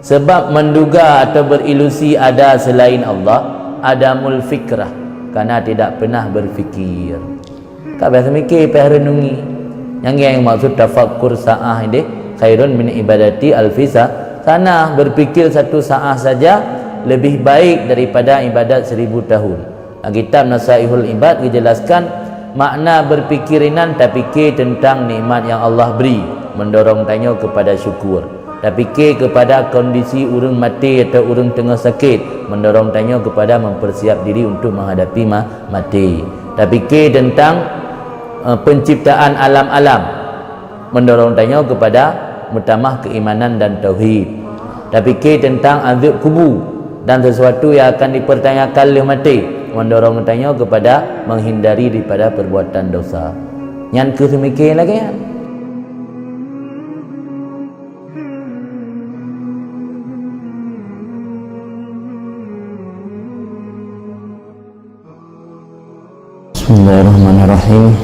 Sebab menduga atau berilusi ada selain Allah, adamul fikrah, kerana tidak pernah berfikir. Tak biasa mikir, biasa renungi. Yang maksud tafakkur sa'ah ini khairun min ibadati alfisa. Sana berfikir satu sa'ah saja lebih baik daripada ibadat 1000 tahun. Kitab Nasaihul Ibad dijelaskan makna berfikirinan tak fikir tentang nikmat yang Allah beri, mendorong tanya kepada syukur. Tak fikir kepada kondisi urang mati atau urang tengah sakit, mendorong tanya kepada mempersiap diri untuk menghadapi mati. Tak fikir tentang penciptaan alam-alam, mendorong tanya kepada mutamah keimanan dan tauhid. Tak fikir tentang azab kubur dan sesuatu yang akan dipertanyakan oleh mati, mendorong tanya kepada menghindari daripada perbuatan dosa. Yang kesemikir lagi ya. Bismillahirrahmanirrahim.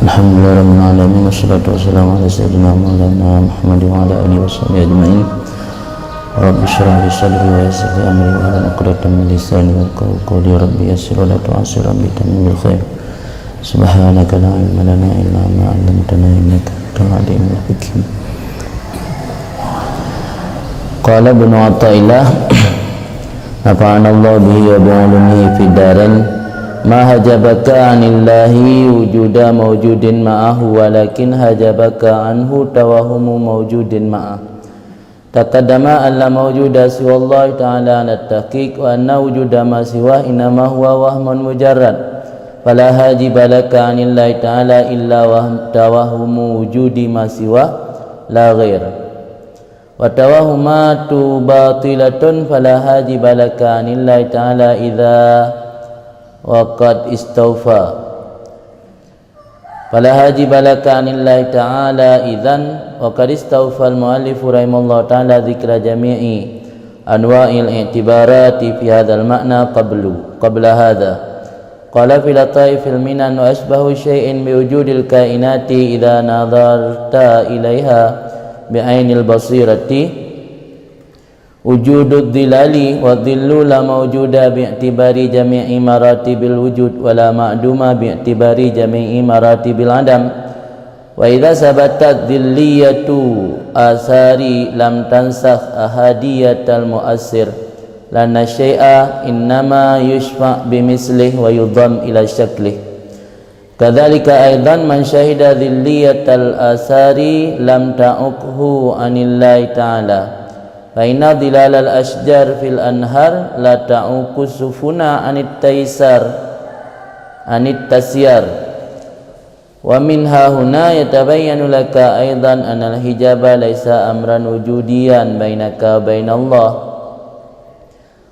Alhamdulillahirabbil alamin wassalatu wassalamu ala sayyidina maulana Muhammad wa ala alihi washabbihi ajmain. Rabbi shrah li sadri wa yassir li amri wa hlul 'uqdatam min lisani yafqahu qawli. Rabbi yassir wa la tu'assir, rabbi tamim bil khair. Subhanaka la ilma lana illa ma 'allamtana innaka antal alimul hakim. Qala Ibnu Athaillah nafa'ana Allah bihi wa bi'ulumihi fid darain. Ma hajabaka anillahi wujuda mawjudin ma'ahu walakin hajabaka anhu tawahumu mawjudin ma'ah. Taqaddama alla mawjuda siwa Allah ta'ala ala tahqiq wa anna wujuda ma siwa innama huwa wahmun mujarrad. Fala hajiba laka anillahi ta'ala illa tawahumu wujudi ma siwa la ghair. Wa tawahumatu batilatun fala hajiba laka anillahi ta'ala idza waqad istawfa. Fala hajiba laka anillahi ta'ala idzan waqad istawfa al-muallif rahimallahu ta'ala dzikra jami'i anwa'il i'tibarati fi hadzal ma'na qabla hadza. Qala fi lataifil minan wa asbahu syai'in bi wujudil kainati idza nadarta ilaiha bi ainil basirati wujudud dhilali wa dhillu la mawjuda bi'tibari jami'i maratibil wujud wa la ma'duma bi'tibari jami'i maratibil adam. Wa idza sabatat dhilliyatu asari lam tansakh ahadiyatal mu'assir lana syai'a innama yushfa' bimislih wa yudham ila syaklih. Kadzalika aidan man syahida dhilliyatal asari lam ta'ukhu anillahi ta'ala. Fa inna dhilalal asjar fil anhar la ta'uqu sufuna anit taysar anit tasyar. Wa minha huna yatabayyanu laka aidan anal hijaba laisa amran wujudiyan bainaka wa bainallah.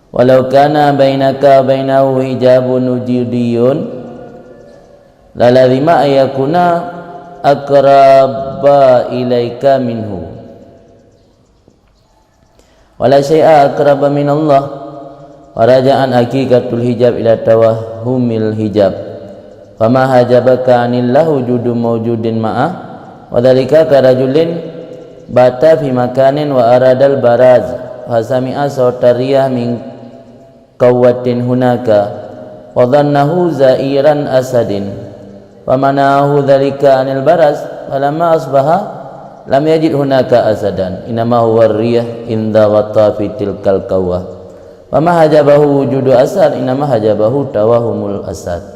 Walau kana bainaka wa bainahu hijabun wujudiyun lalazima ayakuna aqraba ilaika minhu. Wala syai'a aqraba min Allah. Wa raja'an haqiqatul hijab ila tawahhumil hijab. Fama hajabaka anillahu wujudu mawjudin ma'ah wa dhalika karajulin bata fi makanin wa aradal baraz fa sami'a sautariyah min qawwatin hunaka wa dhannahu za'iran asadin wa manahu dhalika anil baraz falamma asbaha lam yajid hunaka asadan inama huwa riyah inda ghata fi tilkal qawwah wa ma hajabahu wujudu asad inama hajabahu tawahumul asad.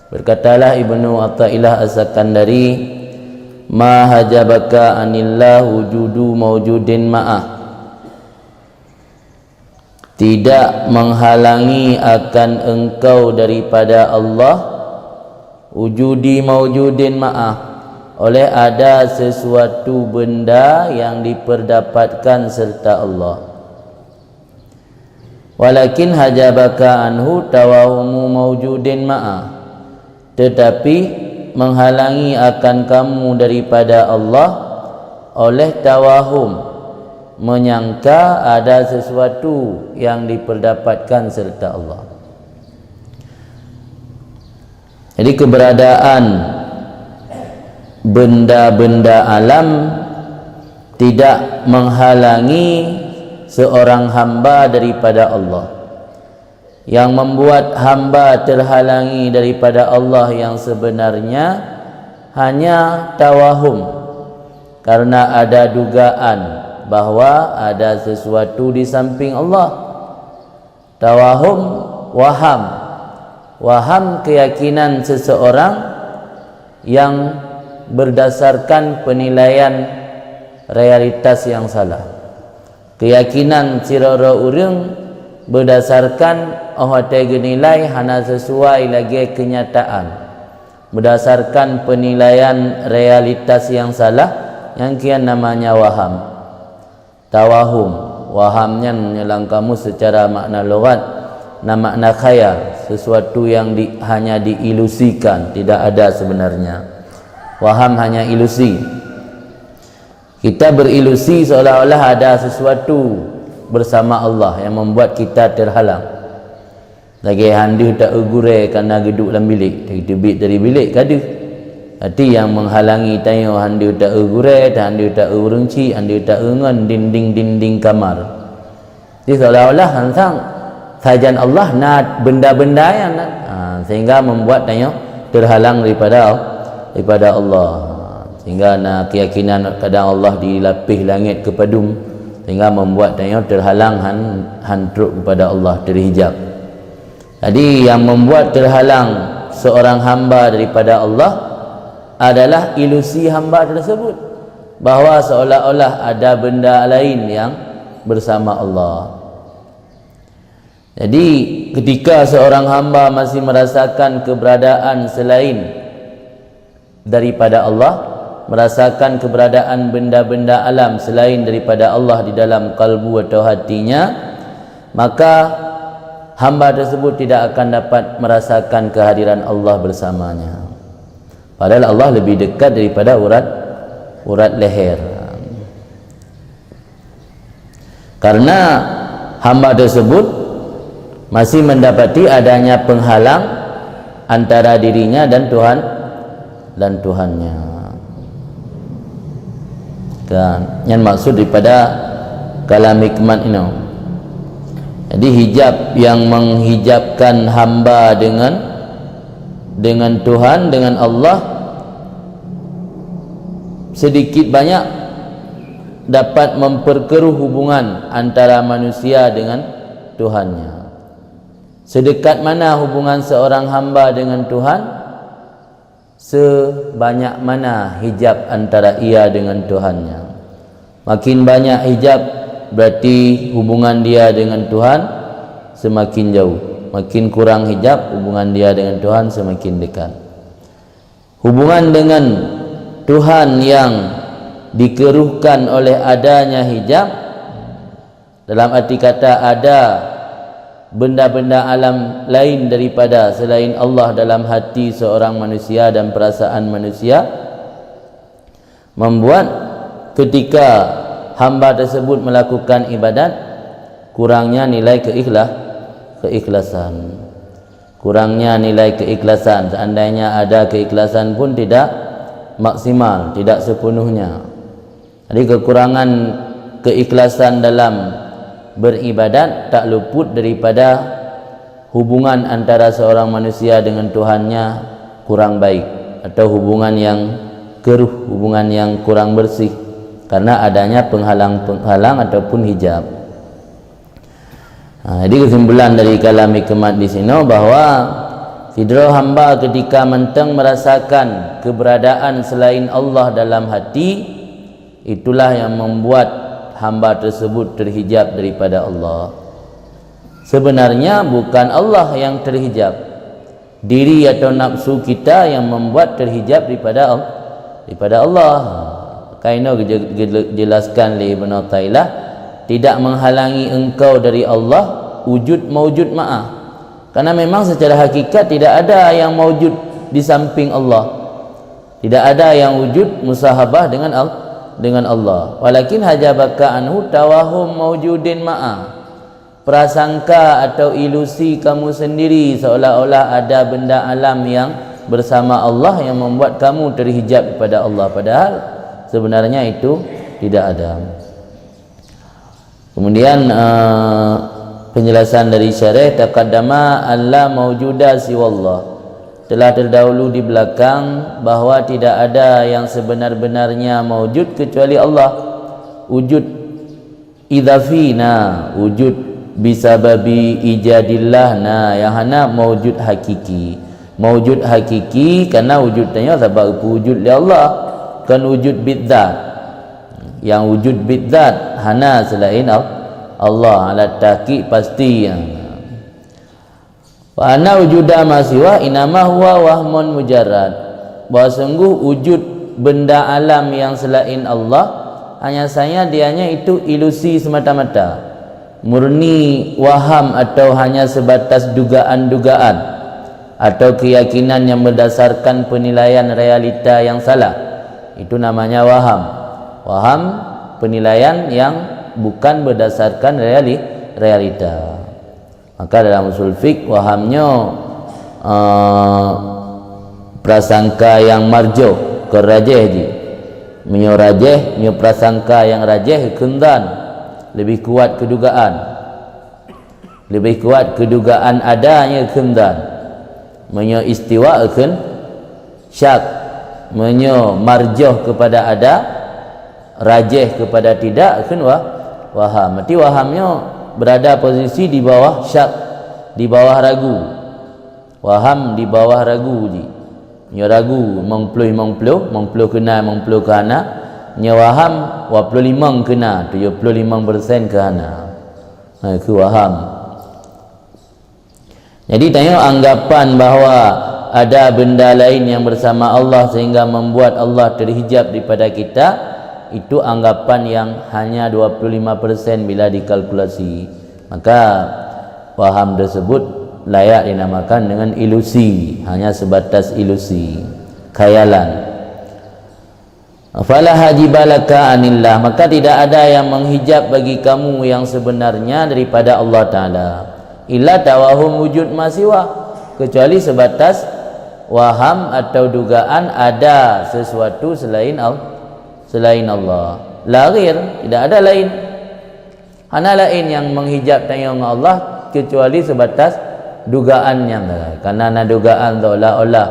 Berkatalah Ibnu Athaillah As-Sakandari, ma hajabaka anillah wujudu mawjudin ma'ah, tidak menghalangi akan engkau daripada Allah wujudi mawjudin ma'ah, oleh ada sesuatu benda yang diperdapatkan serta Allah. Walakin hajabaka anhu tawahumu mawjudin ma'ah, tetapi menghalangi akan kamu daripada Allah oleh tawahum, menyangka ada sesuatu yang diperdapatkan serta Allah. Jadi keberadaan benda-benda alam tidak menghalangi seorang hamba daripada Allah. Yang membuat hamba terhalangi daripada Allah yang sebenarnya hanya tawahum, karena ada dugaan bahawa ada sesuatu di samping Allah. Tawahum, waham. Waham keyakinan seseorang yang berdasarkan penilaian realitas yang salah. Keyakinan sirara urang berdasarkan tega nilai hana sesuai lagi kenyataan, berdasarkan penilaian realitas yang salah, yang kian namanya waham. Tawahum, wahamnya menyelang kamu secara makna lughat dan makna khayal, sesuatu yang hanya diilusikan, tidak ada sebenarnya. Waham hanya ilusi. Kita berilusi seolah-olah ada sesuatu bersama Allah yang membuat kita terhalang. Lagi handu tak gure kerana geduk dalam bilik, terbit dari bilik kada. Hati yang menghalangi tayo handu tak gure, handu tak urungci, handu tak ngon dinding-dinding kamar. Jadi seolah-olah hansang sajan Allah nak benda-benda yang sehingga membuat tayo terhalang daripada Allah. Sehingga nak keyakinan kadang Allah dilapih langit ke padum, sehingga membuat tayo terhalang hantruk kepada Allah, terhijab. Jadi yang membuat terhalang seorang hamba daripada Allah adalah ilusi hamba tersebut, bahawa seolah-olah ada benda lain yang bersama Allah. Jadi ketika seorang hamba masih merasakan keberadaan selain daripada Allah, merasakan keberadaan benda-benda alam selain daripada Allah di dalam kalbu atau hatinya, maka hamba tersebut tidak akan dapat merasakan kehadiran Allah bersamanya. Padahal Allah lebih dekat daripada urat leher. Karena hamba tersebut masih mendapati adanya penghalang antara dirinya dan Tuhannya. Kan, yang maksud daripada kalam hikmat ini. Jadi hijab yang menghijabkan hamba dengan Tuhan, dengan Allah, sedikit banyak dapat memperkeruh hubungan antara manusia dengan Tuhannya. Sedekat mana hubungan seorang hamba dengan Tuhan, sebanyak mana hijab antara ia dengan Tuhannya. Makin banyak hijab, berarti hubungan dia dengan Tuhan semakin jauh. Makin kurang hijab, hubungan dia dengan Tuhan semakin dekat. Hubungan dengan Tuhan yang dikeruhkan oleh adanya hijab, dalam arti kata ada benda-benda alam lain daripada selain Allah dalam hati seorang manusia dan perasaan manusia, membuat ketika hamba tersebut melakukan ibadat, kurangnya nilai keikhlasan. Kurangnya nilai keikhlasan. Seandainya ada keikhlasan pun tidak maksimal, tidak sepenuhnya. Jadi kekurangan keikhlasan dalam beribadat tak luput daripada hubungan antara seorang manusia dengan Tuhannya kurang baik, atau hubungan yang keruh, hubungan yang kurang bersih, karena adanya penghalang ataupun hijab. Jadi kesimpulan dari kalam hikmat di sini bahawa sidra hamba ketika mentang merasakan keberadaan selain Allah dalam hati, itulah yang membuat hamba tersebut terhijab daripada Allah. Sebenarnya bukan Allah yang terhijab, diri atau nafsu kita yang membuat terhijab daripada Allah. Kaino jelaskan oleh Ibn Athaillah, tidak menghalangi engkau dari Allah wujud maujud ma'ah. Karena memang secara hakikat tidak ada yang maujud di samping Allah, tidak ada yang wujud musahabah dengan Allah. Walakin hajabaka anhu tawahum maujudin ma'a. Prasangka atau ilusi kamu sendiri seolah-olah ada benda alam yang bersama Allah yang membuat kamu terhijab kepada Allah, padahal sebenarnya itu tidak ada. Kemudian penjelasan dari syarih, taqaddama alla maujuda siwallah, telah terdahulu di belakang bahawa tidak ada yang sebenar-benarnya maujud kecuali Allah. Wujud idhafina, wujud bisababi ijadillah, nah yang hana maujud hakiki. Maujud hakiki karena wujudnya sebab wujud li Allah, kan wujud bidzat. Yang wujud bidzat hana selain Allah, ala tahqiq pasti yang wa anna wujuda ma siwa inama huwa wahmun mujarrad, bahawa sungguh wujud benda alam yang selain Allah hanya saja dianya itu ilusi semata-mata, murni waham atau hanya sebatas dugaan-dugaan atau keyakinan yang berdasarkan penilaian realita yang salah. Itu namanya waham. Waham penilaian yang bukan berdasarkan realita. Maka dalam usul fiqh wahamnya prasangka yang marjuh ke rajih je. Menyo rajih, menyo prasangka yang rajih kendan, lebih kuat kedugaan. Lebih kuat kedugaan adanya kendan. Menyo istiwa akan syak. Menyo marjuh kepada ada, rajih kepada tidak akan waham. Berarti wahamnya berada posisi di bawah syak, di bawah ragu. Waham di bawah ragu je. Nya ragu mengpuluh kena kana. Nya waham 25 kena 75% kana. Itu waham. Jadi tanya anggapan bahawa ada benda lain yang bersama Allah sehingga membuat Allah terhijab daripada kita, itu anggapan yang hanya 25% bila dikalkulasi. Maka waham tersebut layak dinamakan dengan ilusi, hanya sebatas ilusi, khayalan. Fala hajibalaka anillah, maka tidak ada yang menghijab bagi kamu yang sebenarnya daripada Allah Ta'ala, illa tawahum wujud masiwa, kecuali sebatas waham atau dugaan ada sesuatu selain Allah. Lahir, tidak ada lain. Hana lain yang menghijab tayang Allah kecuali sebatas dugaan yang lain. Karena na dugaan seolah-olah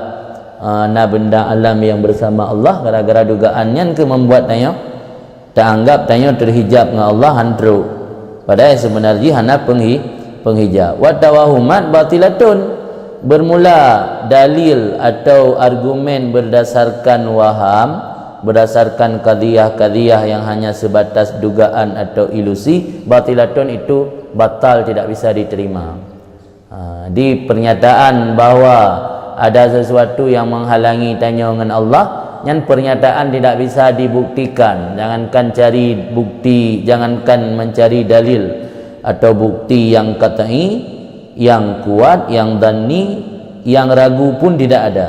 na benda alam yang bersama Allah, gara-gara dugaannya ke membuat tayang tak anggap tayang terhijab dengan Allah handru. Padahal sebenarnya hana penghijab. Wa tawahumat batilatun, bermula dalil atau argumen berdasarkan waham, berdasarkan qadiyah-qadiyah yang hanya sebatas dugaan atau ilusi, batilatun itu batal, tidak bisa diterima. Di pernyataan bahawa ada sesuatu yang menghalangi tanya dengan Allah, yang pernyataan tidak bisa dibuktikan. Jangankan cari bukti, jangankan mencari dalil atau bukti yang qat'i, yang kuat, yang dhanni, yang ragu pun tidak ada.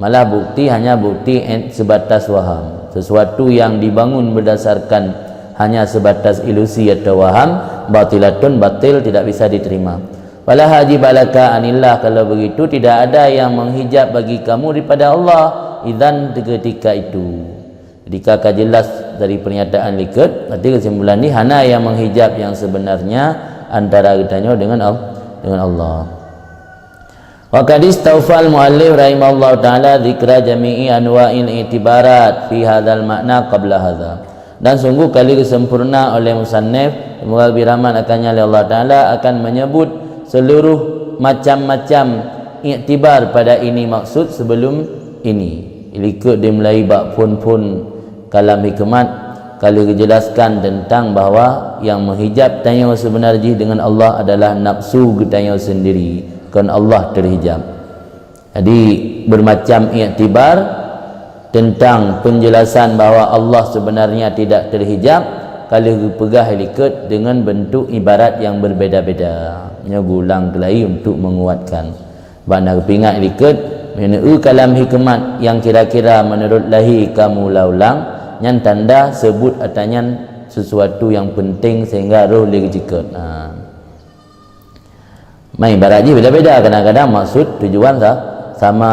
Malah bukti hanya bukti sebatas waham. Sesuatu yang dibangun berdasarkan hanya sebatas ilusi atau waham, batilatun, batil, tidak bisa diterima. Wala hajibalaka anillah, kalau begitu tidak ada yang menghijab bagi kamu daripada Allah idzan ketika itu. Jika jelas dari pernyataan likat, berarti kesimpulan ini hana yang menghijab yang sebenarnya antara kitanya dengan Allah. Wa qad istawfal muallif rahimahullah taala dzikra jami'i anwa'il i'tibarat fi hadzal makna qabla hadza. Dan sungguh kali kesempurna oleh musannif, semoga birahmat akannya oleh Allah taala, akan menyebut seluruh macam-macam iktibar pada ini maksud sebelum ini. Ikut dimulai bab pun kalam hikmat, kali dijelaskan tentang bahawa yang menghijab tanya sebenarnya dengan Allah adalah nafsu kita sendiri, kan Allah terhijab. Jadi bermacam iktibar tentang penjelasan bahawa Allah sebenarnya tidak terhijab, kali pegah ikut dengan bentuk ibarat yang berbeza-beza. Nyegulang kelai untuk menguatkan. Bana pingat ikut menurut kalam hikmat yang kira-kira menurut lahi kamu laulang, yang tanda sebut atanya sesuatu yang penting sehingga roh lagi jikut. Main ibaratnya beda-beda, kadang-kadang maksud tujuan sama.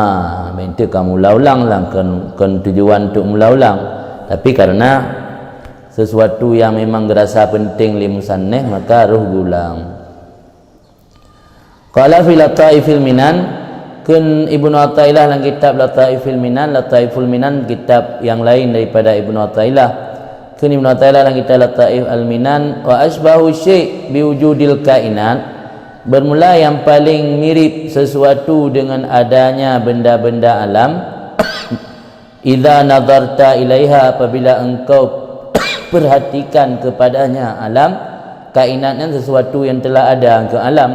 Bentuk kamu laulang lah kan tujuan untuk melaulang, tapi karena sesuatu yang memang gerasa penting li musannif, maka ruh gulang. Qala fi Lataifil Minan, kun Ibnu Athaillah dalam kitab Lataifil Minan, Lataiful Minan kitab yang lain daripada Ibnu Athaillah. Kun Ibnu Athaillah dalam kitab Lataif Al-Minan, wa asbahu syai' biwujudil kainat, bermula yang paling mirip sesuatu dengan adanya benda-benda alam. Idza nadarta ilaiha, apabila engkau perhatikan kepadanya alam, kainatnya sesuatu yang telah ada ke alam.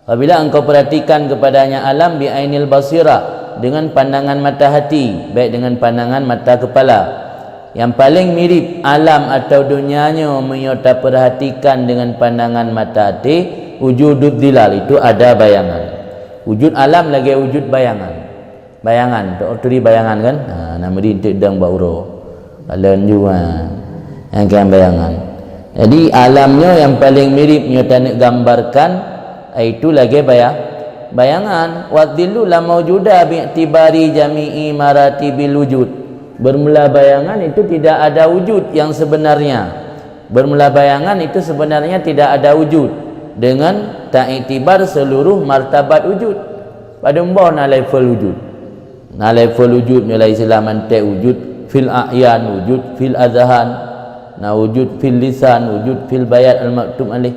Apabila engkau perhatikan kepadanya alam bi ainil basira, dengan pandangan mata hati, baik dengan pandangan mata kepala. Yang paling mirip alam atau dunianya menyota perhatikan dengan pandangan mata hati, wujudud dilal, itu ada bayangan. Wujud alam lagi wujud bayangan. Bayangan, tu bayangan kan? Nama dia untuk dang bauro. Kalian juga yang kan bayangan. Jadi alamnya yang paling mirip nyota nak gambarkan, itu lagi bayangan. Wadhillu la mawjuda bi'tibari jami'i maratibil wujud. Bermula bayangan itu tidak ada wujud yang sebenarnya. Bermula bayangan itu sebenarnya tidak ada wujud dengan ta'iktibar seluruh martabat wujud. Pada mbah na level wujud. Na level wujud mulai selaman ta wujud fil a'yan, wujud fil azhan, na wujud fil lisan, wujud fil bayat al-maktub alaih.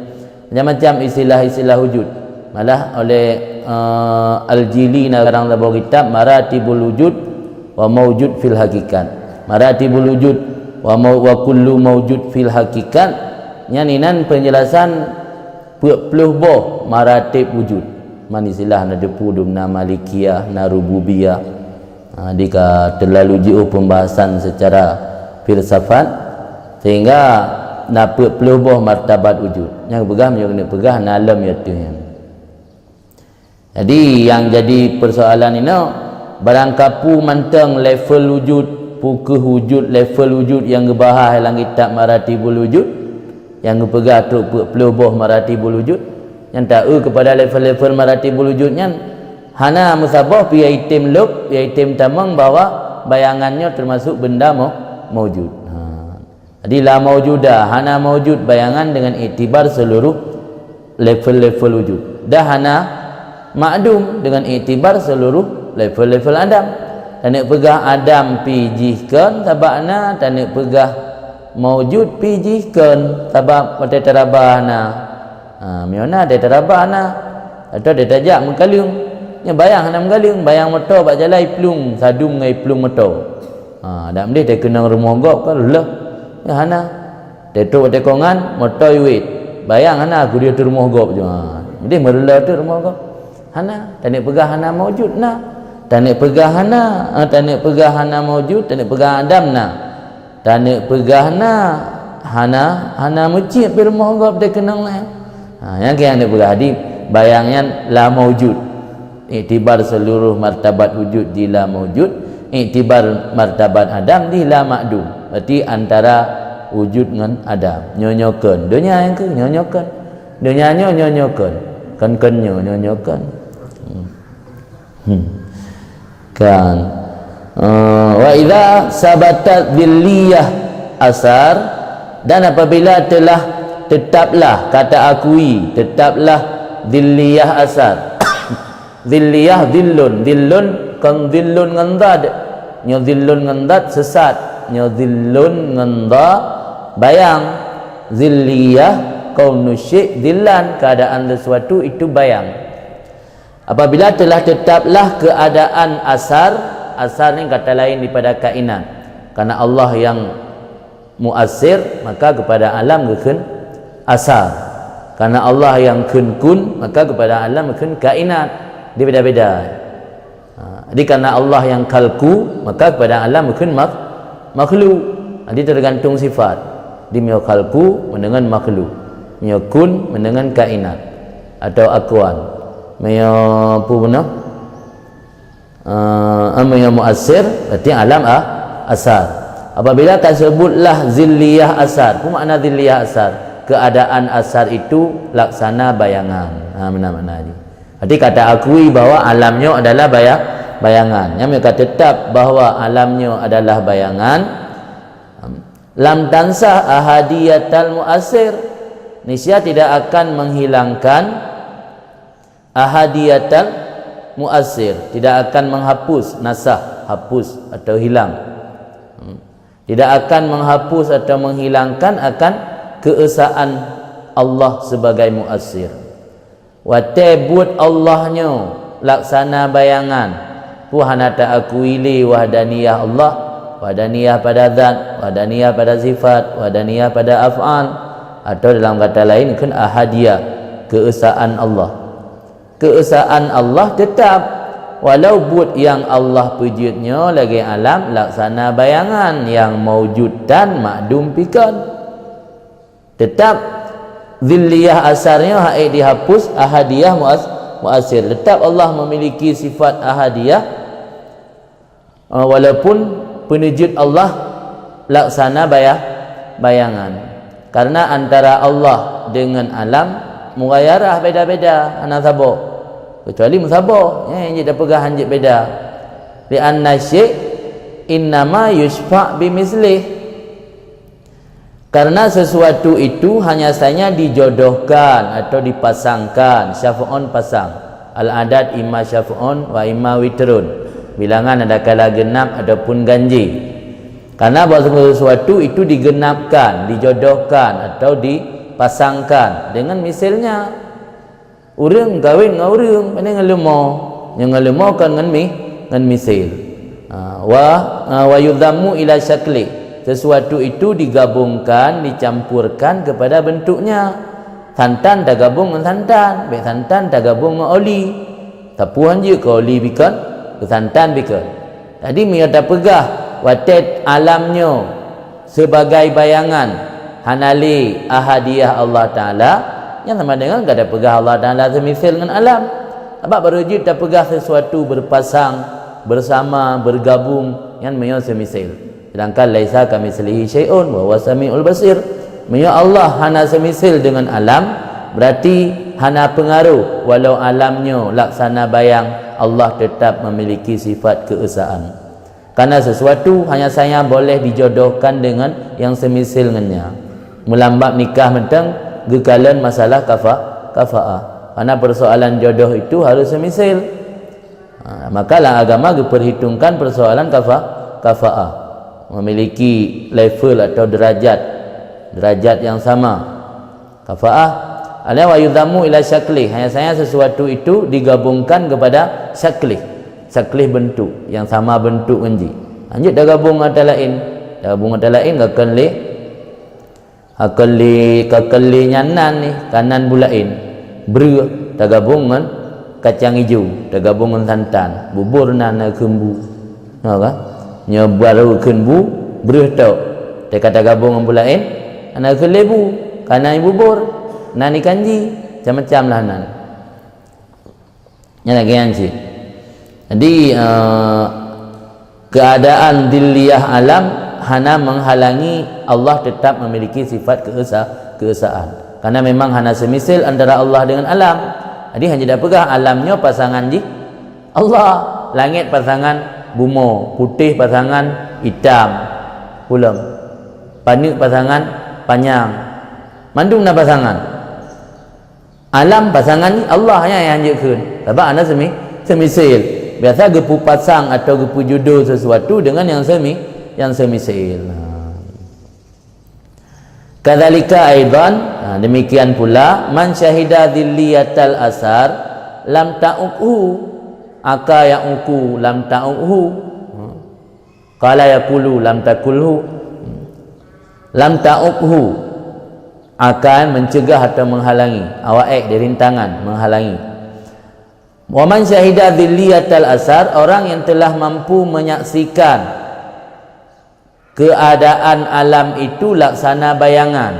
Macam-macam istilah-istilah wujud. Malah oleh Al-Jili narang dalam kitab Maratibul Wujud wa Mawjud fil Hakikat. Maratibul Wujud wa kullu mawjud fil Hakikat. Nyaninan penjelasan 40 boh maratib wujud. Man istilah na depu dumna Malikiyah, na Rububiyah. Jika terlalu jauh pembahasan secara filsafat, sehingga nak pelubuh martabat wujud. Yang pegang yang kena pegang nalam iaitu yang. Jadi yang jadi persoalan ini, barang kapu manteng level wujud, pukuh wujud, level wujud yang gebahas dalam kitab Maratibul Wujud, yang pegang tu pelubuh Maratibul Wujud, yang tahu kepada level-level Maratibul Wujudnya, hana musabah pi item lub, item tamang bahawa bayangannya termasuk benda mawjud. Jadi la mawjudah, hana mawjud bayangan dengan iktibar seluruh level-level wujud. Dah hana ma'dum dengan iktibar seluruh level-level Adam. Tak nak pegah Adam pijihkan tabakna, tak nak pegah mawjud pijihkan tabak pada terabahna. Miona ada terabahna atau dia tajak mengkaliung. Nya bayang hana mengkaliung, bayang motor bak jalan plung, sadum ngai plung motor. Dak mendih dia kena rumah gop kan lah. Ya hana tetok tekongan motor wait bayang hana aku dia tu rumah gop je. Jadi merela tu rumah gop hana tak nak pegah hana mawjud na, tak nak pegah hana, tak nak pegah hana mawjud, tak nak pegah Adam na, tak nak pegah na hana mucik pi rumah gop dia kenang lah. Yang yang nak pegah hadis bayangnya la mawjud, iktibar seluruh martabat wujud di la mawjud, iktibar martabat Adam di la ma'dum. Berarti antara wujud dengan Adam. Nyonyokan. Dunia yang ke nyonyokan. Dunianya nyonyokan. Kan-kannya nyonyokan. Kan. Wa idza sabatat dhilliyah asar, dan apabila telah tetaplah, kata akui, tetaplah dhilliyah asar. Dhilliyah dhillun. Dhillun kan dhillun ngandad. Nyo dhillun ngandad sesat. Nyadhillun nganda bayang, zilliyah kaunu syai' dhillan, keadaan sesuatu itu bayang. Apabila telah tetaplah keadaan asar ni kata lain daripada kainat, karena Allah yang muasir, maka kepada alam kekun asar. Karena Allah yang kun, maka kepada alam kekun kainat. Dia beda-beda. Jadi karena Allah yang kalku, maka kepada alam kekun makhluk. Nanti tergantung sifat. Di mio khalqu mendengan makhluk, mio kun mendengan kainat atau akwan, mio puna mio muasir berarti alam asar. Apabila tersebutlah zilliyah asar, apa makna zilliyah asar? Keadaan asar itu laksana bayangan. Mana-mana ni. Berarti kata akui bahawa alamnya adalah bayangan. Yang mereka tetap bahawa alamnya adalah bayangan. lam tansah ahadiyatal muasir, niscaya tidak akan menghilangkan ahadiyatal muasir, tidak akan menghapus, nasah, hapus atau hilang, tidak akan menghapus atau menghilangkan akan keesaan Allah sebagai muasir. Wa tabut Allahnya laksana bayangan puhana ta akuili wahdaniyah Allah, wahdaniyah pada zat, wahdaniyah pada sifat, wahdaniyah pada af'al, atau dalam kata lain kan ahadiyah, keesaan Allah. Keesaan Allah tetap walau but yang Allah pujudnya lagi alam laksana bayangan yang maujud dan makdum pikan, tetap zilliyah asarnya hai dihapus, ahadiyah muasir. Tetap Allah memiliki sifat ahadiyah walaupun penujud Allah laksana bayangan, karena antara Allah dengan alam mughayarah beda-beda ana sabar, kecuali musabar yang dah pegah hanjit beda. Li anna syai' innama yushfa' bimislih, karena sesuatu itu hanya saja dijodohkan atau dipasangkan. Syafa'un pasang, al-adad imma syafa'un wa imma witrun, bilangan ada kala genap ataupun ganjil. Karena bahawa sesuatu itu digenapkan, dijodohkan atau dipasangkan dengan misalnya urang kahwin dengan urang mana dengan lemah, yang lemah kan dengan misil. Wa yudhammu ila syakli, sesuatu itu digabungkan, dicampurkan kepada bentuknya. Santan dah gabung dengan santan, baik santan dah gabung dengan oli, tapuan je ke oli bikan, ke santan bikan. Jadi dia dah pegah watet alamnya sebagai bayangan hanali ahadiyah Allah Ta'ala, yang sama dengan tak ada pegah Allah Ta'ala semisal dengan alam. Sebab berwujud tak pegah sesuatu berpasang, bersama, bergabung yang memang semisal. Sedangkan laisa kamitslihi syai'un wa huwas samiul basir, memang Allah hana semisal dengan alam, berarti hana pengaruh walau alamnya laksana bayang, Allah tetap memiliki sifat keesaan. Karena sesuatu hanya saya boleh dijodohkan dengan yang semisal dengannya. Melambak nikah mentang gekalan masalah kafa'ah. Karena persoalan jodoh itu harus semisal. Makalah agama diperhitungkan persoalan kafa'ah. Memiliki level atau derajat yang sama. Kafa'ah ala wa yudhamu ila syakli, hanya saya sesuatu itu digabungkan kepada syakli bentuk yang sama bentuk menji. Lanjut dah gabung antara lain, kakali nyanan ni kanan bulain ber dah gabung dengan kacang hijau, dah gabung dengan santan, bubur nana kembu, kan nyebaru kembu ber tau dia kata gabung dengan bulain ana kelebu kanan bubur nani kanji macam-macam lah nan nya lagi anci. Jadi keadaan dilliyah alam hana menghalangi Allah tetap memiliki sifat keesaan. Karena memang hana semisal antara Allah dengan alam. Jadi hanya dah pegah alamnya pasangan di Allah, langit pasangan bumo, putih pasangan hitam, pulang panik pasangan panjang, mandung na pasangan alam pasangan Allah yang anjurkan. Sebab anda semisal. Biasa gepu pasang atau gepu jodoh sesuatu dengan yang semisal. Kadzalika aidan, demikian pula man syahida dhilliyatal asar lam ta'uhu, aka ya'uku lam ta'uhu, qala yaqulu lam takulhu, lam ta'uhu akan mencegah atau menghalangi, awa'ik dari rintangan menghalangi. Wa man syahida dhilliyatal asar, orang yang telah mampu menyaksikan keadaan alam itu laksana bayangan.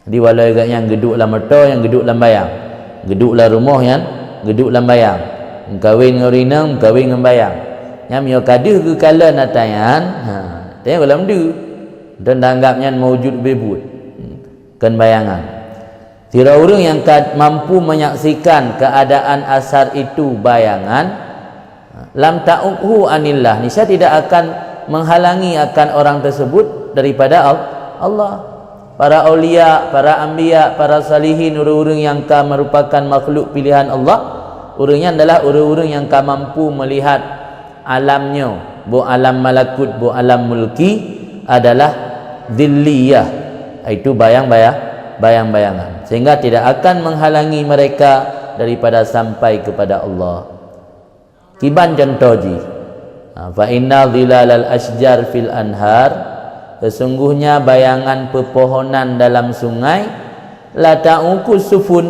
Jadi walau yang geduk dalam mata, yang geduk dalam bayang, geduk dalam rumah, yang geduk dalam bayang, kahwin dengan rinang, kahwin dengan bayang, yang mio kaduh ke kala natayan, tengok dalam du dan anggapnya maujud bebut kan bayangan. Tira orang yang mampu menyaksikan keadaan asar itu bayangan, lam ta'uhu anillah, niscaya tidak akan menghalangi akan orang tersebut daripada Allah. Para aulia, para anbiya, para salihin, orang-orang yang merupakan makhluk pilihan Allah, orangnya adalah orang-orang yang mampu melihat alamnya, bu alam malakut, bu alam mulki adalah dhilliyah, itu bayang-bayangan, sehingga tidak akan menghalangi mereka daripada sampai kepada Allah. Kiban contoh ji, fa inna dhilalal asjar fil anhar, sesungguhnya bayangan pepohonan dalam sungai, la ta'uku sufun,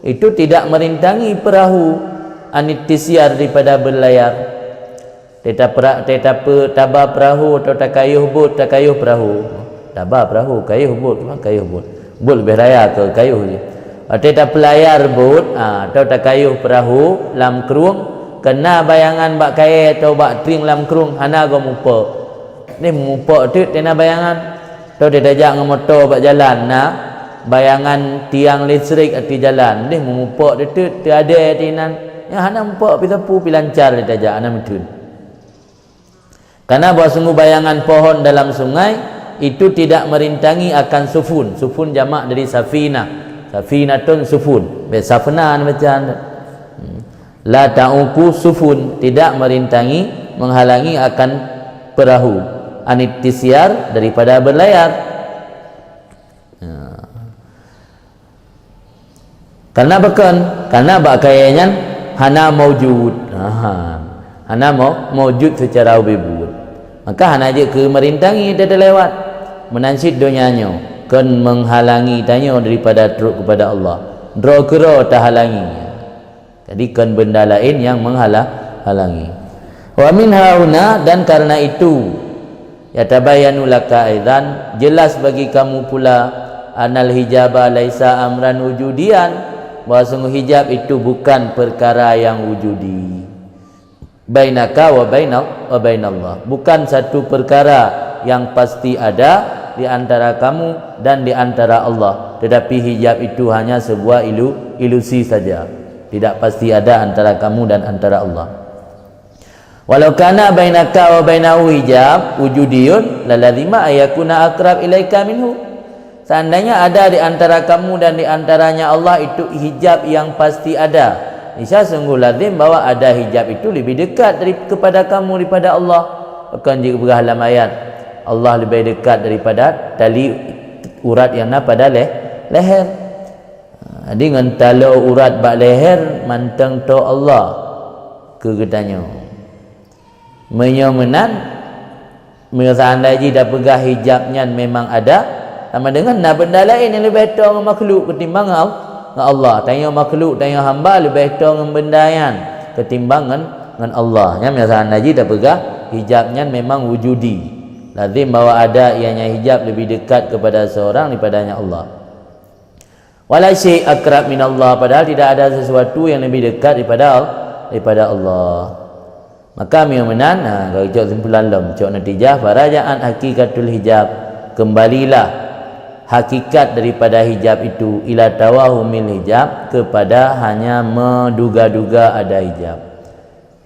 itu tidak merintangi perahu, anitisyar daripada berlayar. Taba perahu atau takayuh bot, takayuh perahu. Taba perahu, kayuh bot, kayuh bot. Bot lebih raya ke kayuh je. Teta pelayar bot atau takayuh perahu lam kerung, kena bayangan bak kaya atau bak tring lam kerung, hana go mupa. Ni mupa tu tena bayangan. Tu dia dajak dengan motor bak jalan na bayangan tiang listrik ati jalan. Ni mupa tu tiada tinan. Yang hana mupa pi sapu pi lancar dia dajak ana metun. Karena bahawa sungguh bayangan pohon dalam sungai itu tidak merintangi akan sufun. Sufun jamak dari safina. Safinatun sufun. Safna macam la ta'uku sufun, tidak merintangi, menghalangi akan perahu, anitisyar daripada berlayar. Karena bukan, karena bakayanya hana maujud, hana maujud secara wujud, maka hana je ke merintangi dia lewat menansid dunianya, kan menghalangi tanya daripada teruk kepada Allah, draw kira tak halangi, jadi kan benda lain yang menghalangi. Wa min hauna, dan karena itu yatabayanu laka aidan, jelas bagi kamu pula, anal hijaba laisa amran wujudian, bahawa sungguh hijab itu bukan perkara yang wujudi, bainaka wa bainallah, bukan satu perkara yang pasti ada di antara kamu dan di antara Allah, tetapi hijab itu hanya sebuah ilusi saja, tidak pasti ada antara kamu dan antara Allah. Walau kana bainaka wa bainahu hijab wujudiyun lalazima ayakuna aqrab ilaika minhu, seandainya ada di antara kamu dan di antaranya Allah itu hijab yang pasti ada, niscaya sungguh lazim bahwa ada hijab itu lebih dekat kepada kamu daripada Allah. Bahkan jika berhalam ayat, Allah lebih dekat daripada tali urat yang ada pada leher. Dengan tali urat bak leher mantang to Allah ke gedanya. Menyomenan seandainya dah pegah hijabnya memang ada, sama dengan benda lain yang lebih betul dengan makhluk ketimbang Allah. Tanya makhluk, tanya hamba lebih betul dengan benda yang ketimbang dengan Allah. Yang seandainya dah pegah hijabnya memang wujudi, lazim bahawa ada ianya hijab lebih dekat kepada seorang daripadanya Allah. Wala syai' akrab min Allah, padahal tidak ada sesuatu yang lebih dekat daripada Allah. Maka miumenan, kalau cok simpulan lom, cok natijah farajaan hakikatul hijab, kembalilah hakikat daripada hijab itu ila tawahumil hijab, kepada hanya menduga-duga ada hijab.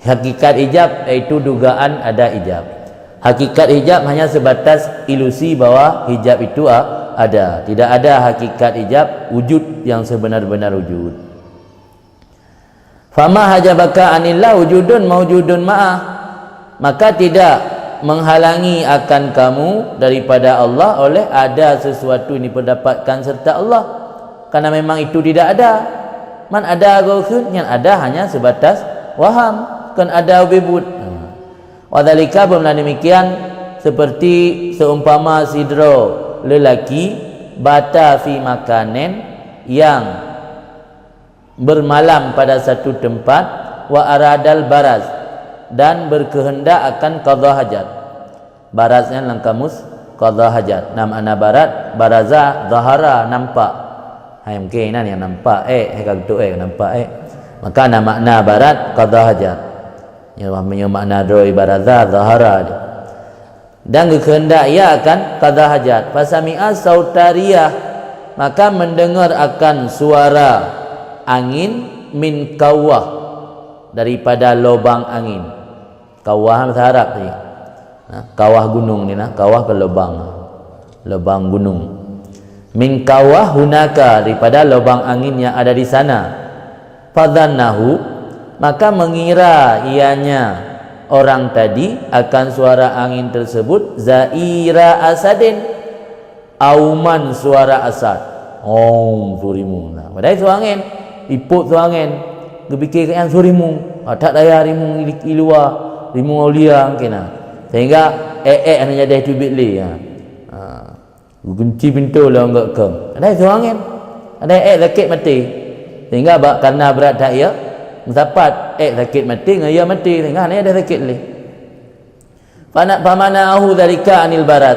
Hakikat hijab iaitu dugaan ada hijab. Hakikat hijab hanya sebatas ilusi bahwa hijab itu ada. Tidak ada hakikat hijab wujud yang sebenar-benar wujud. Fama hajabaka anillah wujudun maujudun ma'ah, maka tidak menghalangi akan kamu daripada Allah oleh ada sesuatu yang diperdapatkan serta Allah, karena memang itu tidak ada. Man ada gaukhun, yang ada hanya sebatas waham, kan ada wibud. Wadhalika bermakna demikian seperti seumpama sidro lelaki bata fi makanen, yang bermalam pada satu tempat, wa aradal baraz, dan berkehendak akan qadha hajat. Baraznya dalam kamus qadha hajat. Nama barat, baraza, zahara, nampak. Hai mungkin yang nampak kalau nampak maka makna barat qadha hajat. Yang makna droi baraza zahara. Dan berkehendak ia akan qadha hajat. Fasami'a sautariyah, maka mendengar akan suara angin min kawah, daripada lubang angin. Kawah bahasa Arab ni. Kawah gunung ni kawah ke lubang. lubang gunung. Min kawah hunaka, daripada lubang angin yang ada di sana. Fadhannahu, maka mengira ianya orang tadi akan suara angin tersebut zaira asadin, auman suara asad. Surimu. Nah, padahal suara angin, iput suara angin, kepikir yang surimu, tak daya rimu luar, rimu aulia kena. Sehingga hanya jadi tu bitli. Kunci pintu lah enggak kem. Ada suara angin, ada sakit mati. Sehingga karena berat tak ya, mendapat sakit mati, ngaya mati. Sehingga hanya ada sakit leh. Famanahu dzalika anil barat,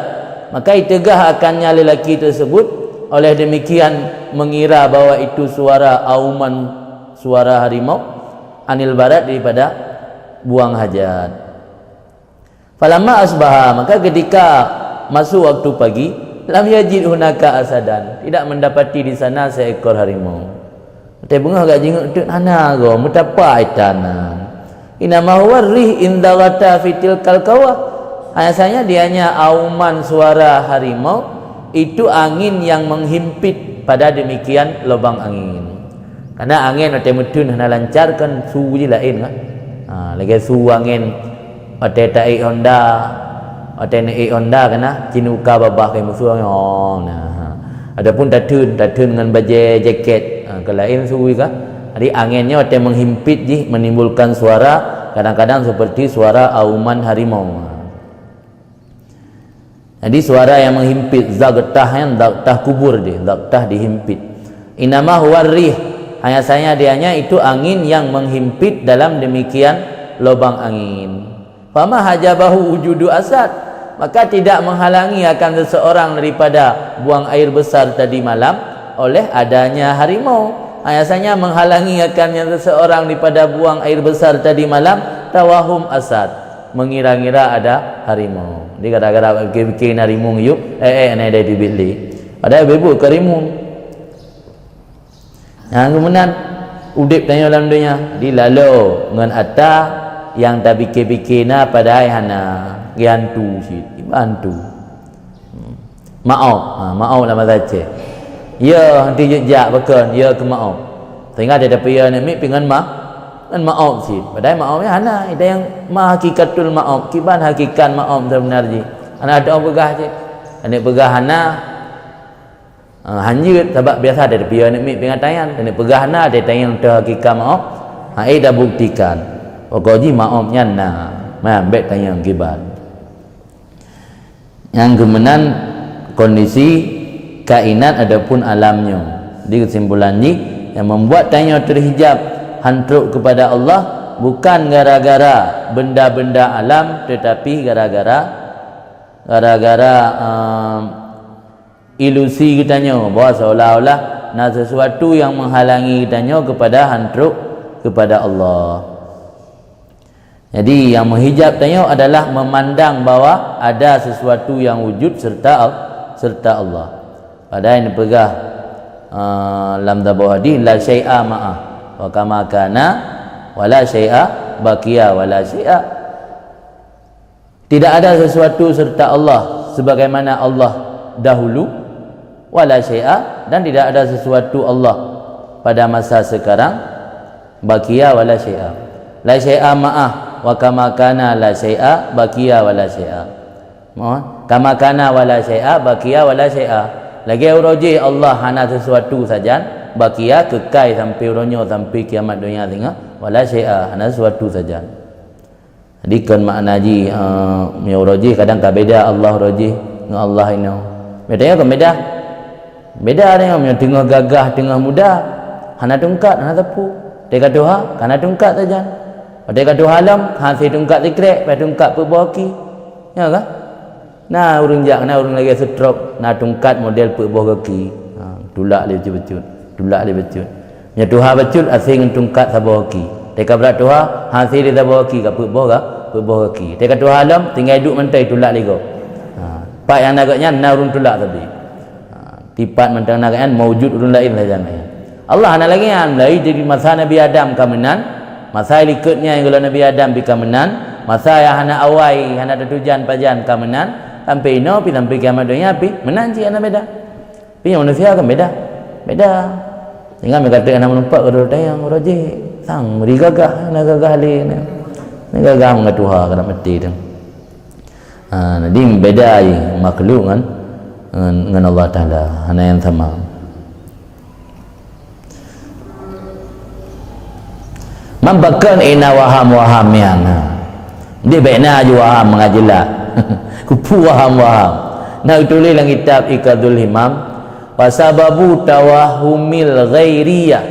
maka itegah akannya lelaki tersebut oleh demikian mengira bahwa itu suara auman, suara harimau, anil barat, daripada buang hajat. Falamma asbaha, maka ketika masuk waktu pagi, lam yajid hunaka asadan, tidak mendapati di sana seekor harimau. Teh bunga gak jenguk tu ana go mutapa itanan. Inama huwa rih indawata fitil kalkawa. Biasanya dianya auman suara harimau, itu angin yang menghimpit pada demikian lubang angin. Karena angin ote mutun hana lancarkan su je lain kan. Lagi su angin ote tai Honda, ote nei Honda kana cinuka babah kai musuh angin. Nah. Adapun tatun dengan baju jaket, ke lain su ka. Jadi anginnya ote menghimpit je, menimbulkan suara kadang-kadang seperti suara auman harimau. Jadi suara yang menghimpit, zaktah kubur dia, zaktah dihimpit. Inama huwa rih, hanya saya dianya itu angin yang menghimpit dalam demikian lubang angin. Fama hajabahu wujudu asad, maka tidak menghalangi akan seseorang daripada buang air besar tadi malam oleh adanya harimau. Hanya saja menghalangi akan seseorang daripada buang air besar tadi malam tawahum asad, mengira-ngira ada harimau. Dia gara-gara bikin harimau yuk, ni ada di bilik. Ada bebu ke harimau. Yang kemudian udip tanya dalam dunia, di lalu dengan atta yang tak fikir-fikirna pada hana giantu sit, bantu. Maaf lama saja. Ya nanti jejak bahkan ya ke maaf. Sehingga dia dapat ya ni dengan dan maaf sih. Padahal maafnya hana ada yang hakikatul maaf, kiban hakikat maaf sebenarnya. Ana ada orang pegah je. Ana pegah hana hanjut sebab biasa ada dia nak mik pengatayan. Ana pegah hana ada tayang tu hakikat maaf. Dah buktikan. Pokoknya maafnya bet tayang kiban. Yang kemudian kondisi kainat adapun alamnya. Di kesimpulan ni yang membuat tanya terhijab hantruk kepada Allah bukan gara-gara benda-benda alam, tetapi gara-gara ilusi kitanya, bahawa seolah-olah nak sesuatu yang menghalangi kitanya kepada hantruk kepada Allah. Jadi yang menghijab tanya adalah memandang bahawa ada sesuatu yang wujud serta Allah. Padahal ini pegah lam dabawadi la syai'a ma'ah wa kama kana wala syai'a baqiya wala syai'a. Tidak ada sesuatu serta Allah sebagaimana Allah dahulu, wala syai'a, dan tidak ada sesuatu Allah pada masa sekarang, baqiya wala syai'a. La syai'a ma'ah wa kama kana la syai'a baqiya wala syai'a. Mohon kama kana wala syai'a baqiya wala syai'a. Lagi uroji Allah hana sesuatu saja, bakia kekal sampai uronyo sampai kiamat dunia tengah, wala syai'a, hana sesuatu saja. Jadi kan makna ji uroji kadang tak beda Allah uroji dengan Allah ini. Bedanya kan beda dia yang tengah gagah tengah muda, hana tungkat hana tepu. Dia doa hana tungkat saja. Dia kata halam hasil tungkat tikrek, pai tungkat perbohaki. Ya kan? Nah urang jak nah urang lagi stroke, nah tungkat model perboh kaki. Tulak dia betul. Tulak dia betul. Nya tuha betul asing tungkat sabohaki. Teka berat tuha hasil dia sabohaki ka perboh kaki. Teka tuha halam tinggal duduk mentai tulak lego. Pak yang agaknya nah urang tulak tadi. Tipat mentang nagaan maujud urang lain saja. Allah ana lagi yang lain jadi masa Nabi Adam kamenan, masa likutnya yang Nabi Adam bikamenan, masa yang hana awai hana tujuan pajan kamenan, sampai ino pi sampai kiamat dunia pi menang ji ana beda. Pi manusia kan beda. Tinggal mereka kata anak menumpak kedua tayang rojek sang beri gagah nak gagah le ni gagah mengatuha kena mati tu. Jadi beda makhluk kan dengan Allah Taala hanya yang sama. Mambakan ina waham yang dia baiknya aja waham mengajilah kupu waham nak tulis dalam kitab Iqadul Himam wasababu tawahumil ghairiyah,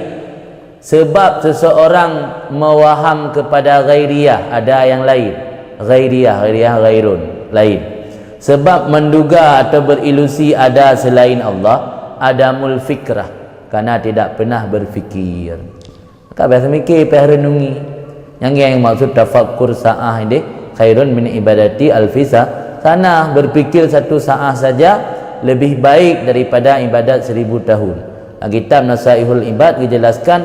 sebab seseorang mewaham kepada ghairiyah, ada yang lain, ghairiyah ghairun, lain, sebab menduga atau berilusi ada selain Allah, adamul fikrah, karena tidak pernah berfikir. Maka biasa mikir, biasa renungi. Yang maksud tafakkur sa'ah ini khairun min ibadati alfisa, sana berfikir satu sa'ah saja lebih baik daripada ibadat 1000 tahun. Kitab Nasaihul Ibad dijelaskan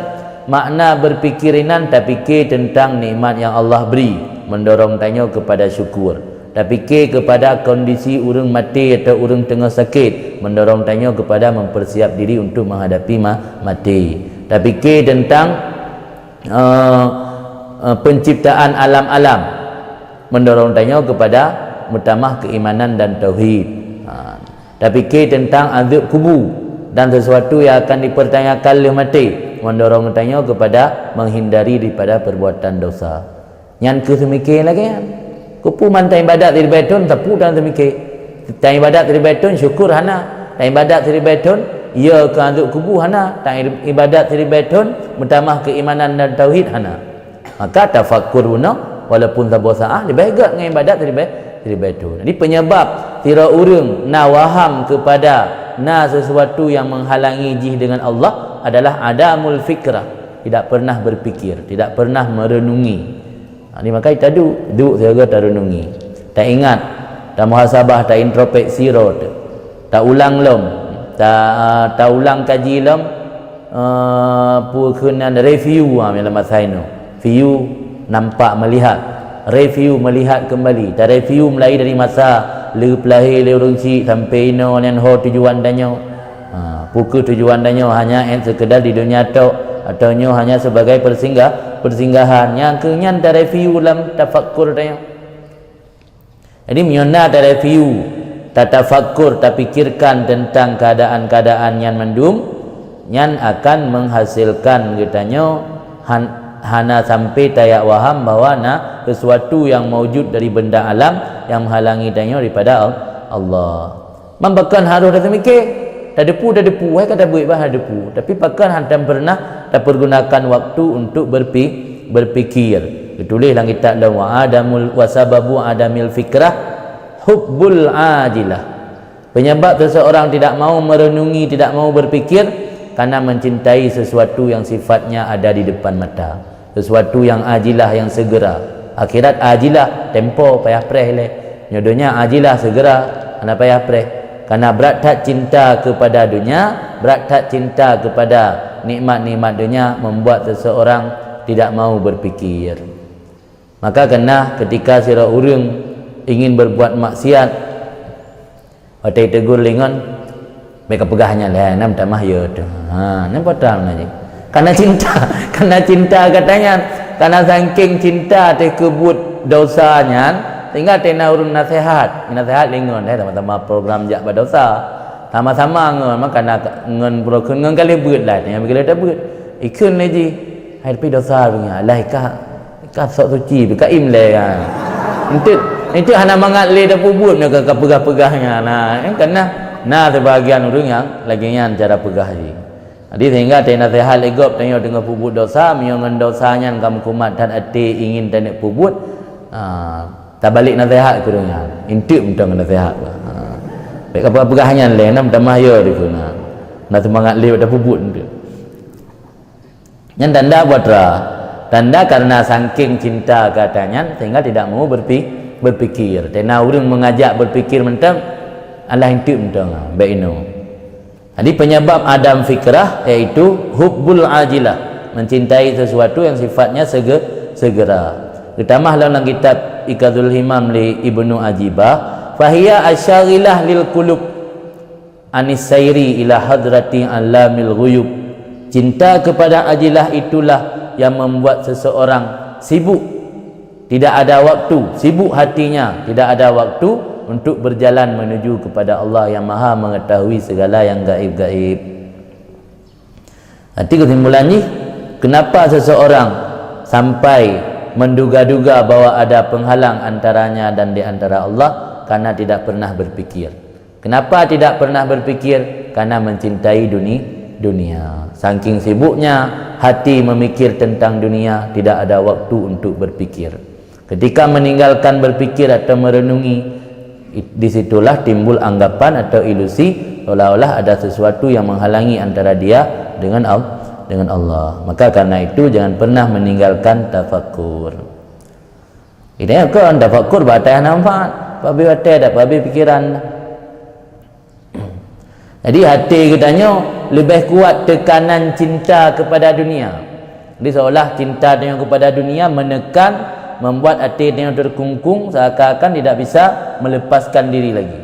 makna berfikirinan tak fikir tentang nikmat yang Allah beri, mendorong tanya kepada syukur. Tak fikir kepada kondisi urang mati atau urang tengah sakit, mendorong tanya kepada mempersiap diri untuk menghadapi mati. Tak fikir tentang penciptaan alam-alam, mendorong tanya kepada mutamah keimanan dan tauhid. Tak fikir tentang azab kubur dan sesuatu yang akan dipertanyakan oleh mati, mendorong tanya kepada menghindari daripada perbuatan dosa. Yang kesemikir lagi kan kupu mantai ibadat di baitun tepu dan semikir tak ibadat di baitun syukur hana, tak ibadat di baitun ia ke azab kubur hana, tak ibadat di baitun mutamah keimanan dan tauhid hana. Maka tafakkur guna walaupun sabar saah lebih baik dengan ibadat di baitun. Jadi penyebab tira urang na waham kepada na sesuatu yang menghalangi jih dengan Allah adalah adamul fikrah, tidak pernah berfikir, tidak pernah merenungi. Ini maka kita duduk saja tak renungi, tak ingat, tak muhasabah, tak introspeksi rot, tak ulang lom, tak ulang kaji lom, pukunan review dalam masa ini. View nampak melihat, review melihat kembali, tak review mulai dari masa lahir orang cik sampai ino yang tujuan danyo, pukul tujuan danyo hanya sekedar di dunia atau nyo hanya sebagai persinggahan. Yang kenyan tak review dalam tafakkur danyo. Jadi menyona tak review, tak tafakkur, tak fikirkan tentang keadaan-keadaan yang mendung, yang akan menghasilkan katanya hana sampai tayak waham bahawa sesuatu yang mewujud dari benda alam yang menghalangi tanya daripada Allah. Membakan harus dah mikir, dah depu, kata buat bah depu. Tapi pakan hantam pernah tak pergunakan waktu untuk berfikir. Ditulis dalam kitab adamul wasababu adamil fikrah hubbul ajilah. Penyebab seseorang tidak mau merenungi, tidak mau berfikir karena mencintai sesuatu yang sifatnya ada di depan mata. Sesuatu yang ajilah, yang segera. Akhirat ajilah, tempo payah preh le. Nyodonya ajilah segera, ana payah preh. Karena berat tak cinta kepada dunia, berat tak cinta kepada nikmat-nikmat dunia membuat seseorang tidak mau berfikir. Maka kena ketika sira urang ingin berbuat maksiat, otai tegur lingon, mereka pegahnya lah, nam tak mah ya tu. Nampak tak nanya? Karena cinta katanya, karena saking cinta te kebut dosanya, tinggal tena urun nasihat lingon sama-sama program jak berdosa. Sama-sama ngon maka nak ngon broken ngon kali beut lah yang bila dah beut. Ikun lagi hai pi dosa punya. Lah ka sok suci ka imle kan. Itu hana mangat le dah pubut nak ka pegah-pegahnya. Nah, kena sebahagian urang yang lagi ngan cara pegah ni. Jadi sehingga tena nasihat legop tanya dengan pubut dosa, miangan dosanya kamu kumat dan ati ingin tanek pubut. Tak balik nasihat kurangnya. Intip mentang nasihat. Baik apa pegahnya le nam tamah ya dikuna. Nak semangat le dah pubut tu. Yang tanda buatra. Tanda karena saking cinta katanya sehingga tidak mau berfikir. Tena urang mengajak berfikir mentang Allah intip mentang baik ino. Jadi penyebab adam fikrah iaitu hubbul ajilah, mencintai sesuatu yang sifatnya segera. Ditambah dalam kitab Iqadul Himam li Ibnu Ajibah, fahiya asyaghilah lil qulub anis sayri ila hadrati alamil ghuyub. Cinta kepada ajilah itulah yang membuat seseorang sibuk, tidak ada waktu, sibuk hatinya, tidak ada waktu untuk berjalan menuju kepada Allah yang Maha mengetahui segala yang gaib-gaib. Nanti kesimpulannya, kenapa seseorang sampai menduga-duga bahwa ada penghalang antaranya dan di antara Allah? Karena tidak pernah berpikir. Kenapa tidak pernah berpikir? Karena mencintai dunia. Saking sibuknya hati memikir tentang dunia, tidak ada waktu untuk berpikir. Ketika meninggalkan berpikir atau merenungi, disitulah timbul anggapan atau ilusi seolah-olah ada sesuatu yang menghalangi antara dia dengan Allah. Maka karena itu jangan pernah meninggalkan tafakur. Ini kan tafakur batai nampak, babi batai dah, babi pikiran. Jadi hati katanya lebih kuat tekanan cinta kepada dunia. Jadi seolah cinta dia kepada dunia menekan, membuat hati dia terkungkung, seakan-akan tidak bisa melepaskan diri lagi.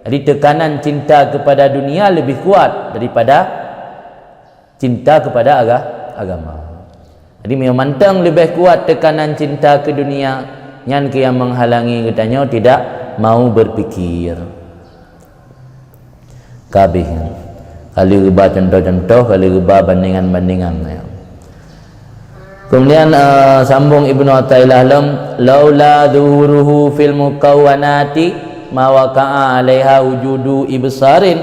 Jadi tekanan cinta kepada dunia lebih kuat daripada cinta kepada agama. Jadi memantang lebih kuat tekanan cinta ke dunia, yang menghalangi katanya tidak mau berpikir. Kabih. Kali reba contoh-contoh, kali reba bandingan-bandingan. Kemudian sambung Ibnu Athaillah laula dhuhuruhu fil mukawwanati ma waqa'a 'alaiha wujudu ibsarin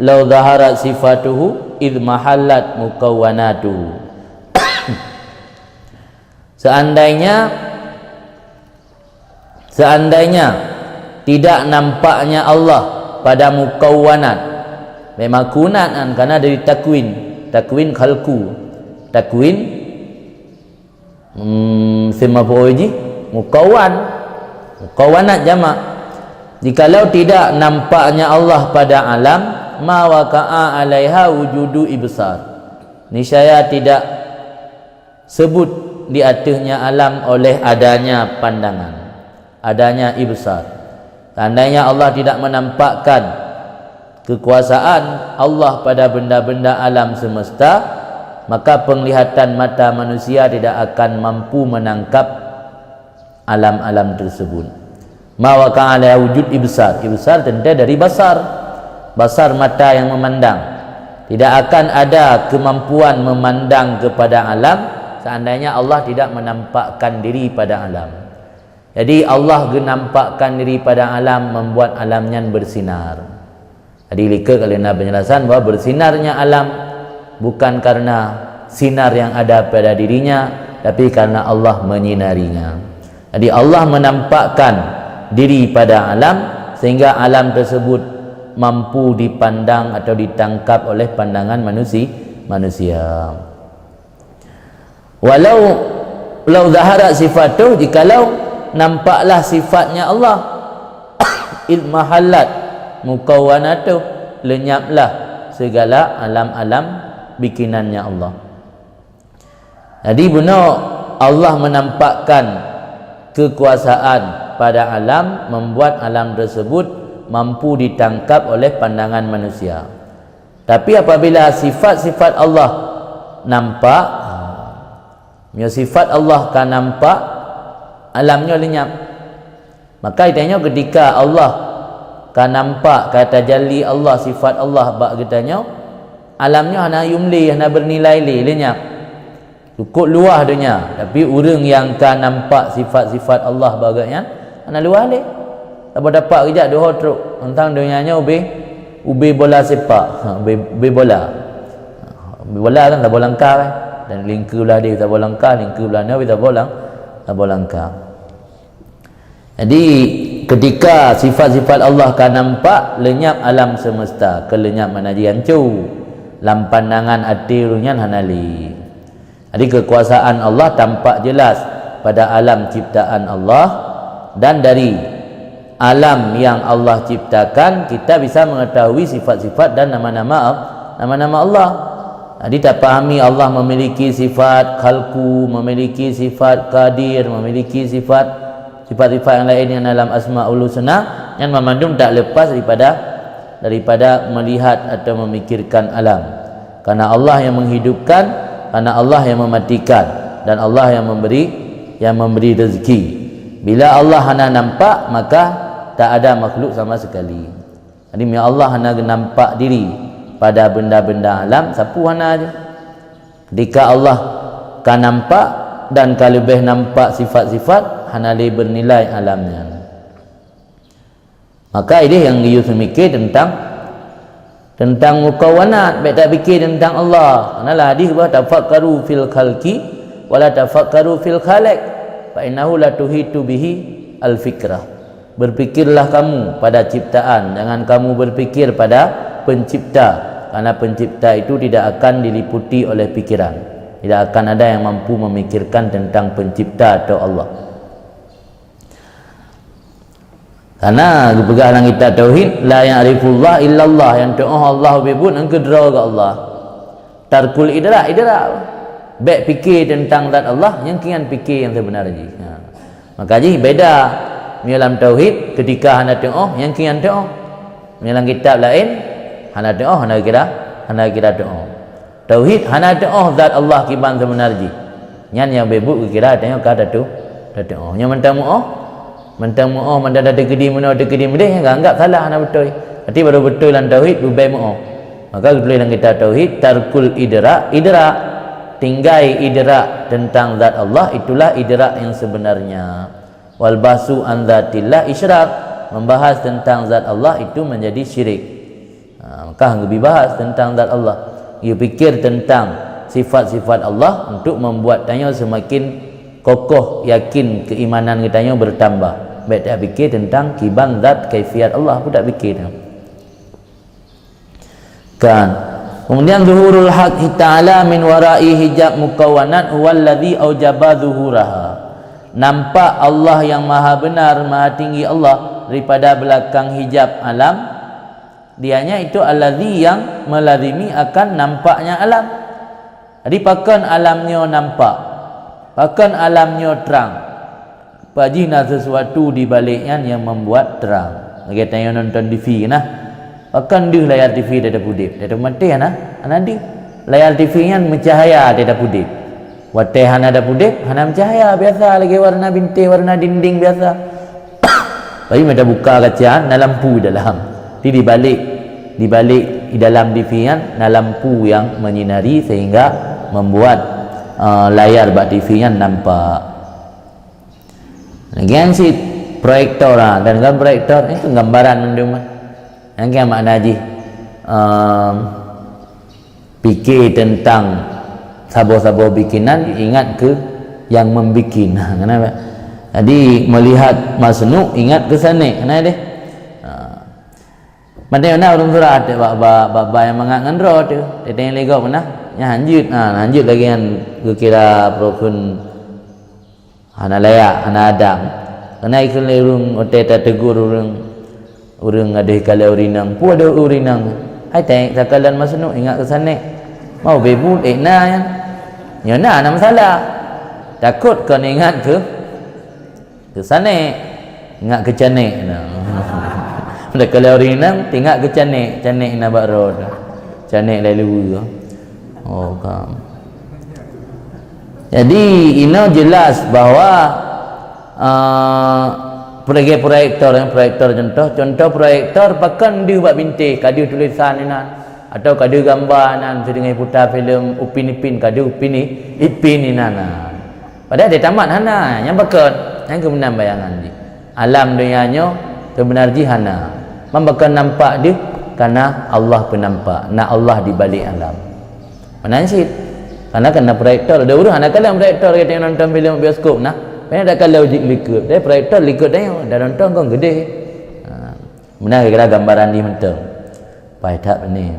law dhahara sifatuhu id mahallat mukawwanatuhu. Seandainya tidak nampaknya Allah pada mukawwanat, memang kunat karena dari takwin khalqu, takwin sema poji mukawwanat jamak. Jikalau tidak nampaknya Allah pada alam, ma waqa'a 'alaiha wujudu ibsar, niscaya tidak sebut di atasnya alam oleh adanya pandangan, adanya ibsar. Seandainya Allah tidak menampakkan kekuasaan Allah pada benda-benda alam semesta, maka penglihatan mata manusia tidak akan mampu menangkap alam-alam tersebut. Ma waqa'a 'alaiha wujud ibsar, ibsar tentu dari basar mata yang memandang. Tidak akan ada kemampuan memandang kepada alam seandainya Allah tidak menampakkan diri pada alam. Jadi Allah menampakkan diri pada alam, membuat alamnya bersinar. Jadi lika kalina penjelasan bahawa bersinarnya alam bukan karena sinar yang ada pada dirinya, tapi karena Allah menyinarinya. Jadi Allah menampakkan diri pada alam sehingga alam tersebut mampu dipandang atau ditangkap oleh pandangan manusia. Walau zahara sifatuh, jikalau nampaklah sifatnya Allah, id mahallat mukawwanatuh, lenyaplah segala alam-alam bikinannya Allah. Jadi benar Allah menampakkan kekuasaan pada alam, membuat alam tersebut mampu ditangkap oleh pandangan manusia. Tapi apabila sifat-sifat Allah nampak, sifat Allah kan nampak, alamnya lenyap. Maka itanya ketika Allah kan nampak kata jalli Allah, sifat Allah bak katanya, alamnya hana yumli, hana bernilai lenyap, cukup luah dunia. Tapi orang yang kan nampak sifat-sifat Allah bagainya hana luah le, tak dapat kejap doh teruk tentang dunianya ubi bola sepak, ubi bola kan tak bola langkah kan, dan lingku belah dia tak bola langkah, lingku belah ni tak bola langkah. Jadi ketika sifat-sifat Allah kan nampak, lenyap alam semesta, kelenyap mana dia hancur lam pandangan hati runyan hanali. Jadi kekuasaan Allah tampak jelas pada alam ciptaan Allah, dan dari alam yang Allah ciptakan kita bisa mengetahui sifat-sifat dan nama-nama Allah. Jadi tak pahami Allah memiliki sifat khalqu, memiliki sifat qadir, memiliki sifat-sifat yang lain yang dalam asmaul husna, yang memandung tak lepas daripada melihat atau memikirkan alam. Karena Allah yang menghidupkan, karena Allah yang mematikan, dan Allah yang memberi rezeki. Bila Allah hanya nampak, maka tak ada makhluk sama sekali. Jadi bila Allah hanya nampak diri pada benda-benda alam, sapu hanya aja. Ketika Allah kan nampak dan kalau lebih nampak sifat-sifat, hanya dia bernilai alamnya. Maka ini yang dia mikir tentang mukawanat, baik tak fikir tentang Allah. Analah hadis bahawa tafakkaru fil khalqi wala tafakkaru fil khaliq fa innahu la tuhitu bihi al fikrah. Berfikirlah kamu pada ciptaan, jangan kamu berfikir pada pencipta, karena pencipta itu tidak akan diliputi oleh pikiran. Tidak akan ada yang mampu memikirkan tentang pencipta atau Allah. Karena pegang kita tauhid, la ya'rifullah illallah, yang doa Allah bebut yang kedera ke Allah. Tarkul idrak baik fikir tentang zat Allah, yang kian fikir yang sebenarnya. Maka ji beda dalam tauhid, ketika hana doa yang kian doa. Dalam kitab lain hana doa, hana kira doa. Tauhid hana doa zat Allah kiban sebenarnya. Yang bebut kira tengok kata tu doa. Yang mentang mu'ah mandada degedi mana degedi mudih yang anggap salah hana betul. Berarti baru betul dalam tauhid bubai mu'ah. Maka tulis dalam kitab tauhid, tarkul idrak, tinggai idrak tentang zat Allah, itulah idrak yang sebenarnya. Wal basu an zatillah isyrak, membahas tentang zat Allah itu menjadi syirik. Maka lebih bahas tentang zat Allah. You fikir tentang sifat-sifat Allah untuk membuat tanya semakin kokoh, yakin keimanan kita bertambah. Baik tak fikir tentang kiban zat kaifiat Allah pun tak fikir kan. Kemudian zuhurul haqq ta'ala min wara'i hijab mukawanat huwallazi aujaba zuhuraha. Nampak Allah yang maha benar, maha tinggi Allah daripada belakang hijab alam, dianya itu allazi yang melazimi akan nampaknya alam. Jadi pakan alamnya nampak, pakan alamnya terang, pajina sesuatu di baliknya yang membuat terang. Lagi tanya nonton TV nah, pakan dia layar TV dah pudip, dah mati nah, anak dia layar TV nya mencahaya dah pudip. Wateh hana dah pudip, hana mencahaya biasa lagi warna bintik, warna dinding biasa. Tapi mereka buka kaca, na lampu dalam. Di balik di dalam TV nya na lampu yang menyinari sehingga membuat layar bak TV nya nampak. Lagian si proyektor lah, dan kan proyektor itu gambaran menduman. Yang kan makna haji fikir tentang sabo-sabo bikinan, ingat ke yang membikin. Kenapa? Jadi melihat masnu ingat ke sana. Kenapa deh? Mana orang surat bapa yang mengangan roh tu, dia yang lego mana? Yang lanjut lagi yang kira prokun hana layak hana adam. Kena ikut urung oteta tegur urung ada kalau urinang, pu ada urinang. Hai teng sakalan masnu ingat ke sana. Mau bebu na ya. Ya na masalah. Takut kau ingat ke sana. Ingat ke canek. Dah kalau urinang tinggal ke canek nak bak road. Canek lalu. Oh kam. Jadi ini jelas bahawa proyektor contoh proyektor pakan dia buat bintik, kadu tulisan ni atau kadu gambar nan dengan putar filem Upin Ipin, kadu Upin Ipin ni padahal dia tamat hana yang pakan yang kemudian bayangan dia alam dunianya sebenarnya hana membakan nampak dia karena Allah penampak, nak Allah di balik alam menansit. Karena kena proyektor ada urus anak kalau proyektor kita nonton filem bioskop nah banyak dah kalau likut dia proyektor likut dia dah nonton kau gede benar kira gambaran di mentang baik tak ni.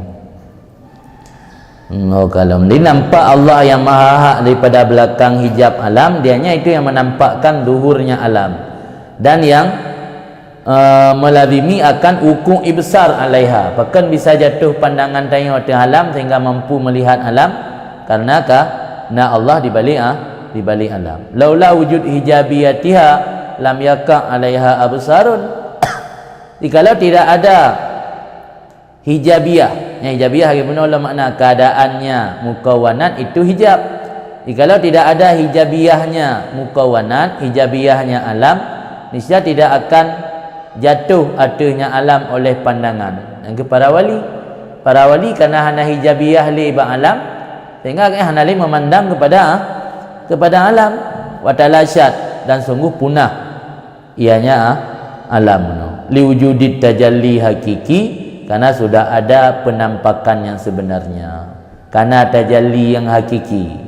Oh kalau dia nampak Allah yang maha hak daripada belakang hijab alam, dianya itu yang menampakkan zuhurnya alam dan yang melazimi akan hukum ibsar alaiha, bahkan bisa jatuh pandangan tengok ke alam sehingga mampu melihat alam karena Allah di balik alam. Laula wujud hijabiyatiha lam yaqa alaiha absarun. Kalau tidak ada hijabiyah, yang hijabiyah bagaimana makna keadaannya mukawanat itu hijab. Kalau tidak ada hijabiyahnya mukawanat, hijabiyahnya alam, niscaya tidak akan jatuh adanya alam oleh pandangan. Yang para wali kerana hana hijabiyah li ba alam, sehingga hana li memandang kepada alam wa talasyat, dan sungguh punah ianya alam liwujudit tajalli hakiki, karena sudah ada penampakan yang sebenarnya, karena tajalli yang hakiki.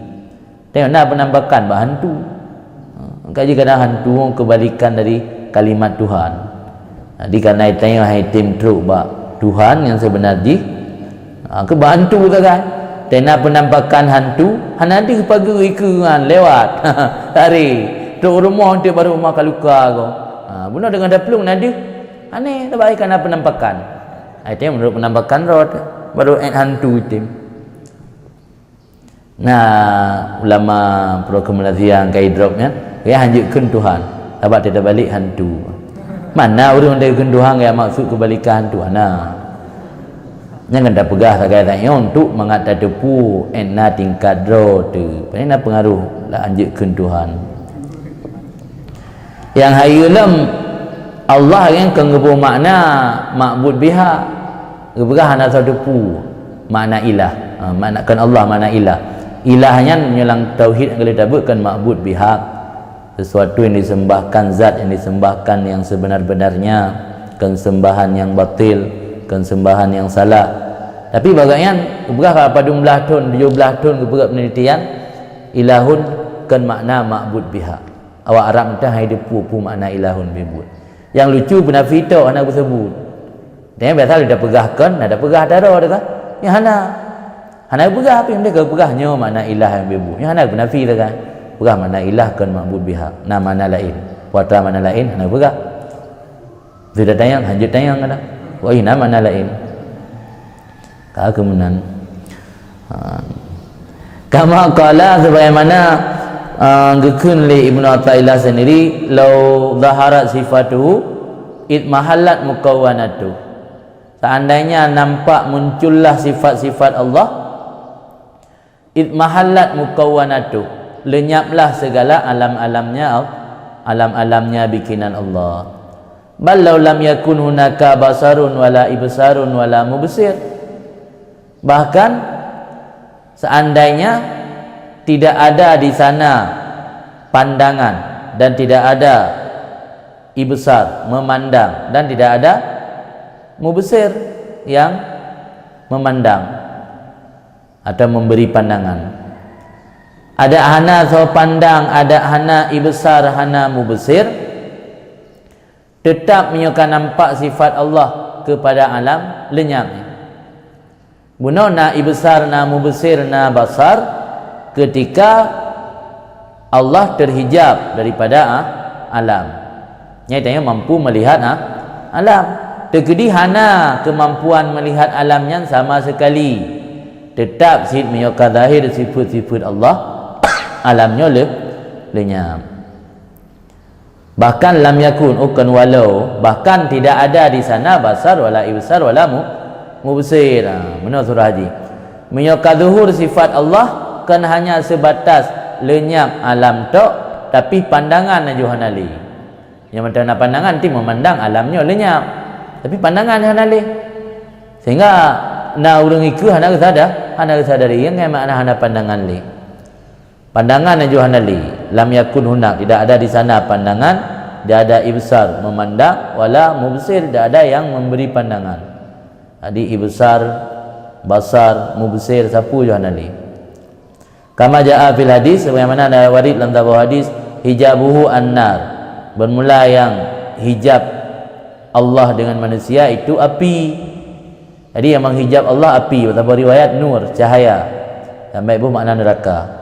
Tengok nak penampakan bah hantu. Kaji kena hantu kebalikan dari kalimat Tuhan. Jadi karena tengok haitim truk bah Tuhan yang sebenarnya ke bah hantu kan. Tena penampakan hantu, hana di pagi ikan lewat. Hari truk rumah dia baru rumah kaluka ko. Bunuh dengan daplung nadi. Aneh tak baik karena penampakan. Itu menurut penampakan rod baru hantu itu. Nah, ulama program Malaysia kai dropnya, dia hanjutkan Tuhan. Dapat dia balik hantu. Mana orang dia kan Tuhan yang maksud kebalikan hantu. Nah. Jangan dah pegah sagai tanya untuk mengata depu enna tingkat dro tu. Ini pengaruh lah hanjutkan Tuhan. Yang hayulam Allah yang kenggebu makna ma'bud biha. Gebegah hana sadepu makna ilah. Maknakan Allah makna ilah. Ilahnya menyelang tauhid yang disebutkan ma'bud bihaq, sesuatu yang disembahkan, zat yang disembahkan yang sebenar-benarnya, kesembahan yang batil, kesembahan yang salah. Tapi bagaimana berapa pada 16 tahun 17 tahun keberat penelitian ilahun kan makna ma'bud bihaq. Awak Arab entah hai depu makna ilahun bibut. Yang lucu penafi itu anak bersebut. Dia biasa dah pegahkan, ada pegah darah dah. Yang hana pegah apa yang dia pegahnya makna ilah yang bibu. Yang hana penafi dah kan. Pegah makna ilah kan ma'bud bihaq. Nama mana lain. Wata mana lain hana pegah. Sudah tayang, lanjut tayang kan. Wah, ini mana lain. Kau kemudian kama qala sebagaimana gekun li Ibnu Athaillah sendiri, lau zaharat sifatuhu id mahallat mukawwanatu. Seandainya nampak muncullah sifat-sifat Allah, id mahallat mukawwanatu, lenyaplah segala alam-alamnya bikinan Allah. Bal law lam yakun hunaka basarun wala ibsarun wala mubsir. Bahkan seandainya tidak ada di sana pandangan dan tidak ada ibsar memandang dan tidak ada mubsir yang memandang atau memberi pandangan. Ada hana so pandang, ada hana ibsar, hana mubsir, tetap menyukai nampak sifat Allah kepada alam lenyap. Bunuh na ibsar na mubsir na basar ketika Allah terhijab daripada alam. Nyatanya mampu melihat alam. Terkedi hana kemampuan melihat alamnya sama sekali. Tetap sid menyukai zahir sifat-sifat Allah, alamnya lenyap. Bahkan lam yakun ukan walau, bahkan tidak ada di sana basar wala ibsar wala mubsir. Benar surah Haji. Menyukai zuhur sifat Allah kan hanya sebatas lenyap alam tok, tapi pandangan Johanali. Yang mana pandangan nanti memandang alamnya lenyap, tapi pandangan Johanali. Sehingga na urang iku hana kesadari yang makna hana pandangan li. Pandangan Johanali lam yakun hunak, tidak ada di sana pandangan, tidak ada ibsar memandang, wala mubsir, tidak ada yang memberi pandangan. Jadi ibsar, basar, mubsir sapu Johanali. Kama jaa fil hadis, sebagaimana ada warid dalam tabah hadis, hijabuhu an-nar. Bermula yang hijab Allah dengan manusia itu api. Jadi yang menghijab Allah api. Tabah riwayat nur, cahaya. Sampai ibu makna neraka.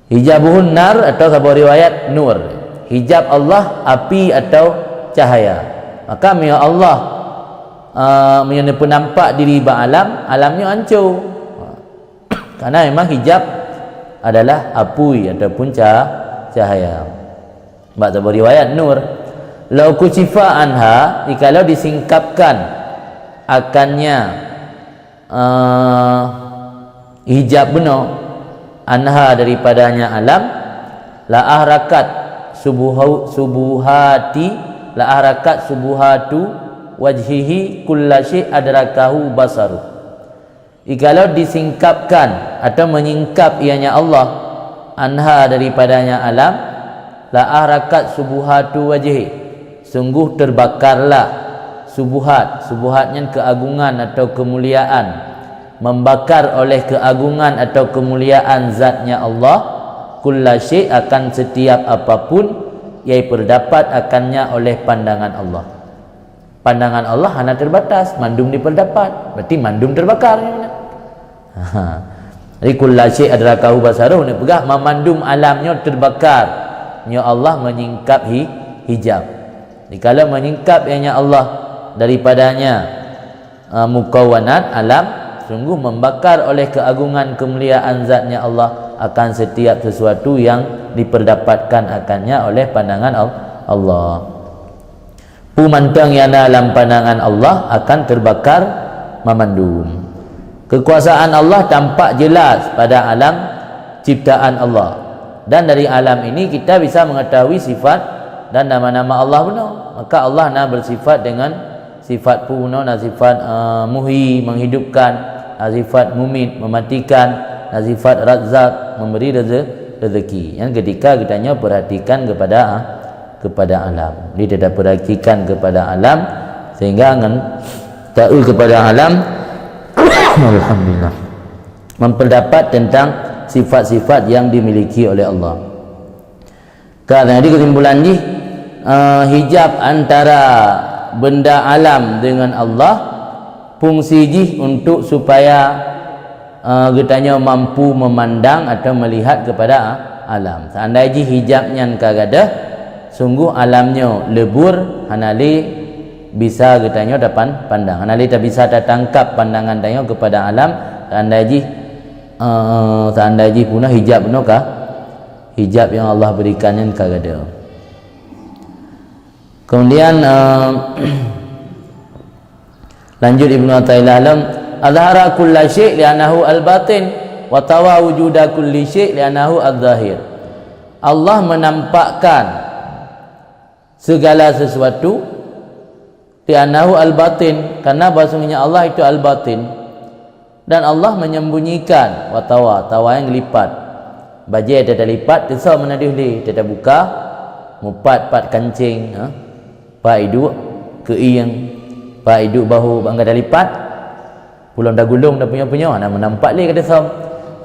Hijabuhun nar atau tabah riwayat nur. Hijab Allah api atau cahaya. Maka ya Allah menyentuh nampak diri alam, alamnya hancur. Karena memang hijab adalah apui ataupun cahaya. Sebab riwayat nur. lau kusifa anha, jikalau disingkapkan akannya hijab benar anha daripadanya alam, la ahrakat subuhati, la ahrakat subuhatu wajhihi kullasy adrakahu basaru. Jikalau disingkapkan atau menyingkap ianya Allah anha daripadanya alam, la ahrakat subuhatu wajhi, sungguh terbakarlah subuhatnya keagungan atau kemuliaan, membakar oleh keagungan atau kemuliaan zatnya Allah, kullasy akan setiap apapun yang terdapat akannya oleh pandangan Allah. Pandangan Allah hanya terbatas, mandum diperdapat, berarti mandum terbakar. Jadi kullasy adrakahu basaruh, ni pegah memandum alamnya terbakar, nya Allah menyingkap hijab. Dikala menyingkap ianya Allah daripadanya mukawanat alam, sungguh membakar oleh keagungan kemuliaan zatnya Allah akan setiap sesuatu yang diperdapatkan akannya oleh pandangan Allah. Pumantang yang dalam pandangan Allah akan terbakar memandum. Kekuasaan Allah tampak jelas pada alam ciptaan Allah, dan dari alam ini kita bisa mengetahui sifat dan nama-nama Allah benar. Maka Allah nak bersifat dengan sifat puno, sifat muhyi menghidupkan, sifat mumit mematikan, sifat razzaq memberi rezeki. Yang ketika kitanya perhatikan kepada alam, dia tidak perhatikan kepada alam sehingga tahu kepada alam alhamdulillah memperdapat tentang sifat-sifat yang dimiliki oleh Allah. Karena di kesimpulan ni hijab antara benda alam dengan Allah fungsi jih untuk supaya getanya mampu memandang atau melihat kepada alam. Seandainya hijabnya kagada, sungguh alamnya lebur, hanali bisa getanya dapat pandang, hanali tak bisa tertangkap pandangan tanya kepada alam. Seandainya punah hijab benokah, hijab yang Allah berikannya kagada. Kemudian lanjut Ibnu Athaillah alam, azhara kulla syai' li'annahu al-batin wa tawa wujuda kulli syai' li'annahu al-zahir. Allah menampakkan segala sesuatu li'annahu al-batin, karena bahasanya Allah itu al-batin, dan Allah menyembunyikan wa tawa yang lipat. Bajai ada lipat, desa menadih li, dia buka mupat pat kancing, pak hidup ke iyang, pak hidup bahu bangga dah lipat, pulang dah gulung dah punya nak menampak li kata som.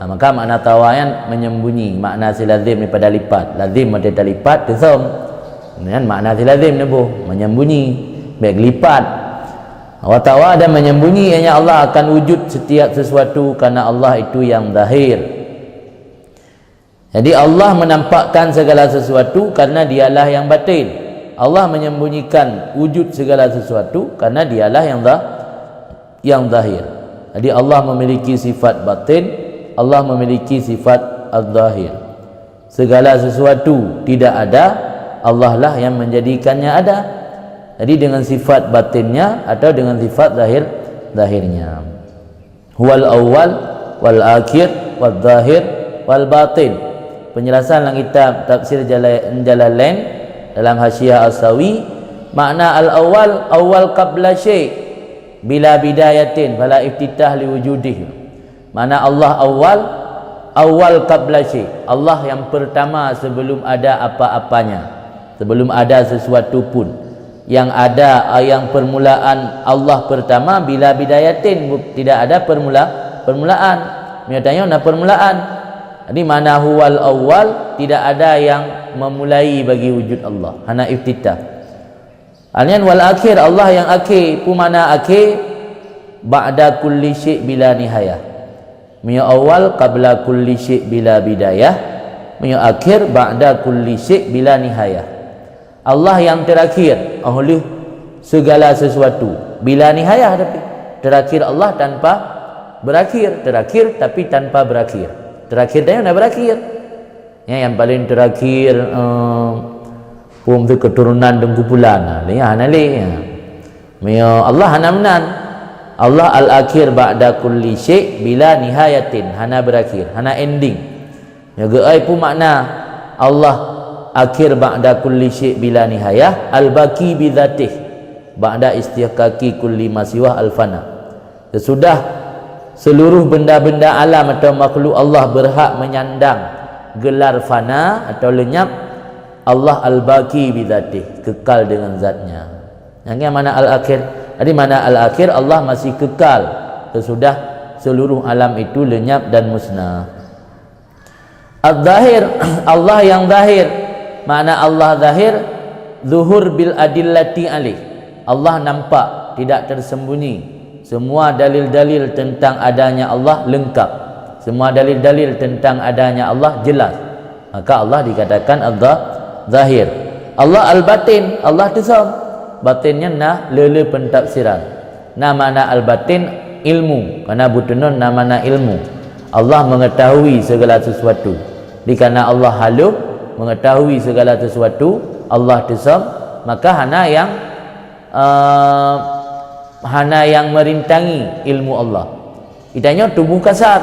Maka makna tawayan menyembunyi, makna si lazim daripada lipat, lazim ada dah lipat ke som. Kemudian makna si lazim ni menyembunyi, baik lipat. Wa tawa dan menyembunyi, ianya Allah akan wujud setiap sesuatu karena Allah itu yang zahir. Jadi Allah menampakkan segala sesuatu karena dialah yang batin. Allah menyembunyikan wujud segala sesuatu karena dialah yang zahir. Jadi Allah memiliki sifat batin, Allah memiliki sifat az-zahir. Segala sesuatu tidak ada, Allah lah yang menjadikannya ada. Jadi dengan sifat batinnya atau dengan sifat zahirnya. Huwal awwal wal akhir wal zahir wal batin. Penjelasan dalam kitab Tafsir Jalalain dalam Hasyiah As-Sawi, makna al-awwal awal qabla syai' bila bidayatin fala iftitah liwujudih. Makna Allah awal qabla syai', Allah yang pertama sebelum ada apa-apanya, sebelum ada sesuatu pun. Yang ada yang permulaan Allah pertama bila bidayatin, tidak ada permulaan. Menyatanya nak permulaan. Jadi mana huwal awal, tidak ada yang memulai bagi wujud Allah, hanya iftitah. Alyan wal akhir, Allah yang akhir. Pumana akhir ba'da kulli syai' bila nihayah. Punya awal qabla kulli syai' bila bidayah, punya akhir ba'da kulli syai' bila nihayah. Allah yang terakhir oleh segala sesuatu bila nihayah, tapi terakhir Allah tanpa berakhir, terakhir tapi tanpa berakhir. Terakhir dia nak berakhir. Yang paling terakhir pum tu keturunan dan kumpulan ni hanali ya Allah hanamnan Allah al-akhir ba'da kulli syai' bila nihayatin, hana berakhir, hana ending. Ya geai pun makna Allah akhir ba'da kulli syai' bila nihayah, al-baqi bi dzatih ba'da istihqaqi kulli ma siwa al-fana. Sesudah seluruh benda-benda alam atau makhluk Allah berhak menyandang gelar fana atau lenyap, Allah al-baqi bi dzatih, kekal dengan zatnya. Yang mana al-akhir? Jadi mana al-akhir, Allah masih kekal sesudah seluruh alam itu lenyap dan musnah. Al-zahir, Allah yang zahir. Makna Allah zahir, zuhur bil adillati alih. Allah nampak, tidak tersembunyi. Semua dalil-dalil tentang adanya Allah lengkap. Semua dalil-dalil tentang adanya Allah jelas. Maka Allah dikatakan al-zahir. Allah al-batin, Allah tesam. Batinnya nah lele pentafsiran. Nah mana al-batin ilmu, karena butunun nah mana ilmu. Allah mengetahui segala sesuatu. Dikana Allah haluh mengetahui segala sesuatu, Allah tesam, maka hana yang merintangi ilmu Allah. Itanya tubuh kasar,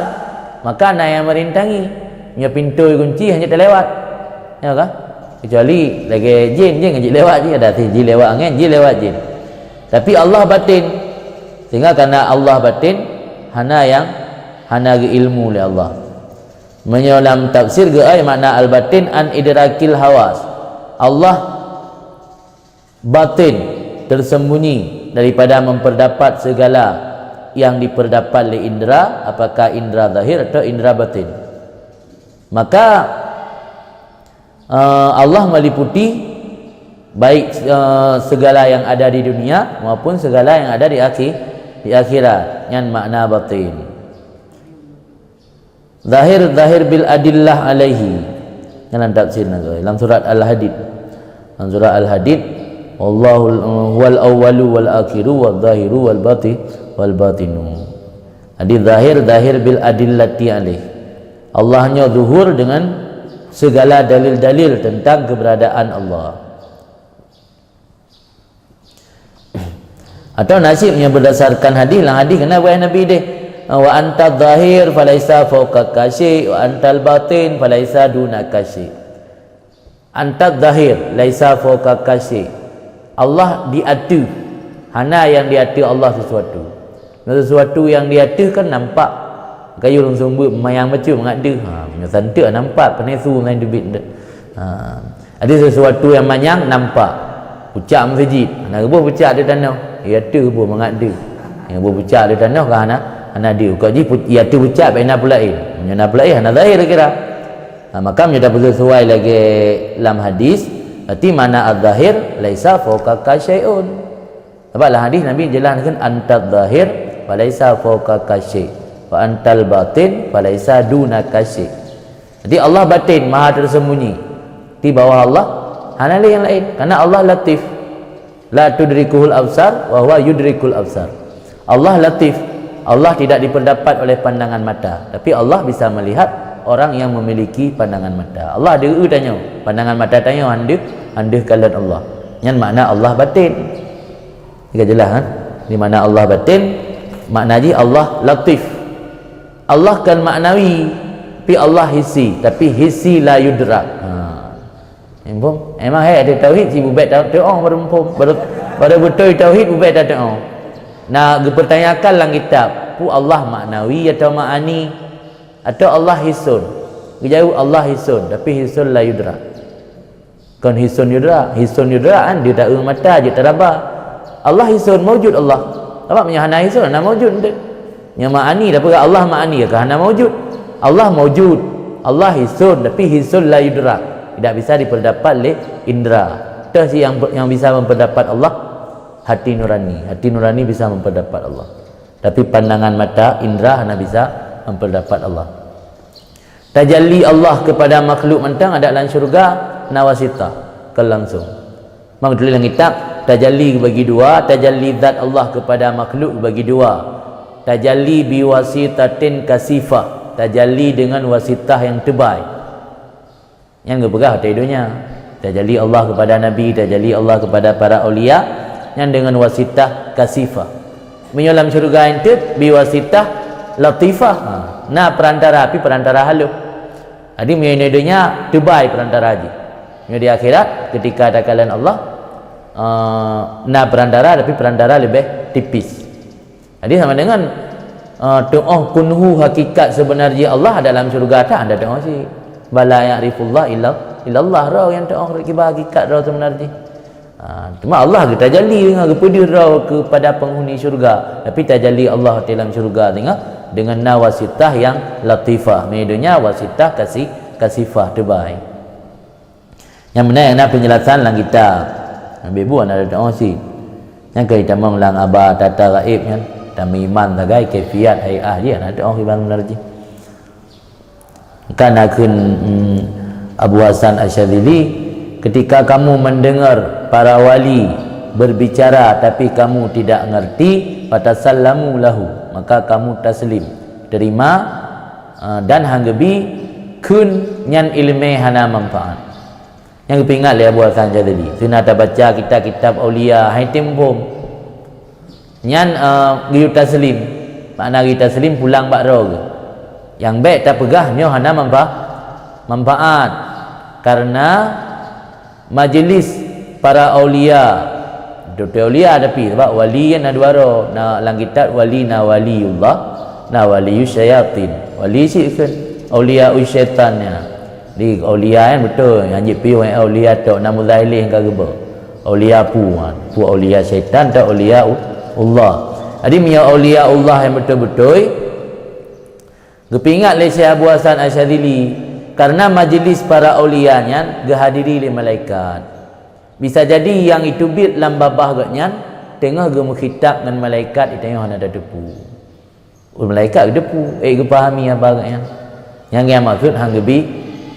maka hana yang merintangi. Punya pintu kunci hanya terlewat. Ya kan? Kecuali lagi jin ngaji lewat je, ada jin lewat angin, jin lewat jin. Tapi Allah batin, sehingga karena Allah batin hana ilmu oleh Allah. Menyolam tafsir geai makna al-batin an idrakil hawas. Allah batin, tersembunyi daripada memperdapat segala yang diperdapat oleh indera, apakah indera zahir atau indera batin. Maka Allah meliputi baik segala yang ada di dunia maupun segala yang ada di akhirat, yang makna batin. Zahir bil adillah alaihi. Dalam tafsir dalam surat Al-Hadid. Dalam surat Al-Hadid, wallahu wal awwalu wal akhiru wal zahiru wal batinu. Jadi zahir bil adillati alaihi. Allah hanya zuhur dengan segala dalil-dalil tentang keberadaan Allah. Atau nasibnya berdasarkan hadis lah. Hadis kena buat Nabi dia, wa anta zahir falaisa fawqaka syai' wa antal batin falaisa dunaka syai'. Anta zahir laisa fawqaka syai'. Allah diatu, hana yang diatu Allah sesuatu. Sesuatu yang diatu kan nampak. Kayu orang sumber mayang macam mengada. Santak nampak penesu main debit. Ada sesuatu yang manyang nampak. Pucak masjid. Nak rebuh pucak di tanah. Ya tu rebuh mengada. Yang rebuh pucak di tanah kan ana dia. Kau ji ya tu pucak baina pulain. Menyana pulain ana zahir kira. Maka menjadi sesuai lagi dalam hadis. Berarti mana az-zahir laisa fawqaka syai'un. Sebablah hadis Nabi jelaskan anta zahir wa laisa fawqaka syai'. Wa antal batin falaisa dunaka syai'. Jadi Allah batin, maha tersembunyi. Di bawah Allah hana yang lain, karena Allah latif. La tudrikuhul absar wa huwa yudrikul absar. Allah latif. Allah tidak diperdapat oleh pandangan mata, tapi Allah bisa melihat orang yang memiliki pandangan mata. Allah ada tanya, pandangan mata tanya anda kalat Allah. Yang makna Allah batin. Ini jelas kan? Di mana Allah batin, maknanya Allah latif. Allah kan maknawi, tapi Allah hissi, tapi hissi la yudrak. Emang ada tauhid si bubat tahu baru betul tauhid bubat tak tahu. Nak dipertanyakan dalam kitab, pu Allah maknawi atau ma'ani atau Allah hisun. Dijawab Allah hisun, tapi hisun la yudrak. Kan hisun yudrak kan dia tak mata je teraba. Allah hisun mawjud Allah. Apa punya hana hisun, hana mawjud tu. Yang ma'ani tapi Allah ma'ani ke hana mawjud. Allah mawjud, Allah hisun, tapi hisun la yudrak, tidak bisa diperdapat oleh indera. Itu yang bisa memperdapat Allah, hati nurani bisa memperdapat Allah. Tapi pandangan mata indera hana bisa memperdapat Allah. Tajalli Allah kepada makhluk mentang ada dalam syurga nawasita ke langsung. Mak tulis dalam kitab tajalli bagi dua, tajalli zat Allah kepada makhluk bagi dua. Tajalli biwasitatin kasifah, tajalli dengan wasitah yang tebal, yang berperah atas hidupnya. tajalli Allah kepada Nabi, tajalli Allah kepada para awliya yang dengan wasitah kasifah. Menyolam syurga itu biwasitah latifah. Nah perantara api perantara halus. Jadi menyonya tebai perantara haji. Di akhirat ketika ada kalian Allah nah perantara tapi perantara lebih tipis. Jadi sama dengan doa kunhu hakikat sebenarnya Allah dalam syurga tak ada doa sih. Bala ya'rifullah illallah roh yang doa hakikat roh sebenarnya. Cuma Allah kita tajalli dengan kepada roh kepada penghuni syurga, tapi tajalli Allah dalam syurga dengan nawasitah yang latifah. Maksudnya wasitah kasifah terbaik. Yang benar yang nak penjelasan lang kita. Ambil buat ada doa sih. Yang kita menglang aba tata gaib kan. Kami iman tagai kefiat hayah je nak doa ibang benar je. Kan akun Abu Hasan Asyadzili, ketika kamu mendengar para wali berbicara tapi kamu tidak ngerti, fatasallamu lahu, maka kamu taslim, terima dan hanggebi kun nyan ilme hana manfaat. Yang kepingat le Abu Hasan Asyadzili, sunat baca kitab-kitab aulia hai tempom nyan giu taslim, makna giu taslim pulang bakro ke. Yang baik tak pegah nyo hana manfaat karena majlis para aulia, doktor aulia tapi sebab wali yang ada dua na langkitat wali na waliullah na waliyus syayatin. Wali sih kan aulia syaitannya. Di aulia kan betul yang pi aulia tok nama zahilih ka geba. Aulia pu aulia syaitan tak aulia Allah. Jadi punya aulia Allah yang betul-betul gepingat le Syekh Abu Hasan Asyadzili karena majlis para aulianya gehadiri oleh malaikat. Bisa jadi yang itu bit lam babah gaknyan tengah gemu khitab dengan malaikat itu yang ada depu. Malaikat depu ge pahami apa gaknyan. Yang maksud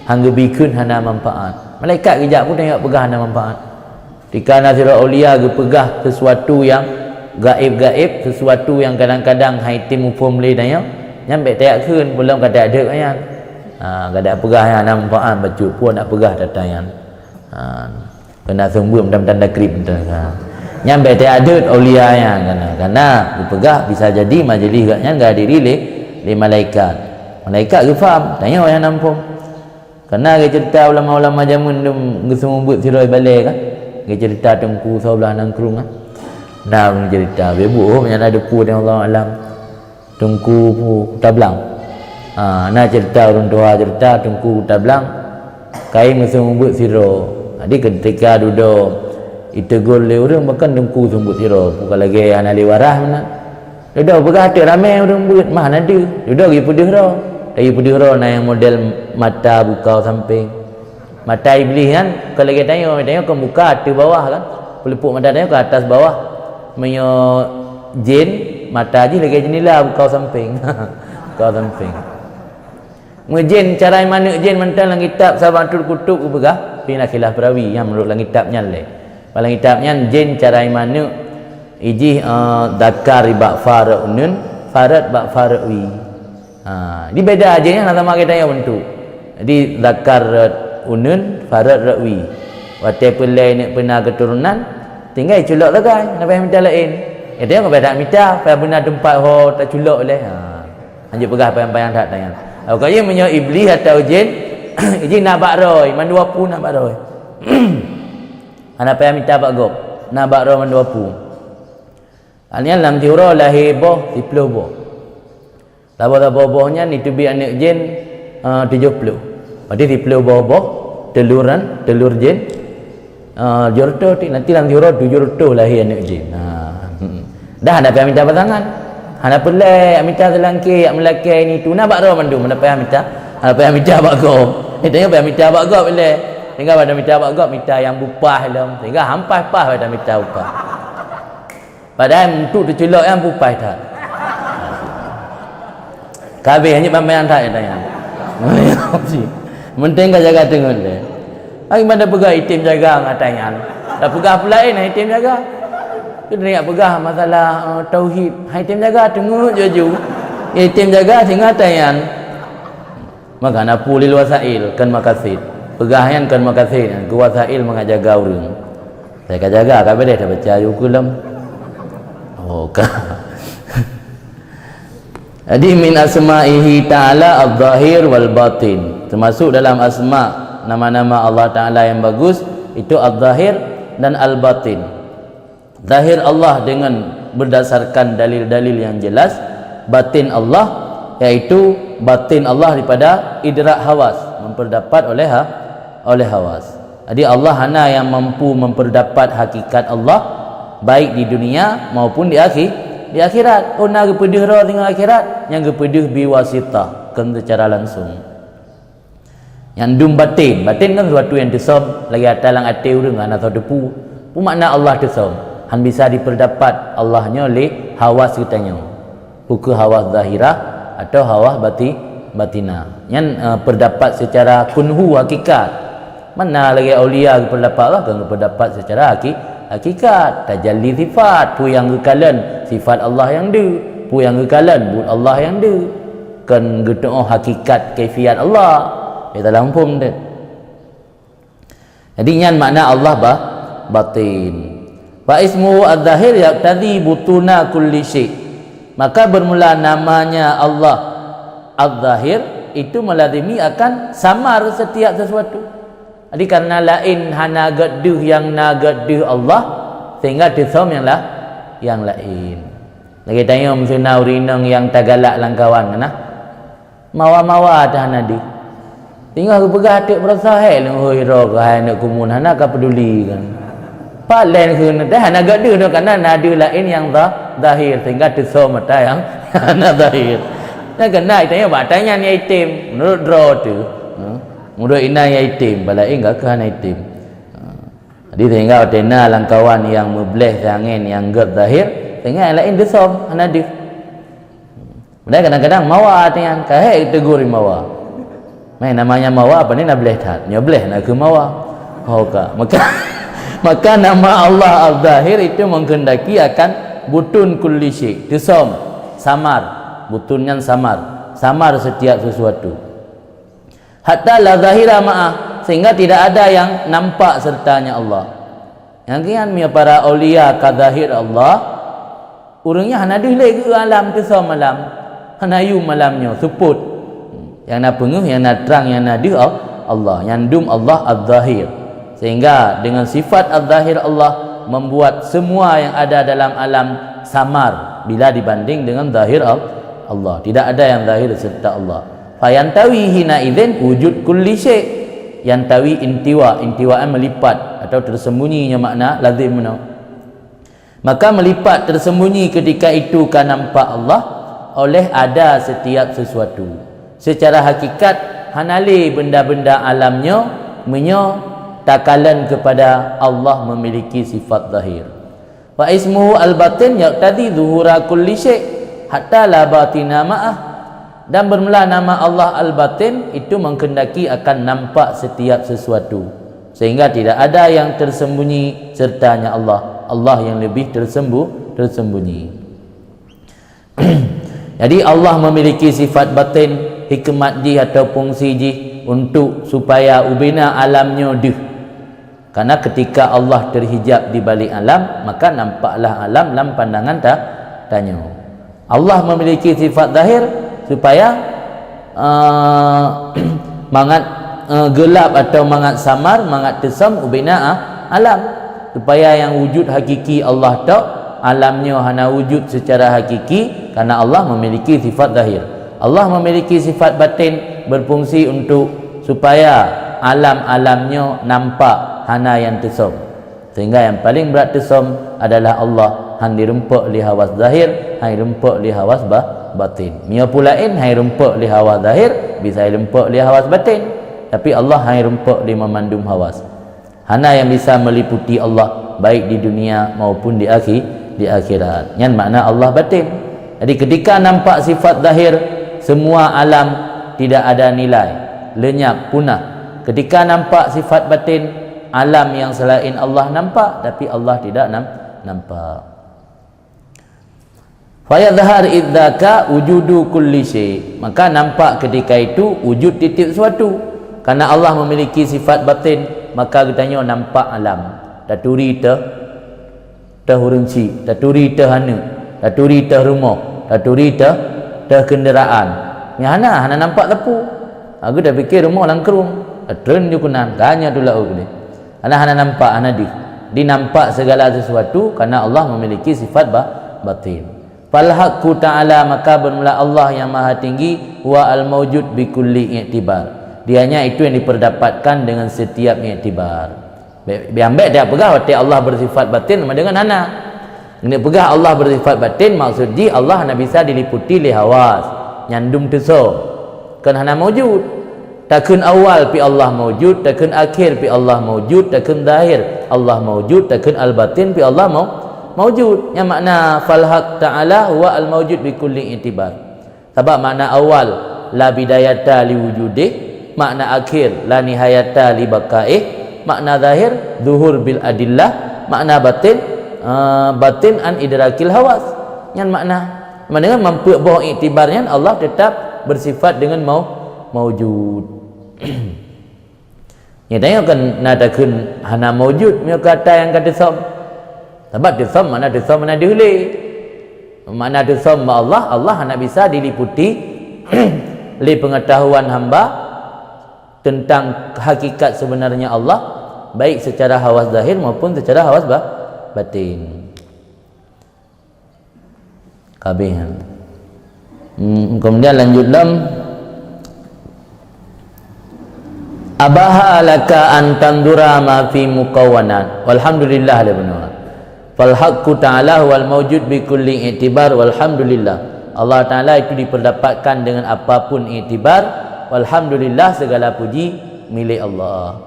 hanggebi kun hana manfaat. Malaikat kejap pun tengok pegah hana manfaat. Jika nazira aulia ge pegah sesuatu yang gaib-gaib, sesuatu yang kadang-kadang haitim formula tanya nyampe tak kun belum kada ada gaknyan. Kada pegah yang ada manfaat baca pun nak pegah datayan. Kena sembur dalam tanda krip nyampe tak ada aulia yang karena dipegah bisa jadi majlis gaknya enggak diri le malaikat. Malaikat ke faham tanya yang nampung. Karena dia cerita ulama-ulama zaman dum ngesembut siroi balai kan. Dia cerita tengku sebelah nangkrung kan. Nah cerita bebu yang ada pu dengan Allah alam. Tengku pu tablang. Nah cerita orang tua cerita tengku tablang kai ngesembut siro. Jadi ketika duduk itu gol le orang makan tengku sembut siro. Bukan lagi anali warah mana. Duduk berkata ramai orang buat mana ada. Duduk pergi pedih ro. Dari pedih ro na yang model mata buka samping. Mata iblis kan kalau kita tanya ke muka ke bawah kan. Pelepuk mata tanya ke atas bawah. Menyo jin mata je lagi jendela buka samping. Buka samping. Mujin cara mana jin mental dalam kitab Sabatul Kutub ubah pina khilaf perawi yang menurut dalam kitabnya le. Dalam kitabnya jin cara mana iji dakar ba farunun farad ba farwi. Di beda aja yang sama kita yang bentuk. Jadi dakar unun farad rawi. Wate pelai ni pernah keturunan tinggal culok lagai nak payah minta lain. Dia enggak beda minta payah benar tempat ho tak culok oleh. Anjuk pegah payah-payah tak tanya. Kalau dia menyo iblis atau jin, jin nak bak roy, mandua pu nak bak roy. Ana payah minta bak gop, nak bak roy mandua pu. Anian lam tiura lahir boh 10 boh. Boh-bohnya ni tu bi anak jin 70. Berarti 10 boh telur jin jorto nanti lam tiura 700 lahir anak jin. Dah ada payah minta pasangan. Hana pelai minta selangki melaki ni tu nak bak roh mandu mana payah minta. Hana payah minta bak gop. Tengok payah minta bak gop boleh. Tinggal pada minta bak gop minta yang bupah dalam. Tinggal hampas pada minta bupah. Padahal untuk tercelok yang bupah tak. Kabeh hanya pamaian tak tanya. Penting kau jaga tengok dia. Ai mana pegang itim jaga ngatanya. Dah pegang pula itim jaga. Kita nak pegah masalah tauhid. Hai tim jaga tengok jaju. Tim jaga singa tayan. Maka na pulil wasail kan makasid. pegahan kan makasih ku wasail mengajaga urang saya akan jaga kat bedeh dah baca yukulam oh ka jadi min asma'ihi ta'ala al-zahir wal batin, termasuk dalam asma nama-nama Allah Ta'ala yang bagus itu al-zahir dan al-batin. Zahir Allah dengan berdasarkan dalil-dalil yang jelas, batin Allah yaitu batin Allah daripada idrak hawas, memperdapat oleh hawas. Jadi Allah hanya yang mampu memperdapat hakikat Allah baik di dunia maupun di akhirat. Oh nak pedih roh tengah akhirat, yang pedih biwasitah, kan secara langsung. Yang dum batin kan sesuatu yang tesom lagi atalang ati urang atau depu. Pu makna Allah tesom. Han bisa diperdapat Allahnya oleh hawas kitanya. Bukan hawas zahirah atau hawas batina. Yang perdapat secara kunhu hakikat. Mana lagi aulia berdapat Allah kan berdapat secara hakikat, tajalli sifat, pu yang kekalan sifat Allah yang de, pu yang kekalan but Allah yang de, kan getong hakikat kaifiat Allah kita lampum de. Jadi nyan makna Allah batin. Fa ismuhu adz-zahir yaqtadi butuna kulli syai. Maka bermula namanya Allah adz-zahir itu melazimi akan samar setiap sesuatu. Jadi karena lain hana gaduh yang na gaduh Allah sehingga tisam yang lain. Lagi tanya msuna urinang yang tagalak langkawan kana. Mawa-mawa dah nadi. Tinggal ke pegah atik berasa hel hoi ro ka nak kumun hana ka peduli kan. Palen ke dah hana gaduh dah kana nadi lain yang zahir sehingga tisam mata yang hana zahir. Dan kena tanya batanya ni item menurut draw tu. Mudah ina yang itim bala enggak ke hana itim. Jadi tinggal tena langkawan yang mebleh angin yang gap zahir tinggal yang lain desom hana dif. Mereka kadang-kadang mawa tiang kahe teguri mawa. Main namanya mawa apa ni nak bleh tat. Nya bleh nak ke mawa. Oh ka. Maka nama Allah al-zahir itu menghendaki akan butun kulli syai. Desom samar, butunnya samar setiap sesuatu. Hatta la zahira ma'ah, sehingga tidak ada yang nampak sertanya Allah. Yang kian mia para aulia ka zahir Allah urangnya hana dilai ke alam kesam malam hanayu malamnya seput yang na penguh yang na terang yang na di Allah yang dum Allah az-zahir, sehingga dengan sifat az-zahir Allah membuat semua yang ada dalam alam samar bila dibanding dengan zahir Allah. Tidak ada yang zahir serta Allah. Fayantawi hina idzin wujud kulli syai. Yantawi intiwaan melipat atau tersembunyinya makna lazimna. Maka melipat tersembunyi ketika itu kan nampak Allah oleh ada setiap sesuatu. Secara hakikat hanali benda-benda alamnya takalan kepada Allah memiliki sifat zahir. Wa ismuhu al-batin yaqtadi zuhura kulli syai hatta la batina ma'ah. Dan bermula nama Allah al-batin itu menghendaki akan nampak setiap sesuatu sehingga tidak ada yang tersembunyi sertanya Allah yang lebih tersembunyi. Jadi Allah memiliki sifat batin, hikmat ji atau fungsi ji untuk supaya ubina alamnya dih. Karena ketika Allah terhijab di balik alam, maka nampaklah alam dalam pandangan tanya. Allah memiliki sifat zahir supaya mangat gelap atau mangat samar, mangat tesam ubina alam, supaya yang wujud hakiki Allah tak alamnya hana wujud secara hakiki karena Allah memiliki sifat zahir. Allah memiliki sifat batin berfungsi untuk supaya alam-alamnya nampak hana yang tesam, sehingga yang paling berat tesam adalah Allah han dirempak li hawas zahir, han dirempak li hawas batin. Mia pulain hai rempak li hawas zahir, bisa rempak li hawas batin. Tapi Allah hai rempak li memandum hawas. Hana yang bisa meliputi Allah baik di dunia maupun di akhirat. Yang makna Allah batin. Jadi ketika nampak sifat zahir, semua alam tidak ada nilai, lenyap, punah. Ketika nampak sifat batin, alam yang selain Allah nampak tapi Allah tidak nampak. Fayadhhar idzaka wujudu kulli syai. Maka nampak ketika itu wujud titik sesuatu. Karena Allah memiliki sifat batin, maka katanya nampak alam. Taturi hurunci, taturi hana, taturi rumah, taturi kenderaan. Yang hana nampak tepu. Aku dah fikir rumah langkerung. Tren je kunan, tanya tu lah dia. Hana nampak, hana dinampak segala sesuatu karena Allah memiliki sifat batin. Fal haqqu ta'ala, maka bermula Allah yang maha tinggi, wa al mawjud bi kulli i'tibar. Dianya itu yang diperdapatkan dengan setiap i'tibar. Biambek dia pegah waktu Allah bersifat batin dengan hana. Ini pegah Allah bersifat batin maksud dia Allah nak bisa diliputi oleh hawas, nyandung teso. Kan hana mawjud. Takun awal pi Allah mawjud, takun akhir pi Allah mawjud, takun zahir Allah mawjud, takun al batin pi Allah mawjud. Yang makna fal haq ta'ala huwa al mawjud bi kulli i'tibar. Sebab makna awal la bidayata li wujudih, makna akhir la nihayata li baqaih, makna zahir zuhur bil adillah, makna batin batin an idrakil hawas. Yang makna dengan mampu bahawa iktibarnya Allah tetap bersifat dengan mawjud. Ya tanya kan nadakeun hana mawjud nya kata yang kata som. Sebab tisam mana dihuli. Makna tisam Allah hanya bisa diliputi oleh pengetahuan hamba tentang hakikat sebenarnya Allah, baik secara hawas zahir maupun secara hawas batin. Kabihan. Kemudian lanjut dalam abaha laka an tandura ma fi muqawwanat walhamdulillah la benar. Fal haqqu ta'ala wal mawjud bi kulli i'tibar walhamdulillah. Allah Taala itu diperdapatkan dengan apapun i'tibar. Walhamdulillah, segala puji milik Allah.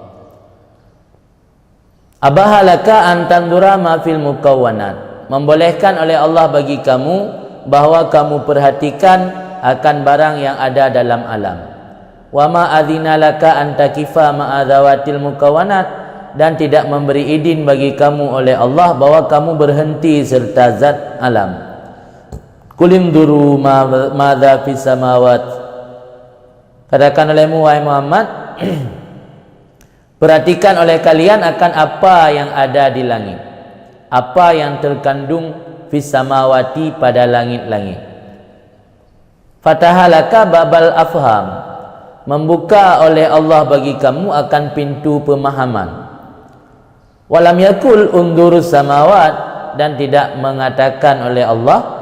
Abahalaka an tandura ma fil muqawwanat, membolehkan oleh Allah bagi kamu bahawa kamu perhatikan akan barang yang ada dalam alam. Wa ma adzina laka an takifa ma adzawatil muqawwanat, dan tidak memberi izin bagi kamu oleh Allah bahawa kamu berhenti serta zat alam. Kulim duru madza fis samawat, katakan olehmu wahai Muhammad, perhatikan oleh kalian akan apa yang ada di langit, apa yang terkandung fis samawati pada langit-langit. Fatahalaka babal afham, membuka oleh Allah bagi kamu akan pintu pemahaman. Walam yakul undurus samawat, dan tidak mengatakan oleh Allah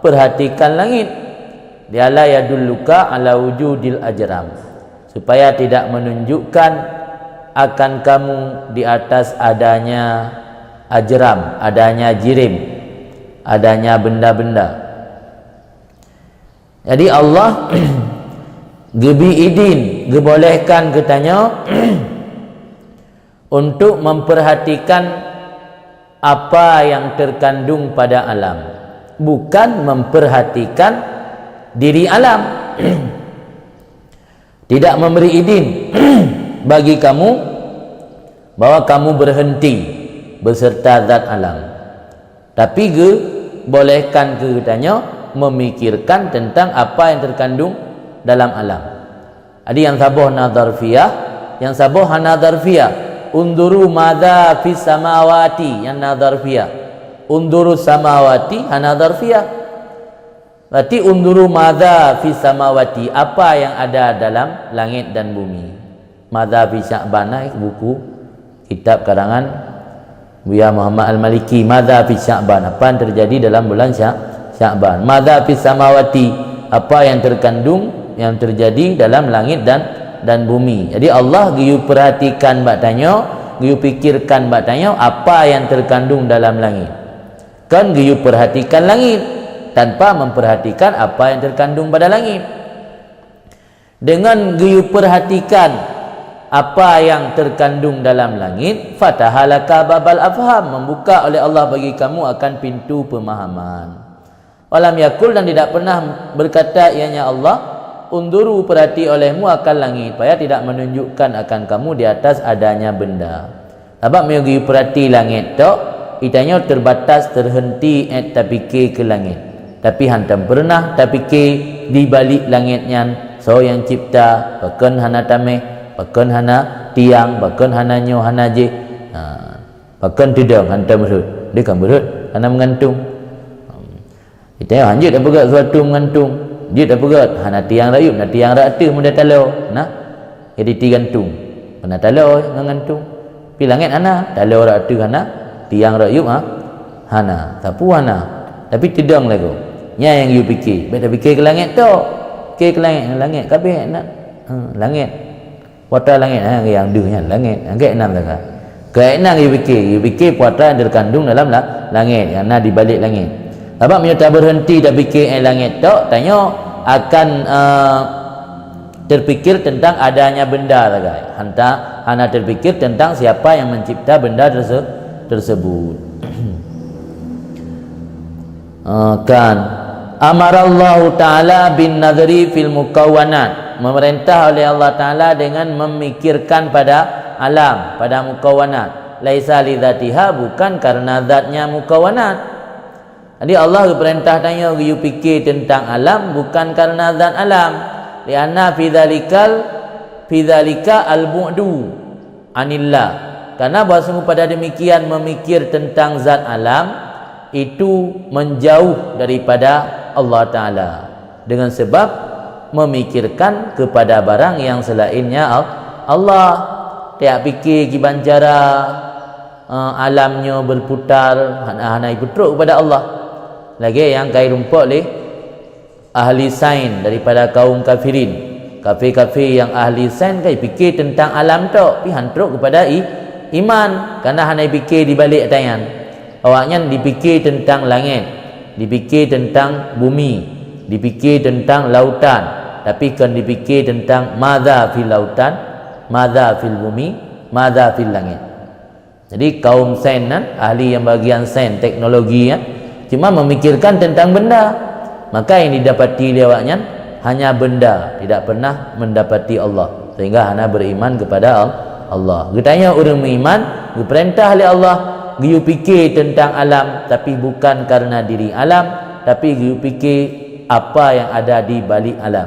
perhatikan langit. Dialah yadulluka ala wujudil ajram, supaya tidak menunjukkan akan kamu di atas adanya ajram, adanya jirim, adanya benda-benda. Jadi Allah gebi idin, gebolehkan katanya untuk memperhatikan apa yang terkandung pada alam, bukan memperhatikan diri alam. Tidak memberi izin bagi kamu bahwa kamu berhenti beserta zat alam, tapi bolehkan katanya memikirkan tentang apa yang terkandung dalam alam. Ada yang sabuh nadarfiyah, yang sabuh nadarfiyah. Unduru madza fis samawati, yang nadarfiyah. Unduru samawati nadarfiyah. Berarti unduru madza fis samawati, apa yang ada dalam langit dan bumi. Madza fi Sya'ban, buku kitab karangan Buya Muhammad Al-Maliki. Madza fi Sya'ban, apa yang terjadi dalam bulan Sya'ban. Madza fis samawati, apa yang terkandung, yang terjadi dalam langit dan bumi. Jadi Allah giyu perhatikan batanya, giyu pikirkan batanya apa yang terkandung dalam langit. Kan giyu perhatikan langit tanpa memperhatikan apa yang terkandung pada langit. Dengan giyu perhatikan apa yang terkandung dalam langit, fatahalaka babal afham, membuka oleh Allah bagi kamu akan pintu pemahaman. Walam yakul, dan tidak pernah berkata ianya Allah, unduru, perhati olehmu akan langit, supaya tidak menunjukkan akan kamu di atas adanya benda. Sebab mengiyu perhati langit tok, itanya terbatas, terhenti tak fikir ke langit. Tapi hantam pernah tak fikir di balik langitnya so yang cipta, bahkan hana tameh Bahkan hana tiang, bahkan hana nyo, hana je. Bahkan tidak hantar berut. Dia kan berut, hana mengantung. Kita hanjut dah pegat suatu mengantung. Dia dah pegat, hana tiang rayup, hana tiang rata mudah talau. Nah, jadi tigantung. Hana talau mengantung. Pi langit hana, talau rata hana, tiang rayup hana. Sapu hana. Tapi tidak lagu. Nya yang you fikir. Baik dah fikir ke langit tu. Fikir ke langit kabeh nak. Langit. Puatra langit yang duhnya langit. Angkat enam tak. Keenam you fikir puatra yang terkandung dalam langit, yang ada di balik langit. Sebab dia tak berhenti dah fikir langit tu, tanya akan terfikir tentang adanya benda tak guys. Hana terfikir tentang siapa yang mencipta benda tersebut. Kan amarallahu ta'ala bin nadri fil mukawwanat, memerintah oleh Allah Ta'ala dengan memikirkan pada alam, pada mukawwanat. Laisa li dzatiha, bukan karena zatnya mukawwanat. Jadi Allah perintah tanya you fikir tentang alam bukan karena zat alam. Lianna fi dzalika al-bu'du anillah. Karena bahwa pada demikian memikir tentang zat alam itu menjauh daripada Allah Ta'ala, dengan sebab memikirkan kepada barang yang selainnya Allah. Tiap fikir gibancara alamnya berputar, hana putruk kepada Allah. Lagi yang kai rumput oleh ahli sains daripada kaum kafirin. Kafir-kafir yang ahli sains kai fikir tentang alam tu, pi hantruk kepada iman, kerana hana fikir di balik tayan. Awaknya dipikir tentang langit, dipikir tentang bumi, dipikir tentang lautan, tapi kan dipikir tentang madza fil lautan, madza fil bumi, madza fil langit. Jadi kaum sains ahli yang bagian sains teknologi cuma memikirkan tentang benda, maka yang didapati oleh awaknya hanya benda, tidak pernah mendapati Allah, sehingga hanya beriman kepada Allah. Getanya orang beriman, diperintah oleh Allah, you fikir tentang alam, tapi bukan karena diri alam, tapi you fikir apa yang ada di balik alam.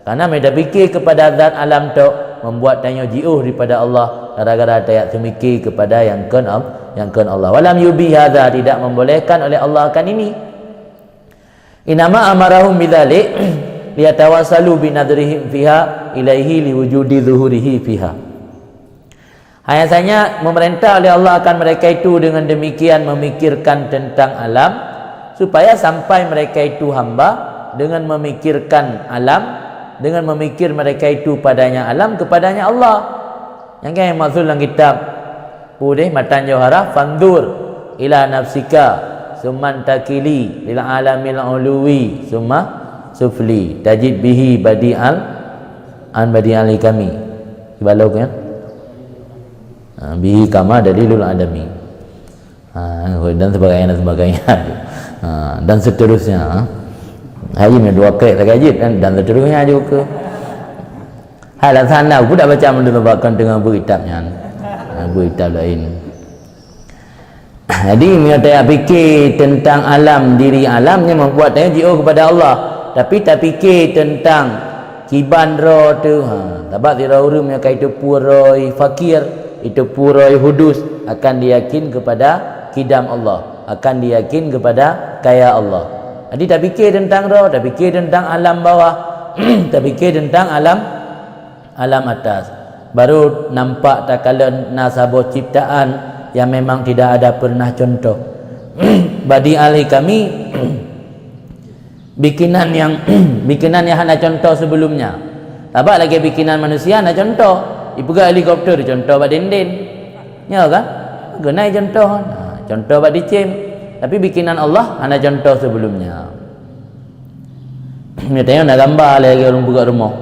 Karena mereka fikir kepada zat alam tu, membuat tanya jauh daripada Allah, gara-gara tak semikir kepada yang kan Allah. Walam yubi hadza, tidak membolehkan oleh Allah akan ini. Inama amarahum bidzalik liyatawassalu binadrihim fiha ilaihi liwujudi zuhurihi fiha. Hanya saja memerintah oleh Allah akan mereka itu dengan demikian memikirkan tentang alam, supaya sampai mereka itu hamba dengan memikirkan alam, dengan memikir mereka itu padanya alam, kepadanya Allah. Yang kan yang maksud dalam kitab Pudih Matan Johara, fandur ila nafsika summan takili lil alamil uluwi summa sufli tajid bihi badi'al an badi'ali kami balau kan bihi kama dalilul adami, dan sebagainya dan seterusnya. Hari ni dua kali tak kaji dan seterusnya juga. Hal sana aku dah baca mendebatkan dengan berkitabnya, berkitab lain. Jadi mereka fikir tentang alam, diri alamnya membuat dia jauh kepada Allah, tapi tak fikir tentang kiban roh tu. Sebab dia orang yang kaitu puroi fakir, itu puroi hudus, akan diyakin kepada kidam Allah, akan diyakin kepada kaya Allah. Jadi tak fikir tentang roh, tak fikir tentang alam bawah, tak fikir tentang alam atas. Baru nampak tak kala nasabah ciptaan yang memang tidak ada pernah contoh. Badi alih kami bikinan yang hanya contoh sebelumnya. Sebab lagi bikinan manusia hanya contoh. Ipuga helikopter contoh bak denden. Ya kan? Guna contoh. Contoh bak dicem. Tapi bikinan Allah hanya contoh sebelumnya. Dia tanya nak gambar lagi orang buka rumah.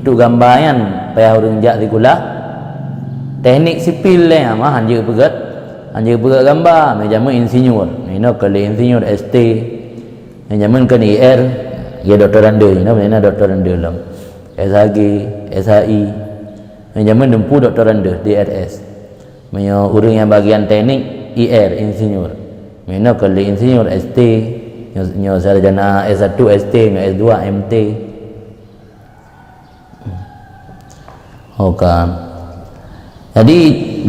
Tu gambar kan payah orang jak dikulah. Teknik sipil lah mah hanya pegat gambar, macam insinyur. Ini kalau insinyur ST, macam kan IR, dia doktorandu, mana doktorandu lah. SHG, SHI, macam dempu doktorandu DRS. Macam orang yang bagian teknik IR, insinyur. Mana kalau insinyur ST, sarjana S1 ST, S2 MT. Okey. Jadi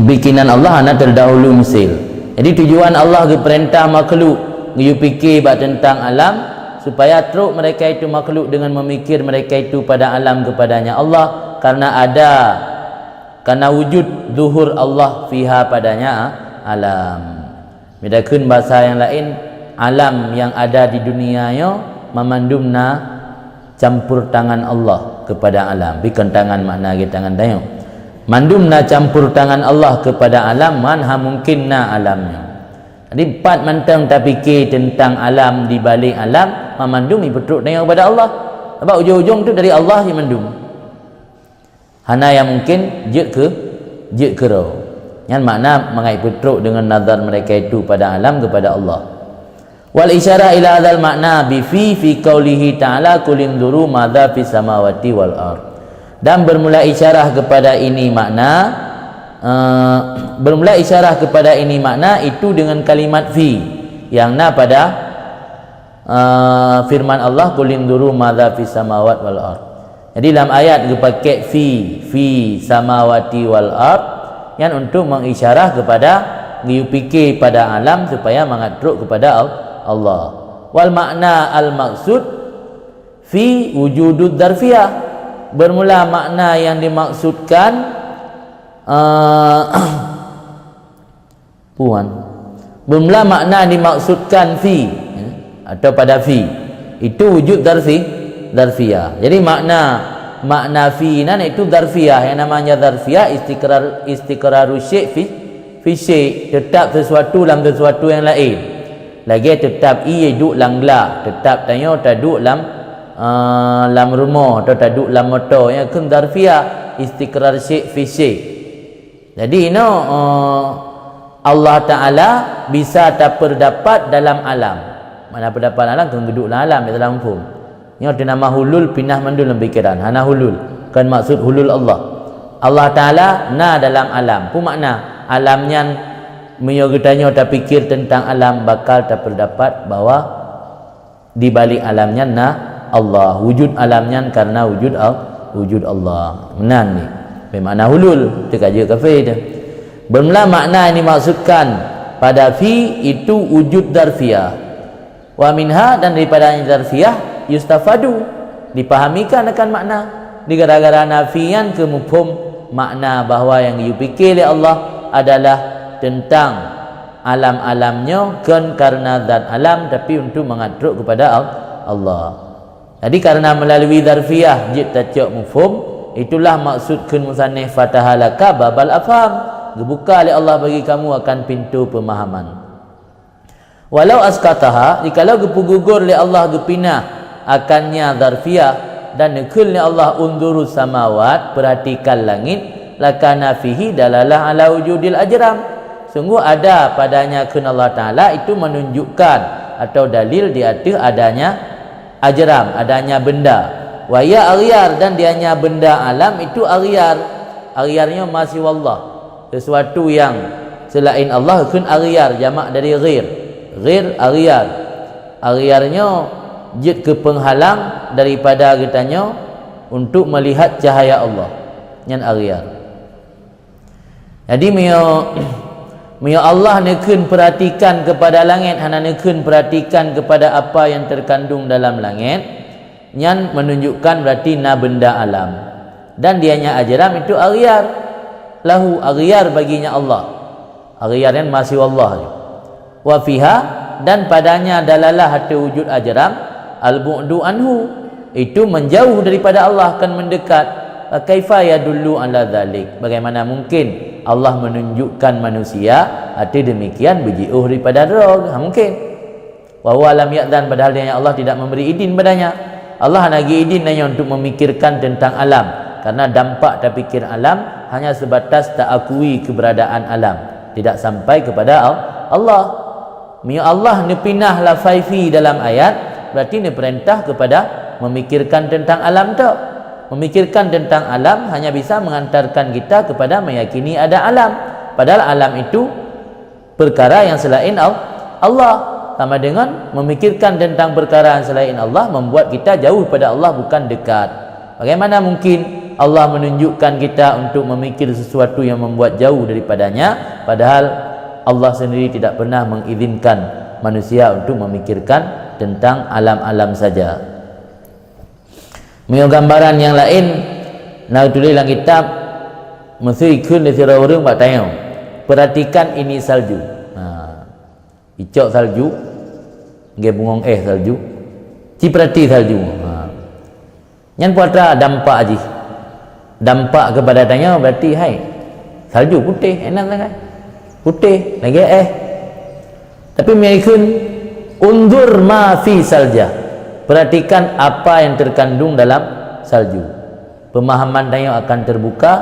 bikinan Allah ana terdahulu mesil. Jadi tujuan Allah ke perintah makhluk you fikir bab tentang alam supaya teruk mereka itu makhluk dengan memikir mereka itu pada alam kepadanya Allah, karena wujud zuhur Allah fiha padanya alam. Bedakan bahasa yang lain, alam yang ada di dunia yo memandumna campur tangan Allah kepada alam. Bukan tangan makna kita tangan dayo. Mandumna campur tangan Allah kepada alam, manha mungkinna alamnya. Jadi empat mantang tak fikir tentang alam di balik alam, memandum betul dengan kepada Allah. Sebab ujung-ujung tu dari Allah yang mandum. Hana yang mungkin je ke roh. Yang makna mengai betul dengan nazar mereka itu pada alam kepada Allah. Wal isyarah ila hadzal makna bi fi qaulihi ta'ala qul induru madza fis samawati wal ard. Dan bermula isyarah kepada ini makna itu dengan kalimat fi yang pada firman Allah qul induru madza fis samawati wal ard. Jadi dalam ayat dipakai fi samawati wal ard yang untuk mengisyarah kepada fikir pada alam supaya mengatruk kepada Allah. Wal makna al maksud fi wujudud dzarfiyah. Bermula makna yang dimaksudkan bermula makna dimaksudkan fi atau pada fi itu wujud dzarfiyah. Jadi makna fi nan itu dzarfiyah. Yang namanya dzarfiyah istiqraru syai' fi syai', tetap sesuatu dalam sesuatu yang lain. Lagi tetap ia duduk dalam gelap, tetap tanya tak duduk dalam rumah atau tak duduk dalam motor. Yang kan dzarfiyah istiqrar syai' fi syai'. Jadi Allah Ta'ala bisa terdapat dalam alam. Mana terdapat alam kan duduk dalam alam dalam faham. Yang nama hulul pindah mandul dalam fikiran. Hana hulul kan maksud hulul Allah. Allah Ta'ala na dalam alam. Apa makna? Alamnya menyogetanya tak fikir tentang alam bakal terdapat bahwa di balik alamnya na Allah. Wujud alamnya karena wujud Allah. Menan ni. Bermakna hulul. Itu kaji kafir dia. Bermula makna yang dimaksudkan pada fi itu wujud dzarfiyah. Wa minha dan daripada dzarfiyah yustafadu dipahamikan akan makna. Di gara-gara nafian ke mufhum makna bahawa yang dipikir oleh Allah adalah tentang alam-alamnya kan karena zat alam tapi untuk mengatruk kepada Allah. Jadi karena melalui dzarfiyah jid tajuk mufhum, itulah maksud kun musannif fatahalaka babal afham. Dibuka oleh Allah bagi kamu akan pintu pemahaman. Walau askataha, jikalau gugur oleh Allah gepinah akannya dzarfiyah dan nekul oleh Allah unduru samawat, perhatikan langit, lakana fihi dalalah ala wujudil ajram. Sungguh ada padanya kun Allah Ta'ala itu menunjukkan atau dalil di atas adanya ajram, adanya benda. Wa ya aghyar dan dianya benda alam itu aghyar. Aghyarnya masih wallah. Sesuatu yang selain Allah kun aghyar, jamak dari ghir. Ghir aghyar. Aghyarnya jid ke penghalang daripada kitanya untuk melihat cahaya Allah. Yang aghyar. Jadi mio Allah nekun perhatikan kepada langit, hana nekun perhatikan kepada apa yang terkandung dalam langit. Yang menunjukkan berarti na benda alam. Dan dianya ajram itu aghyar. Lahu aghyar baginya Allah. Aghyar yang masih Allah. Wa fiha dan padanya dalalah hati wujud ajram al-bu'du anhu, itu menjauh daripada Allah akan mendekat. Kaifa yadullu ala dzalik, bagaimana mungkin Allah menunjukkan manusia hati demikian berjauh daripada roh? Mungkin. Wa huwa lam ya'dzan, padahal dia Allah tidak memberi izin padanya. Allah nagi izin hanya untuk memikirkan tentang alam, karena dampak terfikir alam hanya sebatas tak akui keberadaan alam, tidak sampai kepada Allah. Allah ni pinah lafai fi dalam ayat, berarti ni perintah kepada memikirkan tentang alam tu. Memikirkan tentang alam hanya bisa mengantarkan kita kepada meyakini ada alam, padahal alam itu perkara yang selain Allah. Sama dengan memikirkan tentang perkara yang selain Allah membuat kita jauh pada Allah, bukan dekat. Bagaimana mungkin Allah menunjukkan kita untuk memikir sesuatu yang membuat jauh daripadanya, padahal Allah sendiri tidak pernah mengizinkan manusia untuk memikirkan tentang alam-alam saja. Punya gambaran yang lain nak tulis dalam kitab, mesti ikut dari orang buat tanya, perhatikan ini salju. Icok salju, nge bungong salju, ciprati salju. Yang puatra dampak aji. Dampak kepada tanya berarti hai salju putih enak sangat. Putih lagi Tapi mereka undur ma fi saljah. Perhatikan apa yang terkandung dalam salju. Pemahaman tanya akan terbuka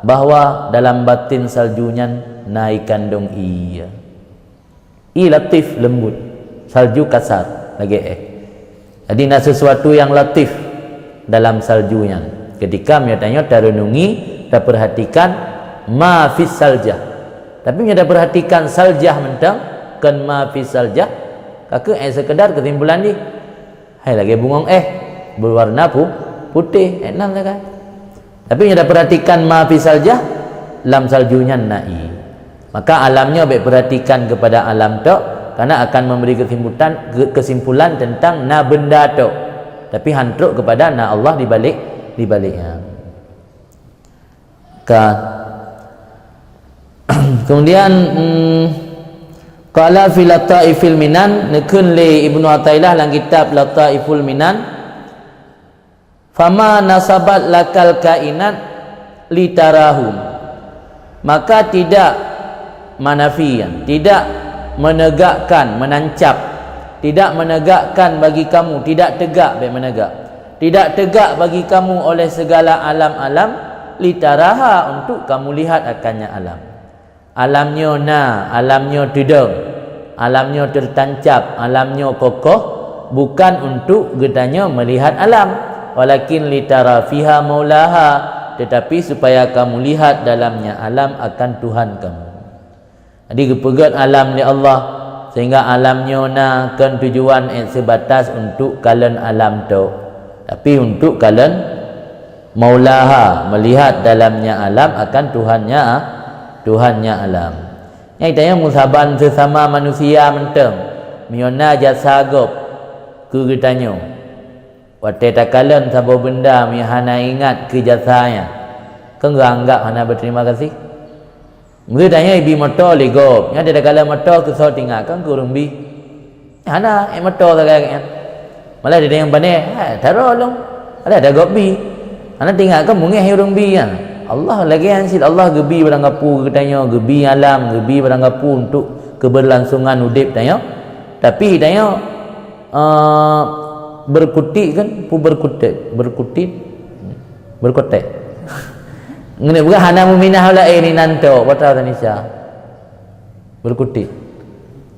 bahawa dalam batin saljunya naik kandung iya. I latif lembut, salju kasar lagi Jadi nak sesuatu yang latif dalam saljunya. Ketika dia tanya renungi, dah perhatikan ma fi saljah. Tapi dia dah perhatikan saljah mentang kan ma fi saljah. Kakak sekedar kesimpulan ni. Hai lagi bungong berwarna putih enak kan. Tapi dia dah perhatikan ma fi saljah, lam saljunya nai. Maka alamnya baik perhatikan kepada alam tu, karena akan memberi kesimpulan tentang na benda tu. Tapi hantruk kepada na Allah dibaliknya. Kemudian qala fi lataifil minan, nekun li Ibnu Athaillah dalam kitab Lataiful Minan, fama nasabat lakal kainat litarahum, maka tidak manafian, tidak menegakkan, menancap, tidak menegakkan bagi kamu, tidak tegak baik menegak, tidak tegak bagi kamu oleh segala alam-alam litaraha, untuk kamu lihat akannya alam. Alamnya alamnya tudung, alamnya tertancap, alamnya kokoh, bukan untuk getanya melihat alam, walakin litara fiha maulaha, tetapi supaya kamu lihat dalamnya alam akan Tuhan kamu. Jadi kepegat alam ni Allah, sehingga alamnya kan tujuan sebatas untuk kalian alam tu, tapi untuk kalian maulaha, melihat dalamnya alam akan Tuhannya alam. Yang tanya musaban sesama manusia menteng miona jasa gop ku getanya. Wate takalan sabo benda mi hana ingat ke jasanya. Kan anggap hana berterima kasih. Mereka tanya ibi motor ligop. Nya ada kala motor ke so tinggal kan kurung bi. Hana motor kan. Malah ada yang pandai, taruh long. Ada gop bi. Hana tinggal kan mungkin urung bi kan. Allah lagi hasil Allah gebi barang gapu tanya, gebi alam, gebi barang gapu untuk keberlangsungan hidup tanya. Tapi tanya berkutik kan, berkutit. Ngene bukan hana muminah lain ni nanto, wata tanisha. Berkutit.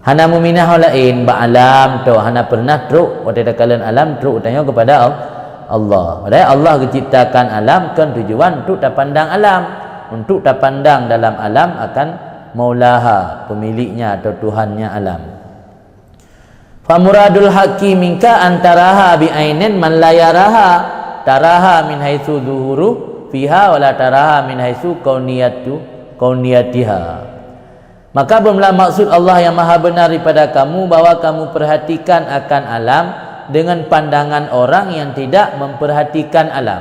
Hana muminah lain ba alam tu, hana pernah truk wata kalian alam truk tanya kepada Allah. Padahal Allah menciptakan alam kan tujuan untuk tak pandang alam, untuk tak pandang dalam alam akan maulaha, pemiliknya atau Tuhannya alam. Famuradul haqqi minka antaraha bi ainin man la yaraha, taraha min haitsu zuhuru fiha wala taraha min haitsu kauniyatiha. Maka bermula maksud Allah yang maha benar daripada kamu, bahwa kamu perhatikan akan alam dengan pandangan orang yang tidak memperhatikan alam.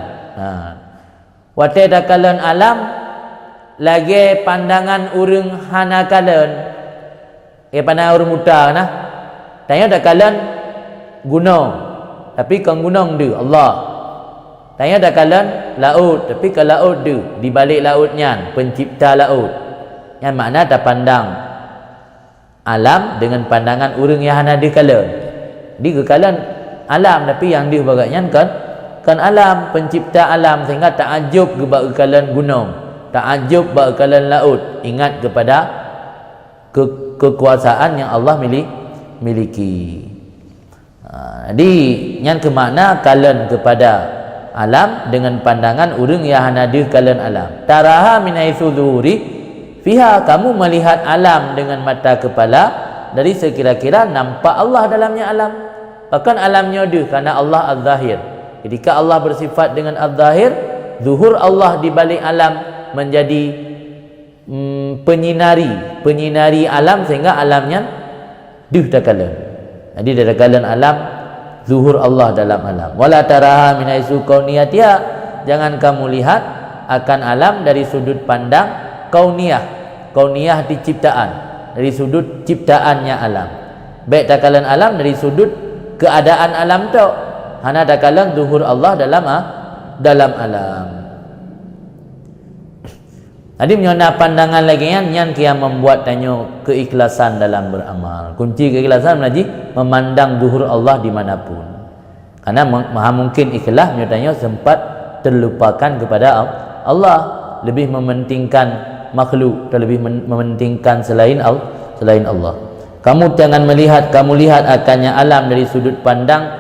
Wate dakalan alam lagi pandangan urang hana kalan. Pandangan urang muda nah. Tanya dakalan gunung, tapi kan gunung dia Allah. Tanya dakalan laut, tapi kan laut dia, di balik lautnya pencipta laut. Yang makna tak pandang alam dengan pandangan urang yang hana dikalan. Di kekalan alam, tapi yang dia bagainya kan alam, pencipta alam, sehingga takjub kepada kekalan gunung, takjub kepada kekalan laut, ingat kepada kekuasaan yang Allah miliki. Jadi yang kemakna kalian kepada alam dengan pandangan urang yang hana dia kalian alam. Taraha min haitsu zuhuri fiha, kamu melihat alam dengan mata kepala dari sekira-kira nampak Allah dalamnya alam. Bahkan alamnya dia, kerana Allah Az-Zahir. Ketika Allah bersifat dengan Az-Zahir, zuhur Allah di balik alam menjadi penyinari alam sehingga alamnya dihtakala. Jadi dihtakala alam zuhur Allah dalam alam. Wala taraha min aisu kauniyatiha, jangan kamu lihat akan alam dari sudut pandang kauniyah diciptaan, dari sudut ciptaannya alam. Baik takalan alam dari sudut keadaan alam tu. Hana takalan zuhur Allah dalam alam. Tadi menyona pandangan lagi yang kia membuat tanya keikhlasan dalam beramal. Kunci keikhlasan lagi memandang zuhur Allah dimanapun. Karena maha mungkin ikhlas menyatanya sempat terlupakan kepada Allah, lebih mementingkan makhluk atau lebih mementingkan selain Allah. Kamu jangan kamu lihat akannya alam dari sudut pandang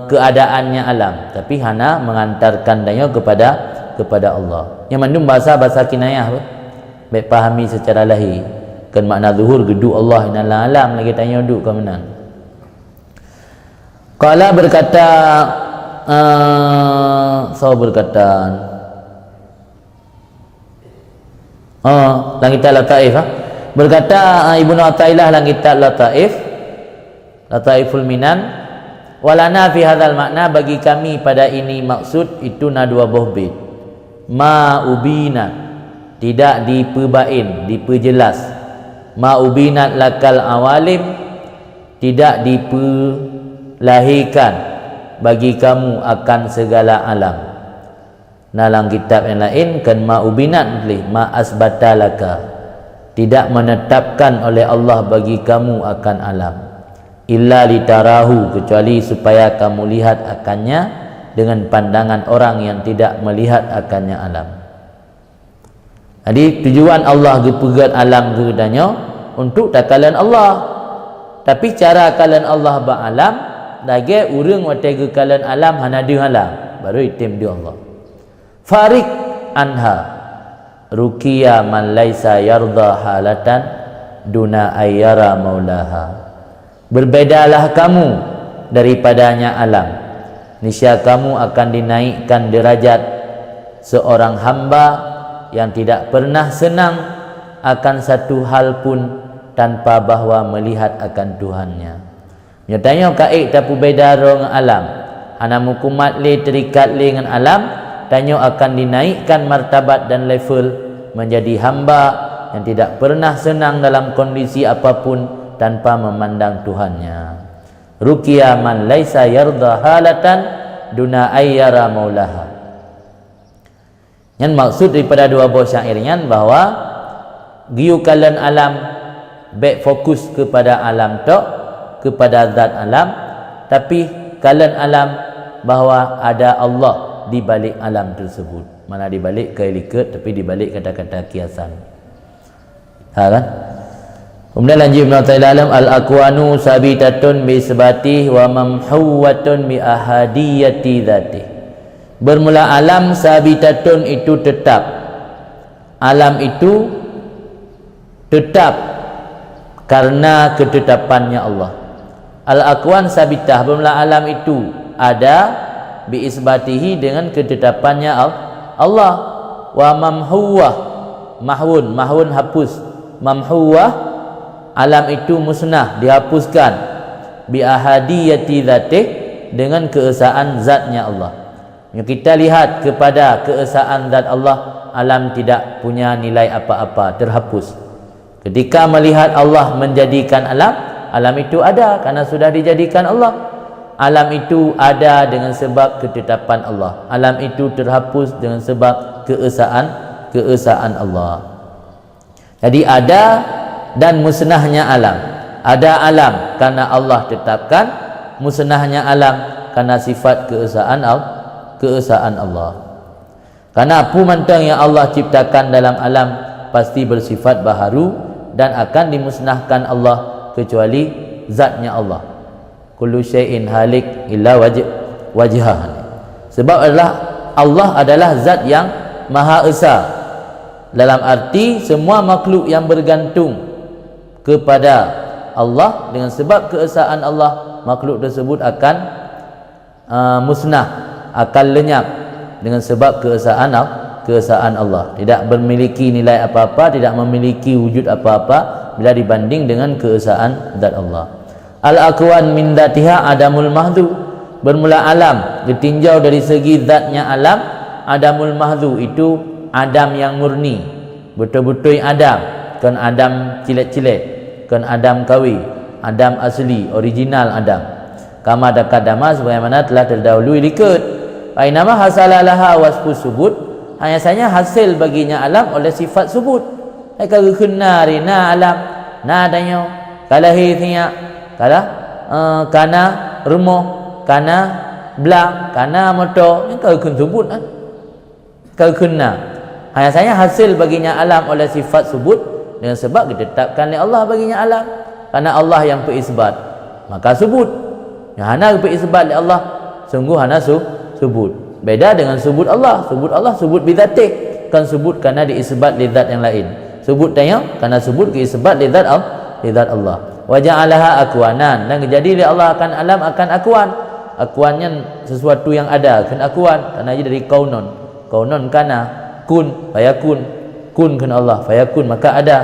keadaannya alam, tapi hana mengantarkan danya kepada Allah. Yang mandum bahasa kinayah baik pahami secara lahir kan makna zuhur geduk Allah inna alam lagi tanya duk ke mana. Qala berkata langit Lataif berkata Ibnu Athaillah langit Lataiful Minan, walana fi hadzal makna, bagi kami pada ini maksud itu dua buah bait. Ma ubina, tidak diperbain, diperjelas. Ma ubinat lakal awalim, tidak diperlahirkan bagi kamu akan segala alam. Dalam kitab yang lain kan ma ubinat ma asbatalaka, tidak menetapkan oleh Allah bagi kamu akan alam. Illa litarahu, kecuali supaya kamu lihat akannya dengan pandangan orang yang tidak melihat akannya alam. Jadi tujuan Allah gepegat alam gedanya untuk takalan Allah. Tapi cara kalan Allah ba'alam lagi urang wate gekalan alam hana di alam baru itim di Allah. Farik anha ruqiya man laisa yarda halatan duna ayyara maulaha. Berbedalah kamu daripadanya alam. Niscaya kamu akan dinaikkan derajat seorang hamba yang tidak pernah senang akan satu hal pun tanpa bahawa melihat akan Tuhannya. Nyatanya kaik tapu beda dengan alam. Hana mukumat le terikat le dengan alam, tanya akan dinaikkan martabat dan level menjadi hamba yang tidak pernah senang dalam kondisi apapun tanpa memandang Tuhannya. Ruqiya man laisa yarda halatan duna ayyara maulaha. Yang maksud daripada dua buah syairnya bahawa giukalan alam baik fokus kepada alam tok, kepada zat alam, tapi kalan alam bahawa ada Allah di balik alam tersebut. Mana di balik kelikat tapi di balik kata-kata kiasan. Kan? Kemudian lanjut Ibnu Athaillah, al-aqwanu sabitatun bi isbatih wa mamhuwatun bi ahadiyati dzatih. Bermula alam sabitatun itu tetap. Alam itu tetap karena ketetapannya Allah. Al-aqwan sabitah, bermula alam itu ada bi isbatihi dengan ketetapannya Allah. Wa mamhuwah, mahun hapus, mamhuwah alam itu musnah, dihapuskan, bi ahadiyati dzatih, dengan keesaan zatnya Allah. Kita lihat kepada keesaan zat Allah, alam tidak punya nilai apa-apa, terhapus. Ketika melihat Allah menjadikan alam, alam itu ada karena sudah dijadikan Allah. Alam itu ada dengan sebab ketetapan Allah. Alam itu terhapus dengan sebab keesaan Allah. Jadi ada dan musnahnya alam. Ada alam karena Allah tetapkan, musnahnya alam karena sifat keesaan Allah. Karena apa mantang yang Allah ciptakan dalam alam pasti bersifat baharu dan akan dimusnahkan Allah kecuali zatnya Allah. Kullu syai'in halik illa wajhah. Sebab Allah adalah zat yang Maha Esa. Dalam arti semua makhluk yang bergantung kepada Allah dengan sebab keesaan Allah, makhluk tersebut akan musnah, akan lenyap, dengan sebab keesaan Allah, tidak memiliki nilai apa-apa, tidak memiliki wujud apa-apa bila dibanding dengan keesaan zat Allah. Al-akwan min dzatiha adamul mahdhu, bermula alam ditinjau dari segi zatnya alam, adamul mahdhu itu adam yang murni, betul-betul adam, kan adam cilet-cilet, kan adam kawi, adam asli, original adam. Kama dakadama, sebagaimana telah terdahului dikut. Fa inama hasalalaha wasfu subut, hanya saja hasil baginya alam oleh sifat subut. Eka kenari na alam na adanya kala hithnya kala kana rumah, kana belang, kana motor, ini kau kun subut kan? Kau kena. Hanya saja hasil baginya alam oleh sifat subut dengan sebab ditetapkan oleh Allah baginya alam. Karena Allah yang berisbat, maka subut. Yang hana berisbat oleh Allah, sungguh hana subut. Beda dengan subut Allah. Subut Allah subut bidzatih, kan subut karena diisbat li zat yang lain. Subut tanya karena subut diisbat li zat Allah. Wa ja'alaha akwanan, dan jadi Allah akan alam akan akwan. Akwannya sesuatu yang ada, kan akwan karena dari kaunon. Kaunon kana kun fayakun, kun kan Allah fayakun, maka ada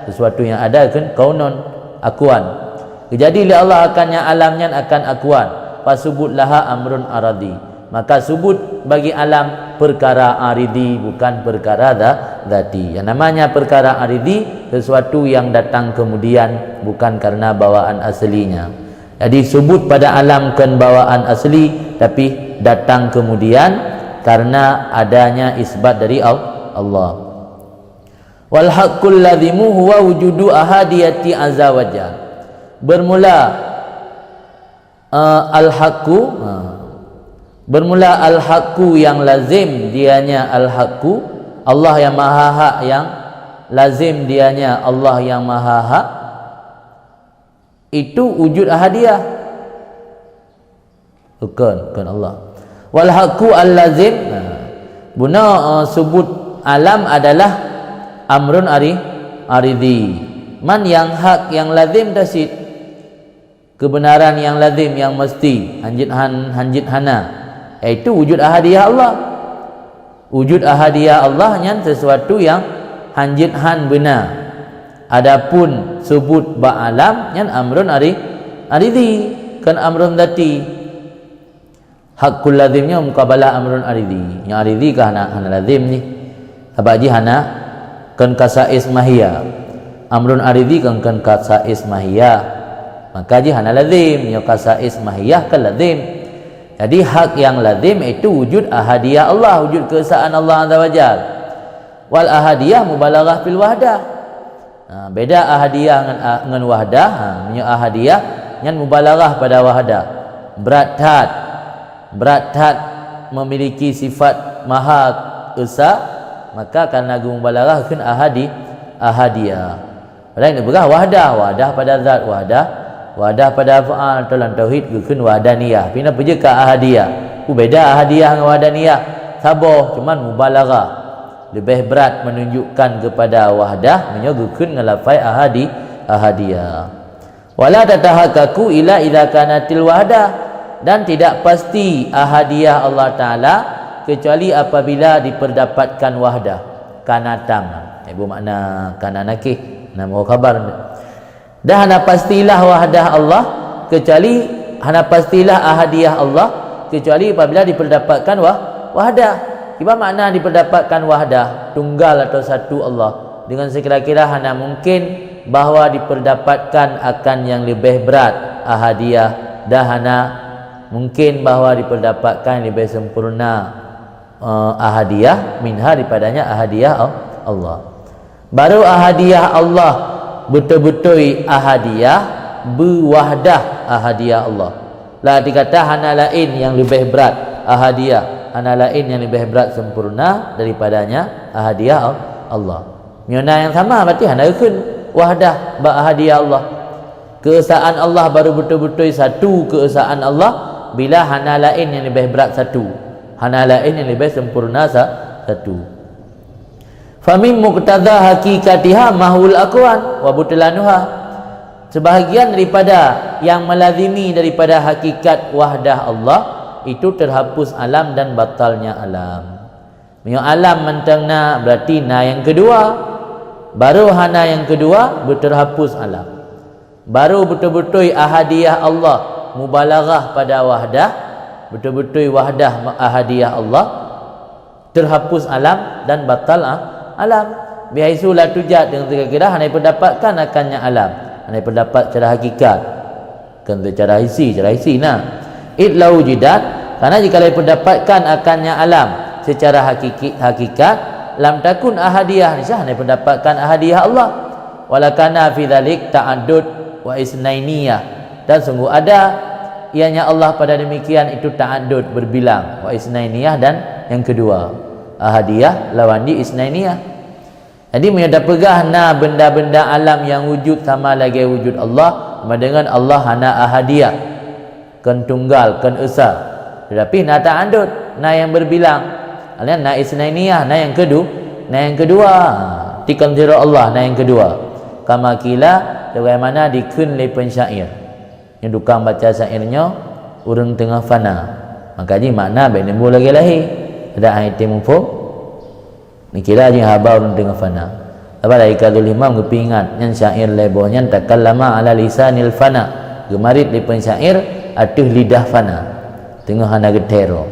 sesuatu yang ada kan kaunon akwan. Jadi Allah akannya alamnya akan akwan. Fasubut laha amrun aradi, maka subut bagi alam perkara aridi, bukan perkara dzati. Yang namanya perkara aridi sesuatu yang datang kemudian, bukan karena bawaan aslinya. Jadi subut pada alam kan bawaan asli, tapi datang kemudian karena adanya isbat dari Allah. Wal haqqul lazimu huwa wujudu ahadiyati azza wajalla. Bermula al-haqqu, bermula al-haqqu yang lazim dianya al-haqqu, Allah yang maha hak, yang lazim dianya Allah yang maha hak, itu wujud ahadiyah, bukan Allah. Wal haqqu al-lazim, guna sebut alam adalah amrun aridi. Man yang hak, yang lazim tasid, kebenaran yang lazim, yang mesti, hanjit hana, iaitu wujud ahadiyah Allah. Wujud ahadiyah Allah nya sesuatu yang hanjit han benar. Adapun sebut ba'alam nya amrun aridi, kan amrun dzati. Hakul lazimnya muqabalah amrun aridi. Yang aridi kah hana lazim ni? Abaji hana kan kasais mahiyah. Amrun aridi kan kasais mahiyah. Maka ji hana lazim, ya kasais mahiyah kan lazim. Jadi hak yang lazim itu wujud ahadiyah Allah, wujud keesaan Allah Azza wa Jalla. Wal ahadiyah mubalaghah fil wahdah. Beda ahadiyah dengan wahdah. Punya ahadiyah yang mubalaghah pada wahdah. Berat hat memiliki sifat maha esa, maka karena mubalaghah kan ahadiyah. Lain berah wahdah pada zat, wahdah pada fa'al dalam tauhid kan wahdaniyah. Pina pergi ke ahadiyah. Beda ahadiyah dengan wahdaniyah. Sabar, cuman mubalaghah. Lebih berat menunjukkan kepada wahdah, menyebutkan dengan lafaz ahadiyah. Wala tatahaqaqu ila idza kanatil wahdah, dan tidak pasti ahadiyah Allah Taala kecuali apabila diperdapatkan wahdah. Kanatam, ibu makna kana nakih, nama khabar. Dan hana pastilah wahdah Allah kecuali, hana pastilah ahadiyah Allah kecuali apabila diperdapatkan wahdah. Apa makna diperdapatkan wahdah? Tunggal atau satu Allah. Dengan sekira-kira hana mungkin bahawa diperdapatkan akan yang lebih berat ahadiyah, dan hana mungkin bahawa diperdapatkan lebih sempurna ahadiyah minha daripadanya ahadiyah Allah. Baru ahadiyah Allah betul-betul ahadiyah, berwahdah ahadiyah Allah. Lah dikata hana lain yang lebih berat ahadiyah, hana lain yang lebih berat sempurna daripadanya ahadiyah Allah. Miona yang sama berarti hana kun wahdah ba ahadiyah Allah. Keesaan Allah baru betul-betul satu keesaan Allah bila hana lain yang lebih berat satu, hana lain yang lebih sempurna satu. Famin muqtadha hakikatiha mahul akwan wa butlanuha. Sebahagian daripada yang melazimi daripada hakikat wahdah Allah itu terhapus alam dan batalnya alam. Punya alam mentengna berarti na yang kedua, baru hana yang kedua berterhapus alam. Baru betul-betul ahadiyah Allah, mubalaghah pada wahdah, betul-betul wahdah ahadiyah Allah, terhapus alam dan batal alam. Bihaisu la tujad, dengan kira-kira hanya pendapatkan akannya alam, hanya pendapat secara hakikat, kan secara hisi nah. Illa wujidat, karena jika dapatkan akannya alam secara hakikat, lam takun ahadiyah nisah, hanya pendapatkan ahadiyah Allah. Walakana fi dzalik ta'addud wa isnainiyah, dan sungguh ada ianya Allah pada demikian itu ta'addud, berbilang, wa isnainiyah, dan yang kedua ahadiyah lawan di isnainiyah. Jadi menyadap pegah na benda-benda alam yang wujud sama lagi wujud Allah, sama dengan Allah hana ahadiyah, kan tunggal, kan esa. Tetapi na ta'addud, na yang berbilang, alian na isnainiyah, na yang kedua, tikam zira Allah, na yang kedua. Kama kila, bagaimana dikun oleh pensyair yang dukang baca syairnya urang tengah fana, maka ji makna baik nemu lagi lahir ada ayat mufhum ni kira je haba urang tengah fana. Apa dah ikadul imam kepingat yang syair lebohnya takallama ala lisanil fana, gemarit di pensyair atuh lidah fana tengah hana getero.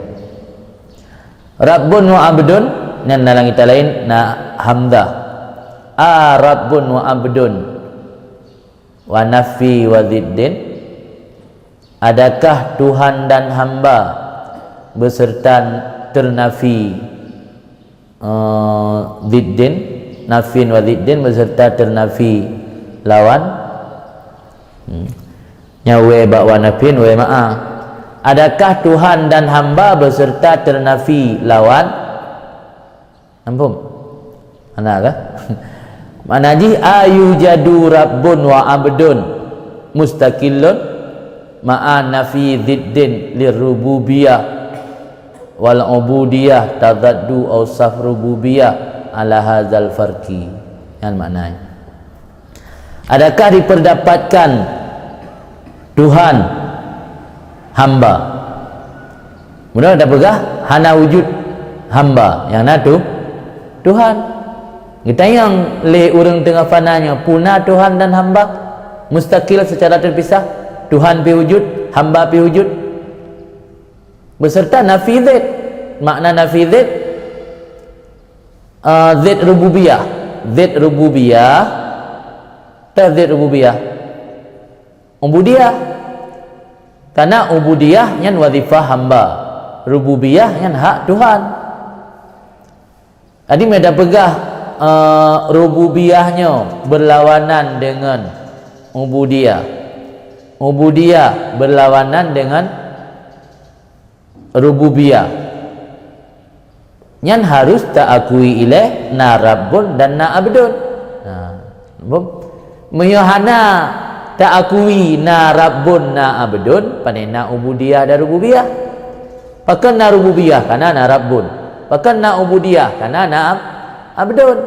Rabbun wa abdun, nan nalang kita lain na hamdah. Rabbun wa abdun wa nafi wa ziddin, adakah Tuhan dan hamba beserta ternafi, ziddin, nafin wa ziddin beserta ternafi lawan, nyawe bak wa nafin wa ma'a. Adakah Tuhan dan hamba beserta ternafi lawan, ampun anakah mana ji ayu jadu rabbun wa abdun mustaqillun ma'a nafi ziddin lirububiyah wal ubudiyah tadaddu awsaf rububiyah ala hadzal farqi. Yang maknanya, adakah diperdapatkan Tuhan hamba, mudah ada pegah hana wujud hamba yang natu Tuhan. Kita yang le urang tengah fananya puna Tuhan dan hamba mustaqil secara terpisah, Tuhan pi wujud, hamba pi wujud, beserta nafi zat. Makna nafi zat, zat rububiyah, zat rububiyah, zat rububiyah, ubudiyah. Karena ubudiyah yang wazifah hamba, rububiyah yang hak Tuhan. Jadi mereka pegah rububiyahnya berlawanan dengan ubudiyah, ubudiyah berlawanan dengan rububiyah, yang harus ta'akui ilaih na rabbun dan na abdun. Menyahana ta'akui na rabbun na abdun, pandai na ubudiyah dan rububiyah. Pakan na rububiyah karena na rabbun, pakan na ubudiyah karena na abdun.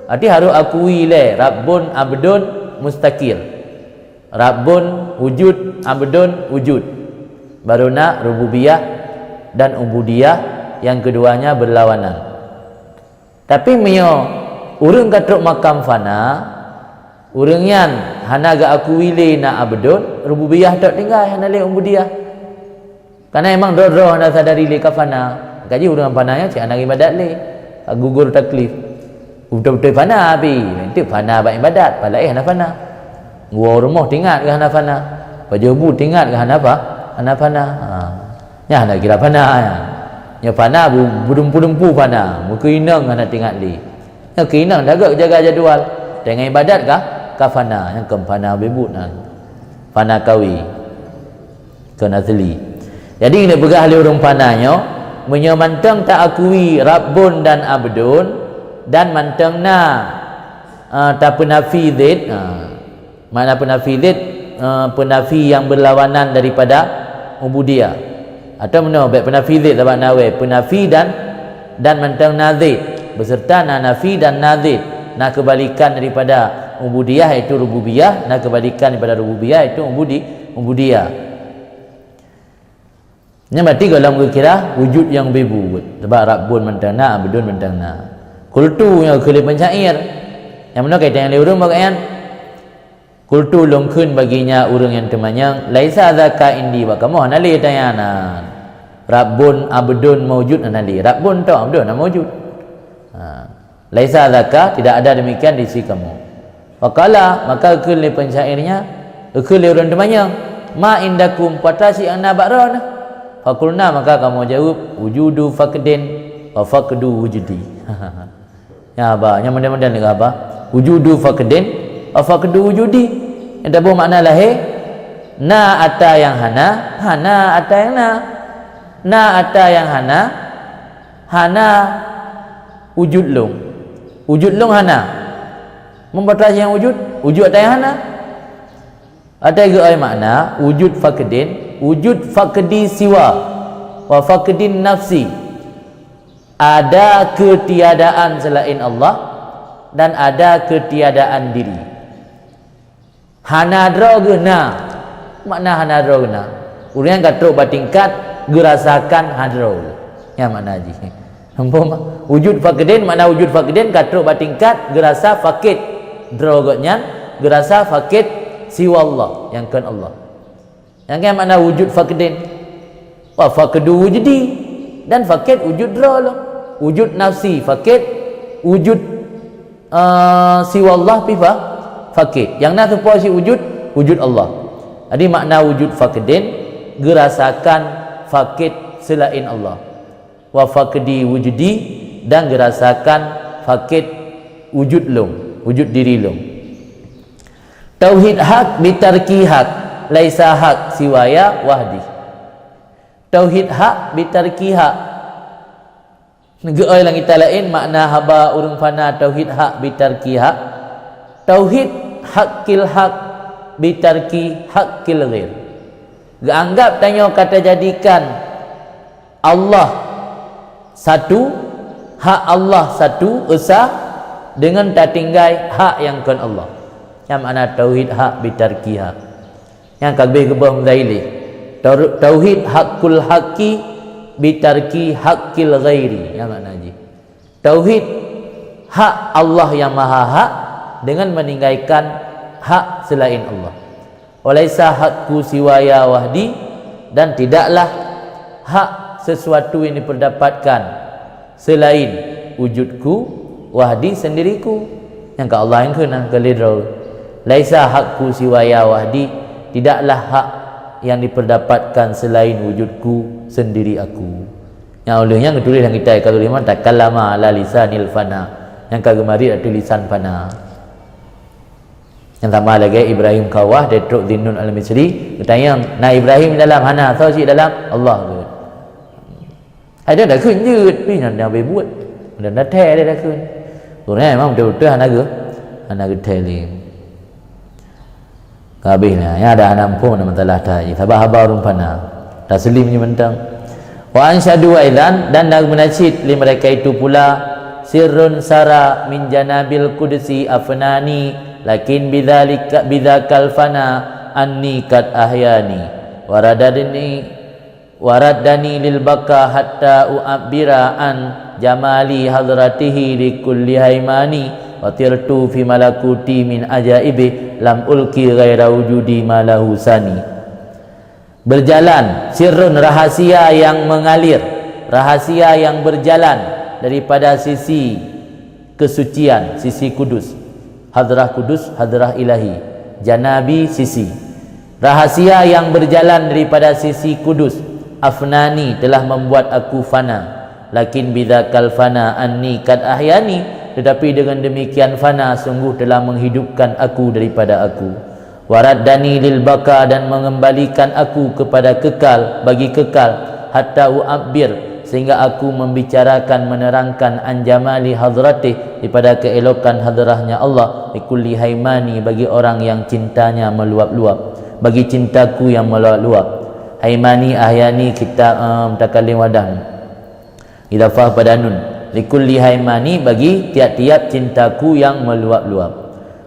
Arti harus akui le rabbun abdun mustaqil, rabbun wujud, abdun wujud, baru na rububiyah dan ubudiyah yang keduanya berlawanan. Tapi mio urang katruk makam fana, urang yan hana ga akui le na abdun, rububiyah tak tinggal hana le ubudiyah. Karena emang doh hana sadari le kafana, kaji urang pananya cik hana ibadat le, gugur taklif. Betul-betul fana api, nanti fana buat ibadat, palai hana fana. Gua rumah tinggal ke hana fana, baju bu tinggal ke hana apa? Hana fana. Ya hana kira fana ya. Ya fana budumpu-dumpu fana, muka inang hana tinggal li. Ya keinang dah jaga jadual. Dengan ibadat kah? Ka fana, yang ke fana bebut nah. Fana kawi. Kena asli. Jadi ini begah li urang fananya, menyamantang tak akui rabbun dan abdun, dan mantengna tak penafi zat, mana penafi zat, penafi yang berlawanan daripada ubudiyah, atau mana baik penafi zat dapat nawe penafi dan manteng nazid beserta nafi dan nazid, na kebalikan daripada ubudiyah iaitu rububiyah, na kebalikan daripada rububiyah iaitu ubudiyah. Yang berarti dalam kira wujud yang bebut. Sebab Rabbun mentana, abdun mentana. Kultu yang kuli pencair. Yang mana kaitan yang urang bagaimana? Kultu longkun baginya urang yang temanyang. Laisa zaka indi wa kamu hanali tayanan. Rabbun abdun mawjud hanali. Rabbun tu abdun mawjud. Laisa zaka, tidak ada demikian di sisi kamu. Wakala maka kuli pencairnya, kuli urang temanyang. Ma indakum patasi anna ba'rana. Fakulna maka kamu jawab wujudu faqdin wa faqdu wujudi. Ya apa? Yang mudah-mudahan ni apa? Wujudu faqdin wa faqdu wujudi. Yang tak bermakna lahir na ata yang hana, hana ata yang na. Na ata yang hana, hana wujud long. Wujud long hana. Membatasi yang wujud ata yang hana. Ada juga makna wujud faqdin, wujud faqdi siwa wa faqdin nafsi. Ada ketiadaan selain Allah dan ada ketiadaan diri. Hanadra guna, makna hanadra guna. Orang yang katruk batingkat gerasakan hadra. Ya makna haji. Hampun wujud faqdin, makna wujud faqdin katruk batingkat gerasa faqid. Drogotnya gerasa faqid siwa Allah, yang kan Allah. Yang kan makna wujud faqdin wa faqdu wujudi, dan faqid wujud dra. Wujud nafsi faqid, wujud siwa Allah pifa faqid. Yang nak terpuasi wujud Allah. Jadi makna wujud faqdin gerasakan faqid selain Allah. Wa faqdi wujudi, dan gerasakan faqid wujud long, wujud diri long. Tauhid hak bitarki hak, laisa hak siwaya wahdi. Tauhid hak bitarki hak. Negeri lang kita lain makna haba urang fana tauhid hak bitarki hak. Tauhid hakil hak bitarki hakil ghair. Anggap tanya kata jadikan Allah satu, hak Allah satu esa, dengan tak tinggal hak yang kan Allah. Yang mana tauhid hak bitarki hak. Yang kabeh gebah mzaili. Tauhid hakul haqi bitarki haqqil ghairi. Yang makna haji. Tauhid hak Allah yang maha hak dengan meninggalkan hak selain Allah. Walaisa haqqu siwaya wahdi, dan tidaklah hak sesuatu yang diperdapatkan selain wujudku wahdi sendiriku. Yang ke Allah yang kena kelidra. Laisa haqqu siwaya wahdi, tidaklah hak yang diperdapatkan selain wujudku sendiri aku. Yang olehnya ketulis yang kita kalau lima takallama ala lisanil fana, yang kagemari ada lisan fana. Yang tambah lagi Ibrahim kawah Detruk Dinun al-Misri bertanya, na Ibrahim dalam hana atau si dalam Allah ke? Ada dah kun je pi nak dah buat. Dan dah teh dia dah kun. Kurang memang betul-betul hana ke? Hana ke telim. Kabihnya ya ada nampung nama telah taji sabah habar rumpana taslimnya mentang wa ansyadu aidan, dan nak menacid li mereka itu pula sirrun sara min janabil qudsi afnani lakin bidzalika bidzakal fana anni kat ahyani waradani lil baka hatta u'abbira an jamali hadratihi li kulli haimani wa tirtu fi malakuti min ajaibi lam ulki ghaira wujudi malahu sani. Berjalan sirrun, rahasia yang mengalir, rahasia yang berjalan daripada sisi kesucian, sisi kudus, hadrah kudus, hadrah ilahi, janabi sisi. Rahasia yang berjalan daripada sisi kudus, afnani telah membuat aku fana, lakin bidzakal fana anni kad ahyani, tetapi dengan demikian fana sungguh telah menghidupkan aku daripada aku. Waraddani lil baka, dan mengembalikan aku kepada kekal, bagi kekal, hatta u'abbir, sehingga aku membicarakan, menerangkan anjamali hadratih, daripada keelokan hadrahnya Allah, likulli haimani, bagi orang yang cintanya meluap-luap, bagi cintaku yang meluap-luap. Haimani ahyani kita mutakallim wadah idafah pada nun, likulli haimani, bagi tiap-tiap cintaku yang meluap-luap.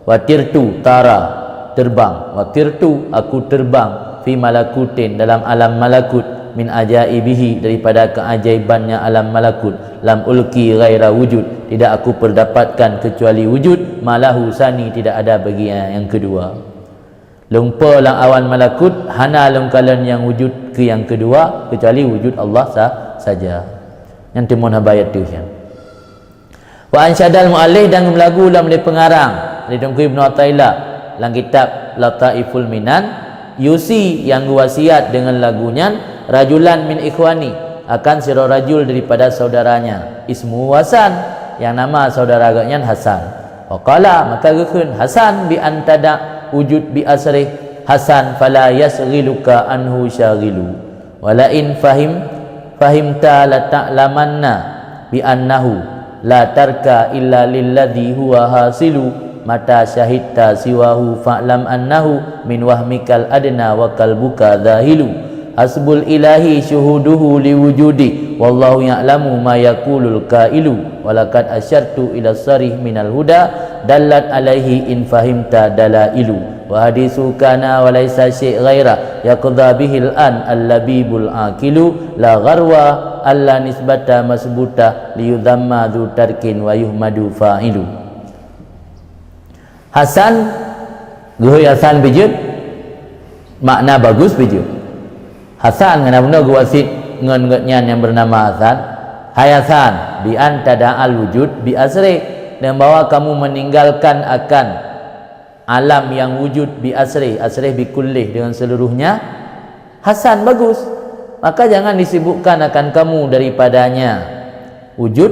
Watirtu tara, terbang. Watirtu aku terbang, fi malakutin, dalam alam malakut, min ajaibihi, daripada keajaibannya alam malakut, lam ulki ghaira wujud, tidak aku perdapatkan kecuali wujud, malahu sani, tidak ada bagi yang kedua. Lumpur lang awan malakut, hana lungkalan yang wujud ke yang kedua kecuali wujud Allah saja. Yang timun habayat tu kan. Wa ansyadal muallif dan melagu lam li pengarang dari Tunku Ibnu Athaillah dalam kitab Lataiful Minan, yusi yang wasiat dengan lagunya, rajulan min ikhwani, akan sira rajul daripada saudaranya, ismu Hasan, yang nama saudara agaknya Hasan. Waqala, maka gekeun Hasan bi antada wujud bi asrih, Hasan fala yasghiluka anhu syaghilu, wala in fahimta la ta'lamanna bi annahu la tarka illa lilladhi huwa hasilu, mata syahidta siwahu fa'lam annahu min wahmikal adna wa kalbuka dhahilu, hasbul ilahi syuhuduhu liwujudi wallahu ya'lamu ma yaqulul qailu, walaqad asyartu ila sarih minal huda dallat alaihi in fahimta dalailu, wa hadisu kana wa laisa syai' ghaira yaqdha bihil an al-labibul aqilu, la gharwa alla nisbata masbuta liyudhamma dhu tarkin wa yuhmadu fa'ilu. Hasan guhui Hasan bijud makna bagus bijud. Hasan ngana benda gu wasit ngan yang bernama Hasan, hai Hasan bi antada al wujud bi asri, dan bahwa kamu meninggalkan akan alam yang wujud bi asri bi kullih, dengan seluruhnya. Hasan bagus, maka jangan disibukkan akan kamu daripadanya wujud,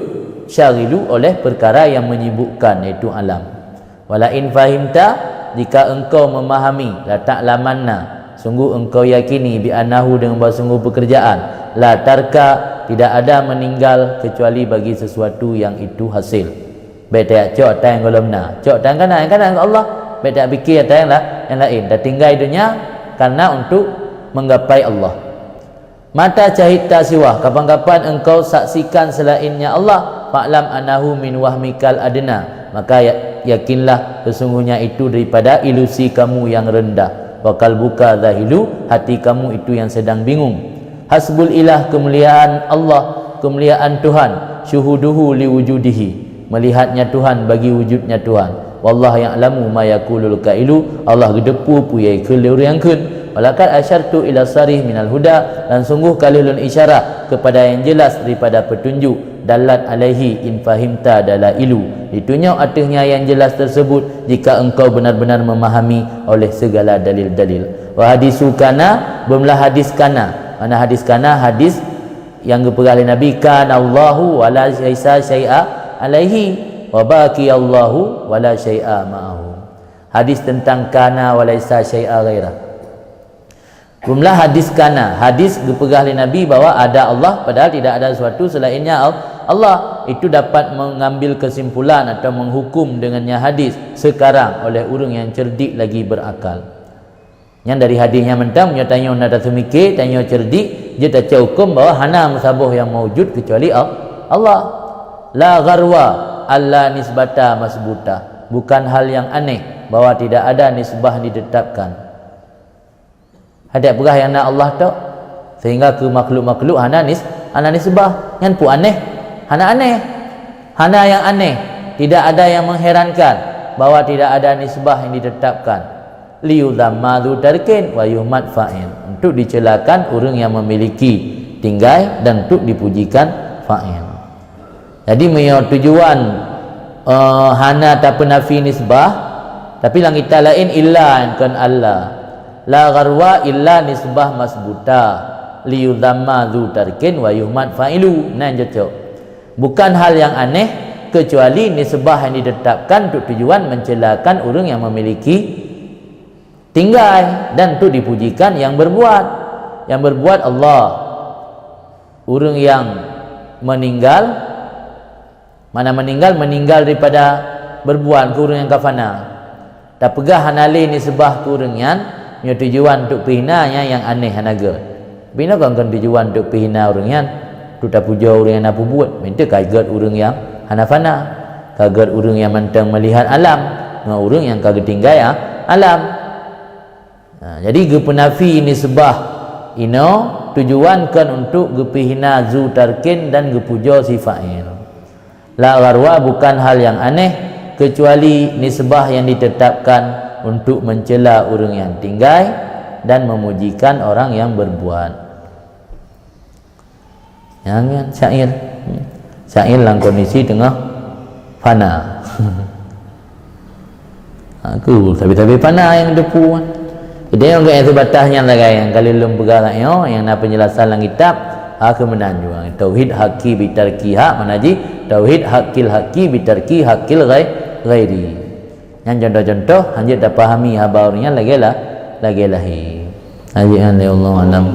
syaghilu oleh perkara yang menyibukkan, iaitu alam. Wala in fahimta, jika engkau memahami, la ta'lamanna, sungguh engkau yakini, bi annahu, dengan bahawa sungguh pekerjaan, la tarka, tidak ada meninggal kecuali bagi sesuatu yang itu hasil. Betak cok tang golomna, cok tang kanan Allah, betak fikir tang yang lain, dah tinggal dunia karena untuk menggapai Allah. Mata cahita siwah, kapan-kapan engkau saksikan selainnya Allah, fa'lam annahu min wahmikal adna, maka yakinlah sesungguhnya itu daripada ilusi kamu yang rendah. Wa qalbuka dhahilu, hati kamu itu yang sedang bingung. Hasbul ilah, kemuliaan Allah, kemuliaan Tuhan, syuhuduhu liwujudihi, melihatnya Tuhan bagi wujudnya Tuhan. Wallahu ya'lamu ma yaqulul qailu, Allah gedepu puyai kelur yang kun. Walaqad asyartu ila sarih minal huda, dan sungguh kali lun isyarat kepada yang jelas daripada petunjuk, dalat alaihi in fahimta dalailu, ditunjuk artinya yang jelas tersebut jika engkau benar-benar memahami oleh segala dalil-dalil. Wa hadisu kana, belumlah hadis kana. Mana hadis kana? Hadis yang dipegang oleh Nabi, kana Allahu wala syai'a alaihi wa baqi Allahu wala syai'a ma'ahu. Hadis tentang kana wala syai'a ghaira. Belumlah hadis kana, hadis dipegang oleh Nabi bahawa ada Allah padahal tidak ada sesuatu selainnya Allah. Itu dapat mengambil kesimpulan atau menghukum dengannya hadis sekarang oleh orang yang cerdik lagi berakal. Yang dari hadisnya mentang dia tanya nak datang mikir, tanya cerdik, dia tak hukum bahawa hana musabah yang mawujud kecuali Allah. La gharwa alla nisbata masbuta, bukan hal yang aneh bahawa tidak ada nisbah ditetapkan. Ada perah yang nak Allah tak, sehingga ke makhluk-makhluk hana nisbah, yang pun aneh, hana yang aneh, tidak ada yang mengherankan bahawa tidak ada nisbah yang ditetapkan. Liyudhamma dhu tarkin wa yuhmad fa'il, untuk dicelakan orang yang memiliki tinggai dan untuk dipujikan fa'il. Jadi tujuan hana tak penafi nisbah, tapi lang kita lain illa kan Allah. La gharwa illa nisbah masbuta liyudhamma dhu tarkin wa yuhmad fa'ilu. Nah cocok. Bukan hal yang aneh kecuali nisbah yang ditetapkan untuk tujuan mencelakan orang yang memiliki tinggai dan untuk dipujikan yang berbuat Allah. Orang yang meninggal, mana meninggal daripada berbuat ke orang yang kafana. Tak pegah hanali nisbah ke orang yang punya tujuan untuk pihinanya yang aneh hanaga. Bina kan tujuan untuk pihina orang yang tu tak puja orang yang nak buat. Minta kaget orang yang hanafana, kaget orang yang mentang melihat alam, dengan orang yang kaget tinggai alam. Jadi ke penafi nisbah ino tujuan kan untuk gepihina zu tarkin dan gepujo si fa'il. La gharwa bukan hal yang aneh kecuali nisbah yang ditetapkan untuk mencela orang yang tinggal dan memujikan orang yang berbuat. Jangan syair. Syair dalam kondisi tengah fana. Aku tapi fana yang depu. Jadi yang sebatasnya lagi yang kali belum bergerak yang nak penjelasan dalam kitab aku menanjung tauhid haqi bitarki hak manaji tauhid haqil haqi bitarki haqil ghairi. Yang contoh-contoh hanya dapat pahami habarnya lagi lah. Haji an Allah alam.